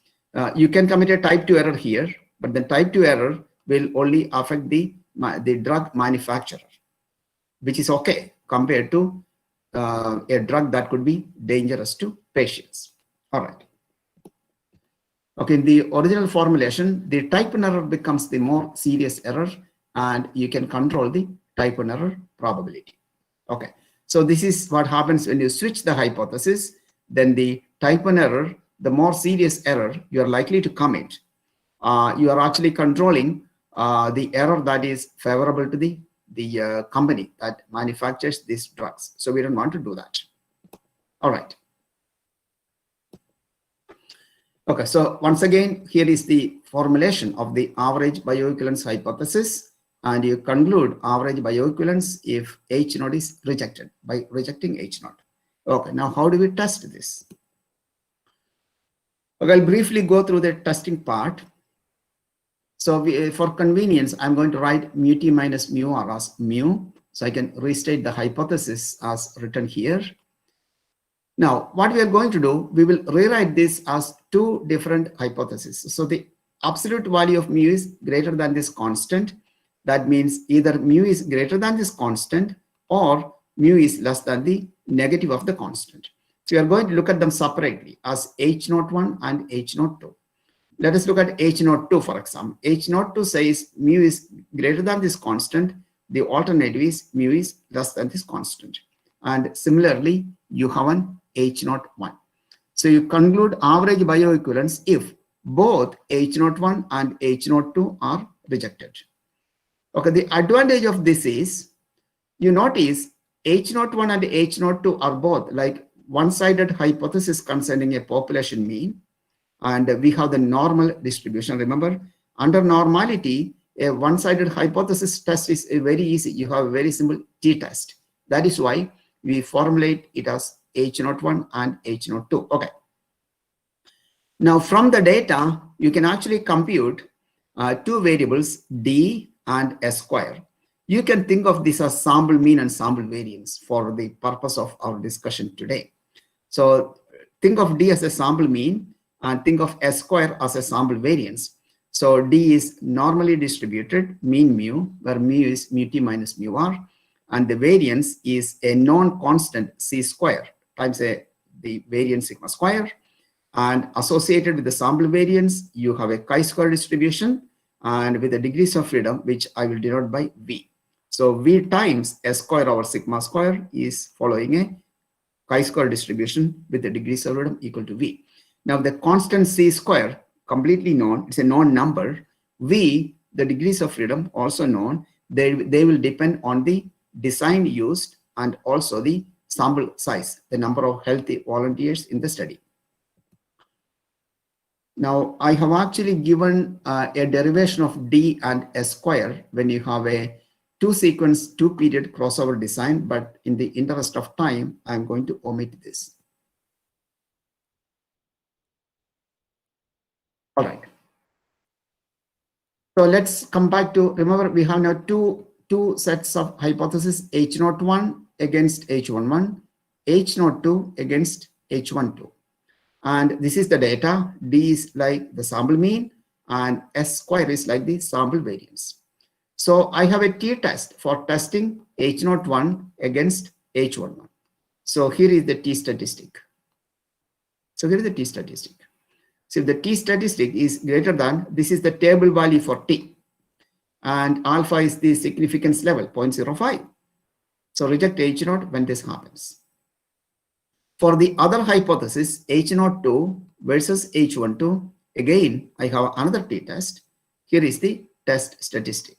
You can commit a type 2 error here, but the type 2 error will only affect the drug manufacturer, which is okay compared to a drug that could be dangerous to patients. All right. Okay, in the original formulation, the type 1 error becomes the more serious error, and you can control the type 1 error probability. Okay, so this is what happens when you switch the hypothesis. Then the type 1 error, the more serious error you are likely to commit, you are actually controlling the error that is favorable to the company that manufactures these drugs. So we don't want to do that. All right. Okay, so once again, here is the formulation of the average bioequivalence hypothesis, and you conclude average bioequivalence if H naught is rejected by rejecting H naught. Okay, now how do we test this? Okay, I'll briefly go through the testing part. So for convenience, I'm going to write mu t minus mu r as mu, so I can restate the hypothesis as written here. Now, what we are going to do, we will rewrite this as two different hypotheses. So the absolute value of mu is greater than this constant. That means either mu is greater than this constant or mu is less than the negative of the constant. So we are going to look at them separately as H01 and H02. Let us look at H02, for example. H02 says mu is greater than this constant. The alternative is mu is less than this constant. And similarly, you have an H01. So you conclude average bioequivalence if both H01 and H02 are rejected. Okay, the advantage of this is, you notice H01 and H02 are both like one-sided hypothesis concerning a population mean, and we have the normal distribution. Remember, under normality, a one-sided hypothesis test is very easy. You have a very simple t-test. That is why we formulate it as H01 and H02. Okay. Now from the data, you can actually compute two variables, D and S square. You can think of this as sample mean and sample variance for the purpose of our discussion today. So think of D as a sample mean and think of S square as a sample variance. So D is normally distributed mean mu, where mu is mu t minus mu r, and the variance is a non-constant C square times the variance sigma square, and associated with the sample variance, you have a chi-square distribution, and with the degrees of freedom, which I will denote by V. So V times S square over sigma square is following a chi-square distribution with the degrees of freedom equal to V. Now the constant C square, completely known, it's a known number. V, the degrees of freedom, also known. They will depend on the design used and also the sample size, the number of healthy volunteers in the study. Now, I have actually given a derivation of D and S square when you have a two-sequence, two-period crossover design, but in the interest of time, I'm going to omit this. All right. So let's come back to, remember, we have now two sets of hypotheses, H01 against H11, H02 against H12. And this is the data. D is like the sample mean and S square is like the sample variance. So I have a t-test for testing H01 against H11. So here is the t-statistic. So here is the t-statistic. So if the t-statistic is greater than, this is the table value for t, and alpha is the significance level, 0.05. So reject H0 when this happens. For the other hypothesis, H02 versus H12, again, I have another t-test. Here is the test statistic.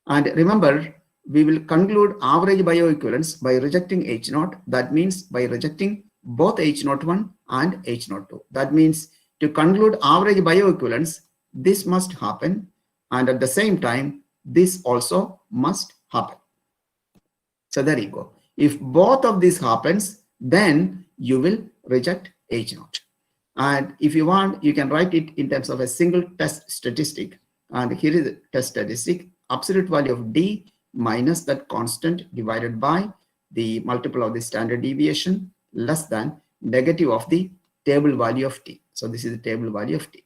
And remember, we will conclude average bioequivalence by rejecting H0. That means by rejecting both H01 and H02. That means to conclude average bioequivalence, this must happen. And at the same time, this also must happen. So there you go. If both of these happens, then you will reject H0. And if you want, you can write it in terms of a single test statistic. And here is the test statistic, absolute value of D minus that constant divided by the multiple of the standard deviation less than negative of the table value of T. So this is the table value of T.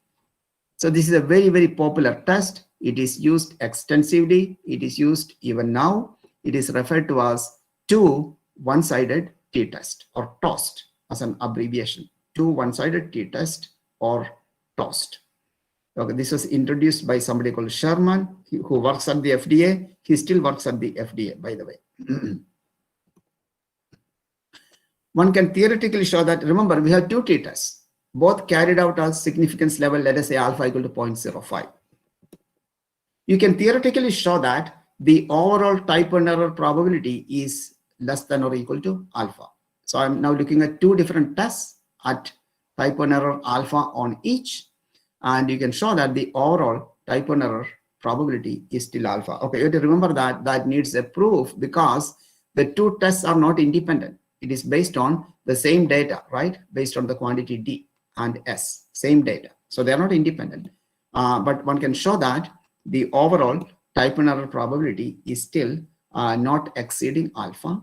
So this is a very, very popular test. It is used extensively. It is used even now. It is referred to as two one-sided t-test or TOST as an abbreviation. Two one-sided t-test or TOST. Okay, this was introduced by somebody called Sherman, who works at the FDA. He still works at the FDA, by the way. One can theoretically show that, remember, we have two t-tests, both carried out as significance level, let us say alpha equal to 0.05. You can theoretically show that the overall type 1 error probability is less than or equal to alpha. So I'm now looking at two different tests at type 1 error alpha on each, and you can show that the overall type 1 error probability is still alpha. Okay, you have to remember that that needs a proof because the two tests are not independent. It is based on the same data, right? Based on the quantity D and S, same data. So they are not independent. But one can show that the overall type 1 error probability is still not exceeding alpha.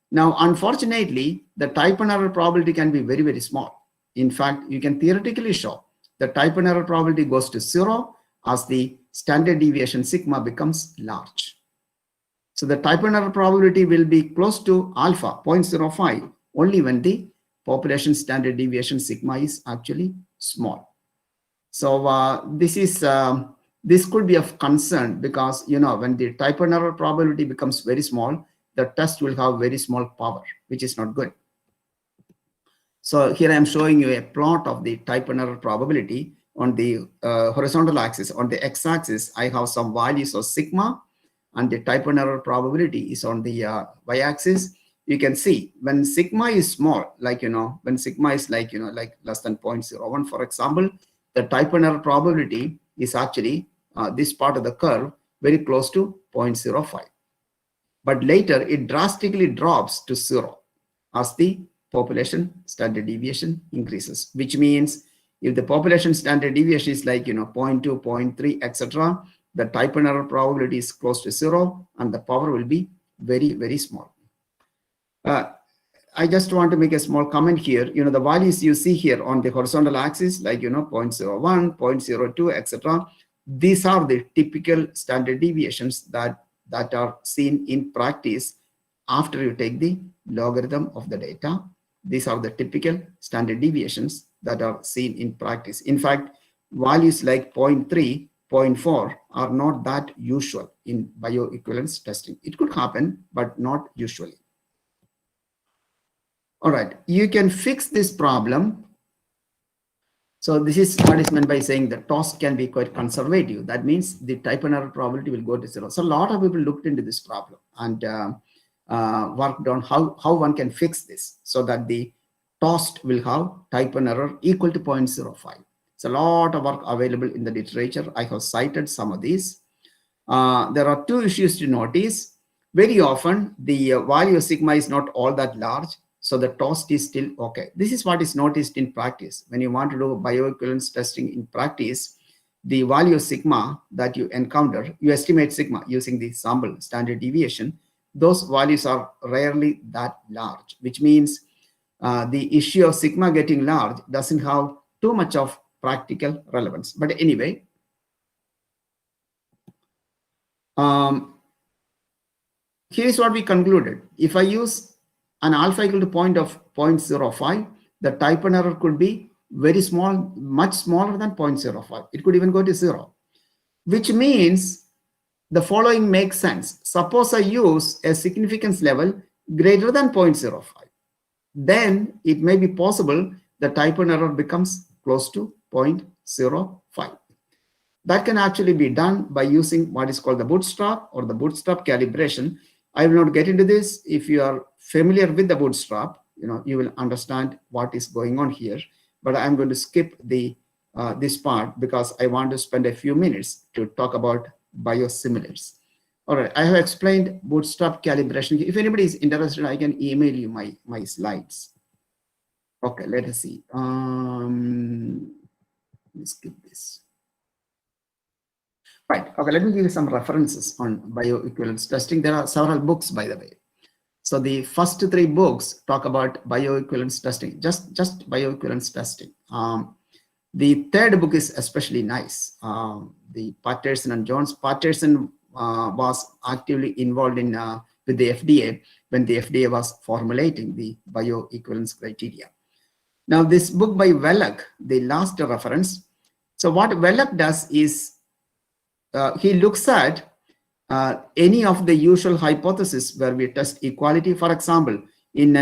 Now, unfortunately, the type 1 error probability can be very, very small. In fact, you can theoretically show the type 1 error probability goes to 0 as the standard deviation sigma becomes large. So the type 1 error probability will be close to alpha, 0.05, only when the population standard deviation sigma is actually small. So this could be of concern because, you know, when the type 1 error probability becomes very small, the test will have very small power, which is not good. So here I am showing you a plot of the type 1 error probability on the horizontal axis. On the x-axis, I have some values of sigma, and the type 1 error probability is on the y-axis. You can see when sigma is small, like, you know, when sigma is like, you know, like less than 0.01, for example, the type 1 error probability is actually this part of the curve very close to 0.05. But later it drastically drops to 0 as the population standard deviation increases, which means if the population standard deviation is like, you know, 0.2, 0.3, etc., the type 1 error probability is close to 0 and the power will be very, very small. I just want to make a small comment here. You know, the values you see here on the horizontal axis, like, you know, 0.01, 0.02, etc. These are the typical standard deviations that are seen in practice after you take the logarithm of the data. These are the typical standard deviations that are seen in practice. In fact, values like 0.3, 0.4 are not that usual in bioequivalence testing. It could happen, but not usually. All right, you can fix this problem. So this is what is meant by saying the TOST can be quite conservative. That means the type 1 error probability will go to 0. So a lot of people looked into this problem and worked on how one can fix this so that the TOST will have type 1 error equal to 0.05. It's a lot of work available in the literature. I have cited some of these. There are two issues to notice. Very often, the value of sigma is not all that large, so the TOST is still okay. This is what is noticed in practice. When you want to do bioequivalence testing in practice, the value of sigma that you encounter, you estimate sigma using the sample standard deviation. Those values are rarely that large, which means the issue of sigma getting large doesn't have too much of practical relevance. But anyway, Here's what we concluded. If I use an alpha equal to 0.05, the type 1 error could be very small, much smaller than 0.05. It could even go to 0, which means the following makes sense. Suppose I use a significance level greater than 0.05. Then it may be possible the type 1 error becomes close to 0.05. That can actually be done by using what is called the bootstrap or the bootstrap calibration. I will not get into this. If you are familiar with the bootstrap, you will understand what is going on here. But I'm going to skip this part because I want to spend a few minutes to talk about biosimilars. All right, I have explained bootstrap calibration. If anybody is interested, I can email you my slides. Okay, let us see. Let's skip this. Right. Okay, let me give you some references on bioequivalence testing. There are several books, by the way. So the first 3 books talk about bioequivalence testing, just bioequivalence testing. The third book is especially nice. The Patterson and Jones. Patterson was actively involved in with the FDA when the FDA was formulating the bioequivalence criteria. Now, this book by Wellach, the last reference. So what Wellach does is he looks at any of the usual hypotheses where we test equality. For example, in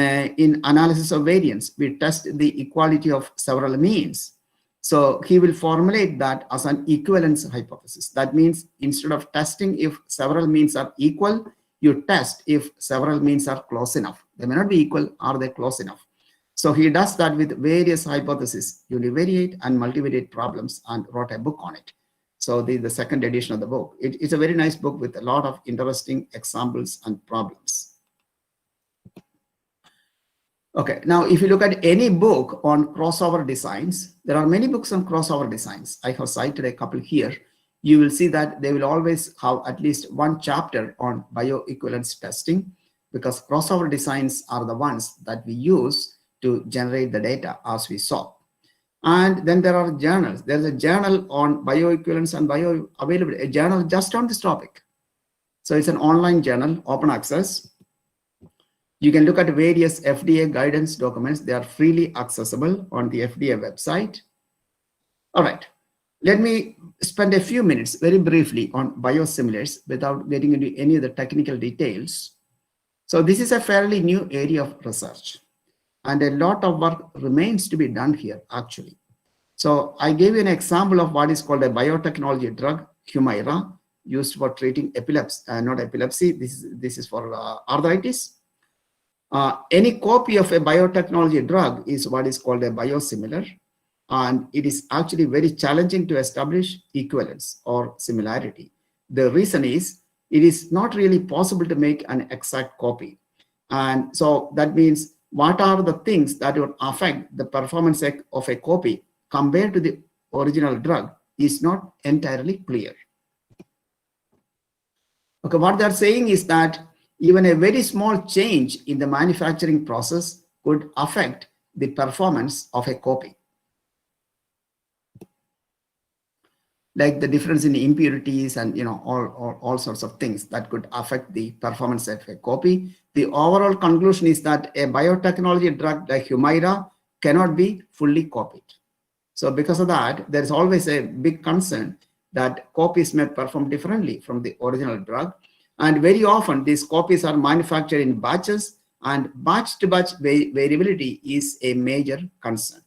analysis of variance, we test the equality of several means. So he will formulate that as an equivalence hypothesis. That means instead of testing if several means are equal, you test if several means are close enough. They may not be equal, are they close enough? So he does that with various hypotheses, univariate and multivariate problems, and wrote a book on it. So the second edition of the book. It's a very nice book with a lot of interesting examples and problems. Okay, now if you look at any book on crossover designs, there are many books on crossover designs. I have cited a couple here. You will see that they will always have at least one chapter on bioequivalence testing, because crossover designs are the ones that we use to generate the data, as we saw. And then there are journals. There's a journal on bioequivalence and bioavailability, a journal just on this topic. So it's an online journal, open access. You can look at various FDA guidance documents. They are freely accessible on the FDA website. All right, let me spend a few minutes very briefly on biosimilars without getting into any of the technical details. So this is a fairly new area of research, and a lot of work remains to be done here, actually. So I gave you an example of what is called a biotechnology drug, Humira, used for treating epilepsy, not epilepsy. This is for arthritis. Any copy of a biotechnology drug is what is called a biosimilar, and it is actually very challenging to establish equivalence or similarity. The reason is it is not really possible to make an exact copy. And so that means what are the things that would affect the performance of a copy compared to the original drug is not entirely clear. Okay, what they're saying is that even a very small change in the manufacturing process could affect the performance of a copy. Like the difference in impurities and all sorts of things that could affect the performance of a copy. The overall conclusion is that a biotechnology drug like Humira cannot be fully copied. So because of that, there is always a big concern that copies may perform differently from the original drug. And very often these copies are manufactured in batches, and batch to batch variability is a major concern.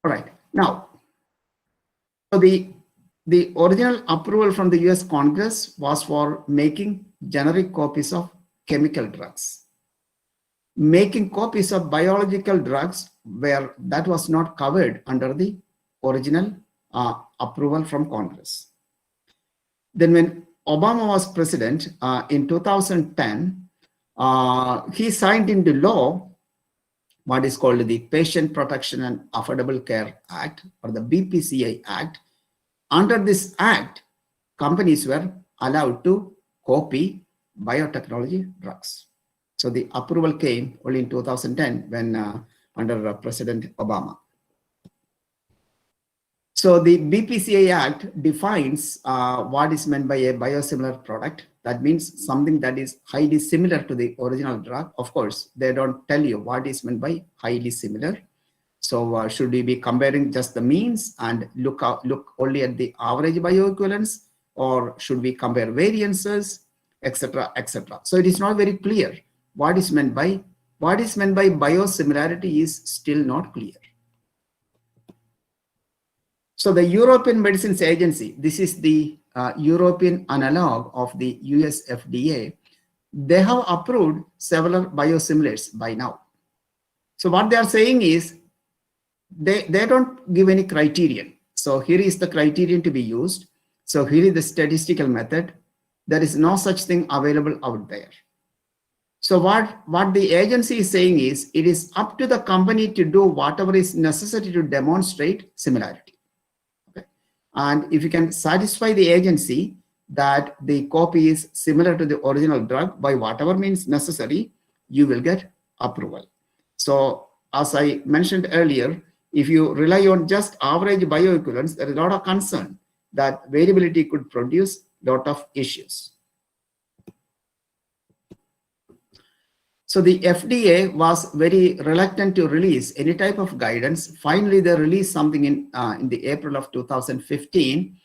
All right, now, so the original approval from the US Congress was for making generic copies of chemical drugs. Making copies of biological drugs where that was not covered under the original approval from Congress. Then when Obama was president in 2010, he signed into law what is called the Patient Protection and Affordable Care Act, or the BPCI Act. Under this act, companies were allowed to copy biotechnology drugs. So the approval came only in 2010 when under President Obama. So the BPCI Act defines what is meant by a biosimilar product. That means something that is highly similar to the original drug. Of course, they don't tell you what is meant by highly similar. So should we be comparing just the means and look only at the average bioequivalence, or should we compare variances, etc., etc.? So it is not very clear what is meant by biosimilarity is still not clear. So the European Medicines Agency, this is the European analog of the US FDA, they have approved several biosimilars by now. So what they are saying is they don't give any criterion. So here is the criterion to be used. So here is the statistical method. There is no such thing available out there. So what the agency is saying is it is up to the company to do whatever is necessary to demonstrate similarity. And if you can satisfy the agency that the copy is similar to the original drug by whatever means necessary, you will get approval. So as I mentioned earlier, if you rely on just average bioequivalence, there is a lot of concern that variability could produce a lot of issues. So the FDA was very reluctant to release any type of guidance. Finally, they released something in the April of 2015,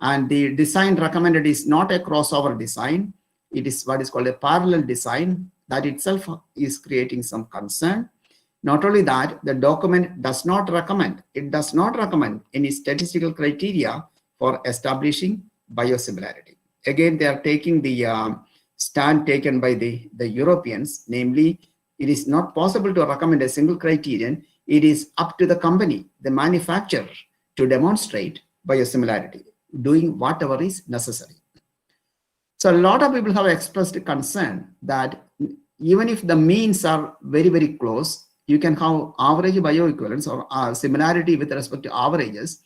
and the design recommended is not a crossover design. It is what is called a parallel design. That itself is creating some concern. Not only that, the document does not recommend any statistical criteria for establishing biosimilarity. Again, they are taking the stand taken by the Europeans, namely, it is not possible to recommend a single criterion. It is up to the company, the manufacturer, to demonstrate biosimilarity, doing whatever is necessary. So a lot of people have expressed concern that even if the means are very, very close, you can have average bioequivalence or similarity with respect to averages.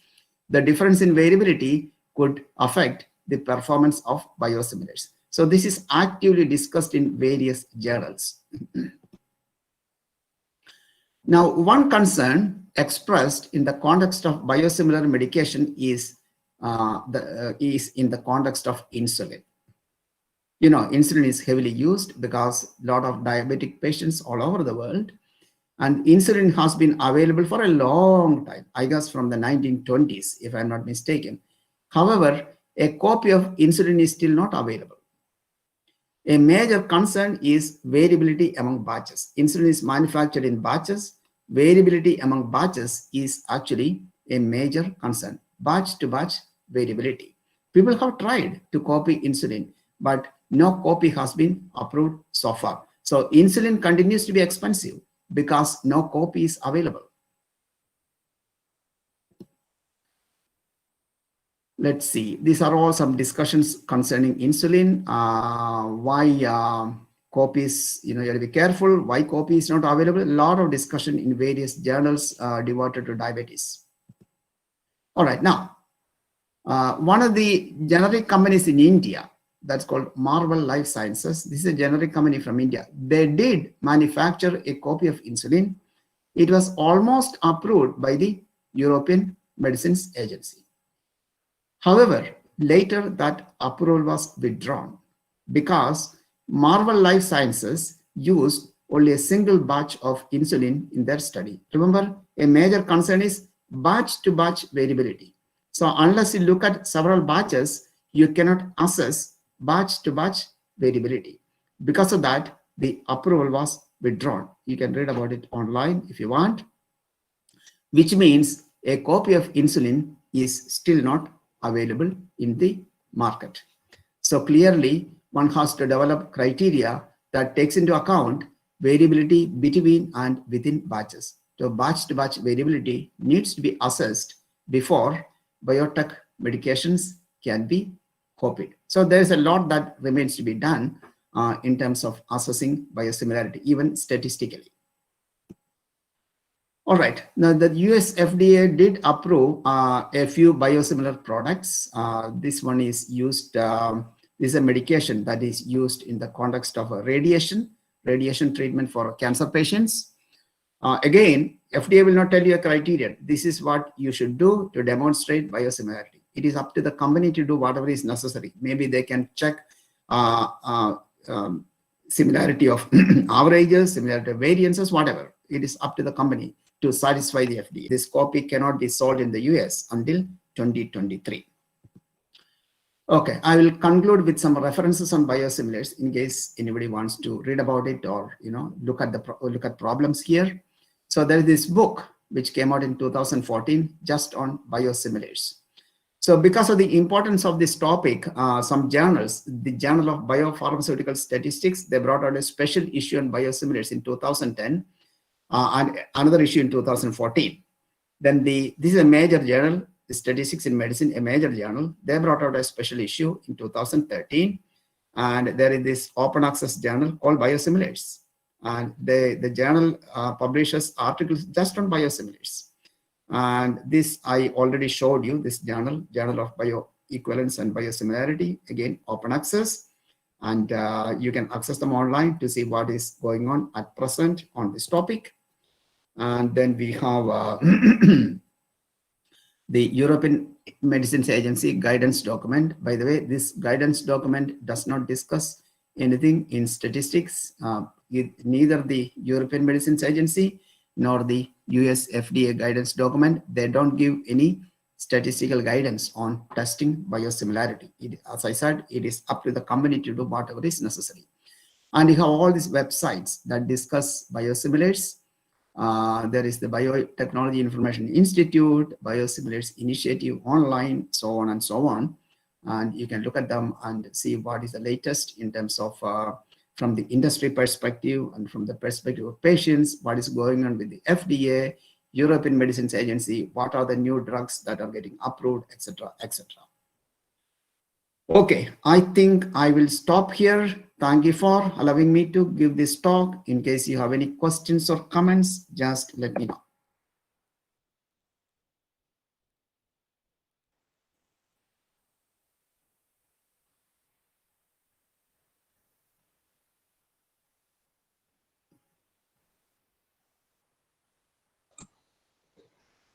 The difference in variability could affect the performance of biosimilars. So this is actively discussed in various journals. Now, one concern expressed in the context of biosimilar medication is in the context of insulin. You know, insulin is heavily used because a lot of diabetic patients all over the world, and insulin has been available for a long time, I guess from the 1920s, if I'm not mistaken. However, a copy of insulin is still not available. A major concern is variability among batches. Insulin is manufactured in batches. Variability among batches is actually a major concern. Batch to batch variability. People have tried to copy insulin, but no copy has been approved so far. So insulin continues to be expensive because no copy is available. Let's see. These are all some discussions concerning insulin. Why copies, you have to be careful. Why copy is not available? A lot of discussion in various journals devoted to diabetes. All right. Now, one of the generic companies in India, that's called Marvel Life Sciences. This is a generic company from India. They did manufacture a copy of insulin. It was almost approved by the European Medicines Agency. However, later that approval was withdrawn because Marvel Life Sciences used only a single batch of insulin in their study. Remember, a major concern is batch to batch variability. So unless you look at several batches, you cannot assess batch to batch variability. Because of that, the approval was withdrawn. You can read about it online if you want, which means a copy of insulin is still not available in the market. So clearly, one has to develop criteria that takes into account variability between and within batches. So batch to batch variability needs to be assessed before biotech medications can be copied. So there's a lot that remains to be done in terms of assessing biosimilarity, even statistically. All right. Now, the US FDA did approve a few biosimilar products. This one is used, this is a medication that is used in the context of a radiation treatment for cancer patients. Again, FDA will not tell you a criterion. This is what you should do to demonstrate biosimilarity. It is up to the company to do whatever is necessary. Maybe they can check similarity of averages, similarity of variances, whatever. It is up to the company to satisfy the FDA. This copy cannot be sold in the US until 2023. Okay, I will conclude with some references on biosimilars in case anybody wants to read about it or look at problems here. So there is this book which came out in 2014 just on biosimilars. So because of the importance of this topic, some journals, the Journal of Biopharmaceutical Statistics, they brought out a special issue on biosimilars in 2010 and another issue in 2014. Then this is a major journal, the Statistics in Medicine, a major journal. They brought out a special issue in 2013. And there is this open access journal called Biosimilars. And the journal publishes articles just on biosimilars. And this I already showed you, this Journal of Bioequivalence and Biosimilarity, again, open access. And you can access them online to see what is going on at present on this topic. And then we have the European Medicines Agency guidance document. By the way, this guidance document does not discuss anything in statistics. Neither the European Medicines Agency nor the US FDA guidance document, they don't give any statistical guidance on testing biosimilarity. As I said, it is up to the company to do whatever is necessary. And you have all these websites that discuss biosimilars. There is the Biotechnology Information Institute, Biosimilars Initiative online, so on and so on. And you can look at them and see what is the latest in terms of from the industry perspective and from the perspective of patients, what is going on with the FDA, European Medicines Agency, what are the new drugs that are getting approved, etc., etc. Okay, I think I will stop here. Thank you for allowing me to give this talk. In case you have any questions or comments, just let me know.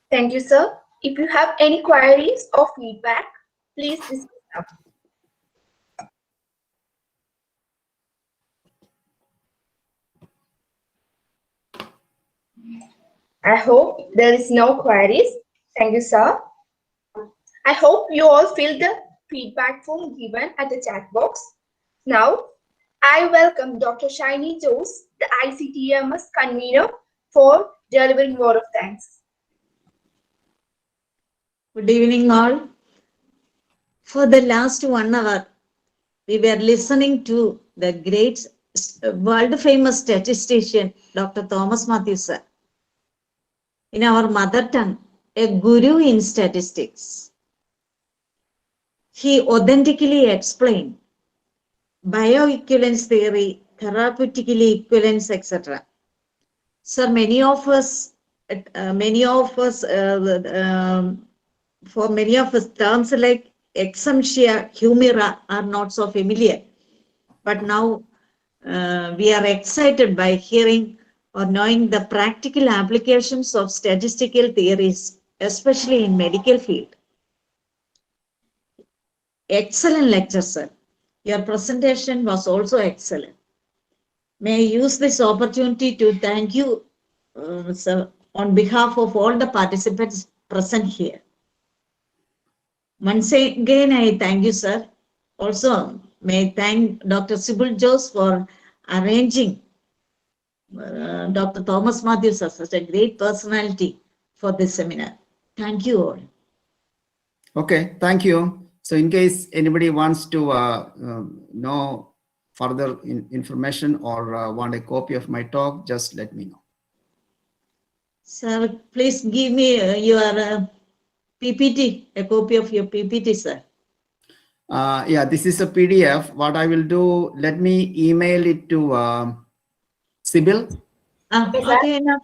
Thank you, sir. If you have any queries or feedback, please discuss now. I hope there is no queries. Thank you, sir. I hope you all filled the feedback form given at the chat box. Now, I welcome Dr. Shiny Jose, the ICTMS convener, for delivering word of thanks. Good evening, all. For the last 1 hour, we were listening to the great world-famous statistician, Dr. Thomas Matthews, sir. In our mother tongue, a guru in statistics. He authentically explained bioequivalence theory, therapeutically equivalence, etc. Sir, many of us, for many of us, terms like exemptia, humira are not so familiar. But now we are excited by hearing or knowing the practical applications of statistical theories, especially in medical field. Excellent lecture, sir. Your presentation was also excellent. May I use this opportunity to thank you, sir, on behalf of all the participants present here. Once again, I thank you, sir. Also, may I thank Dr. Sybil Jose for arranging Dr. Thomas Matthews as such a great personality for this seminar. Thank you all. Okay, thank you. So in case anybody wants to know further information or want a copy of my talk, just let me know. Sir, please give me your PPT, a copy of your PPT, sir. Yeah, this is a PDF. What I will do, let me email it to Sybil. Okay, enough.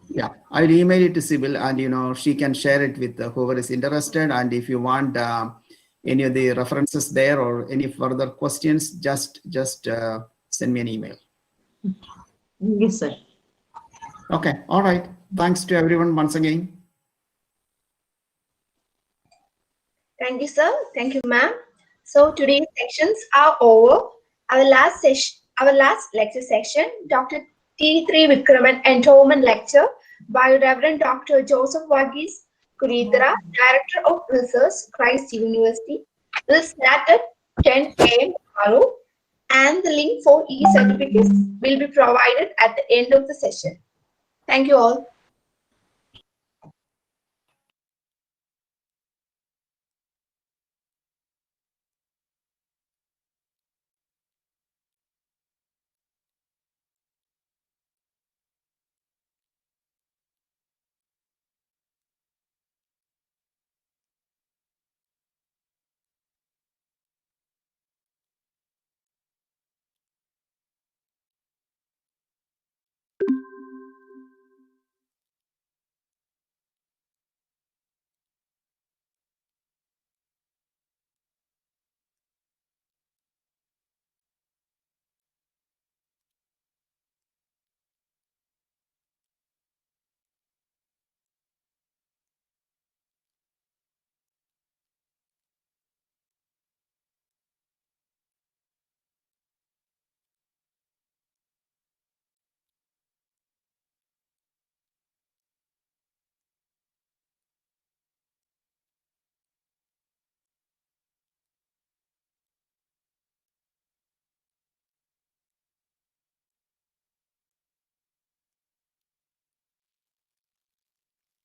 Yeah, I'll email it to Sybil, and she can share it with whoever is interested. And if you want any of the references there or any further questions, just send me an email. Yes, sir. Okay, all right. Thanks to everyone once again. Thank you, sir. Thank you, ma'am. So today's sections are over. Our last lecture session, Dr. T3 Vikraman Endowment Lecture by Reverend Dr. Joseph Varghese Kuritra, Director of Research, Christ University, will start at 10 a.m. tomorrow, and the link for e-certificates will be provided at the end of the session. Thank you all.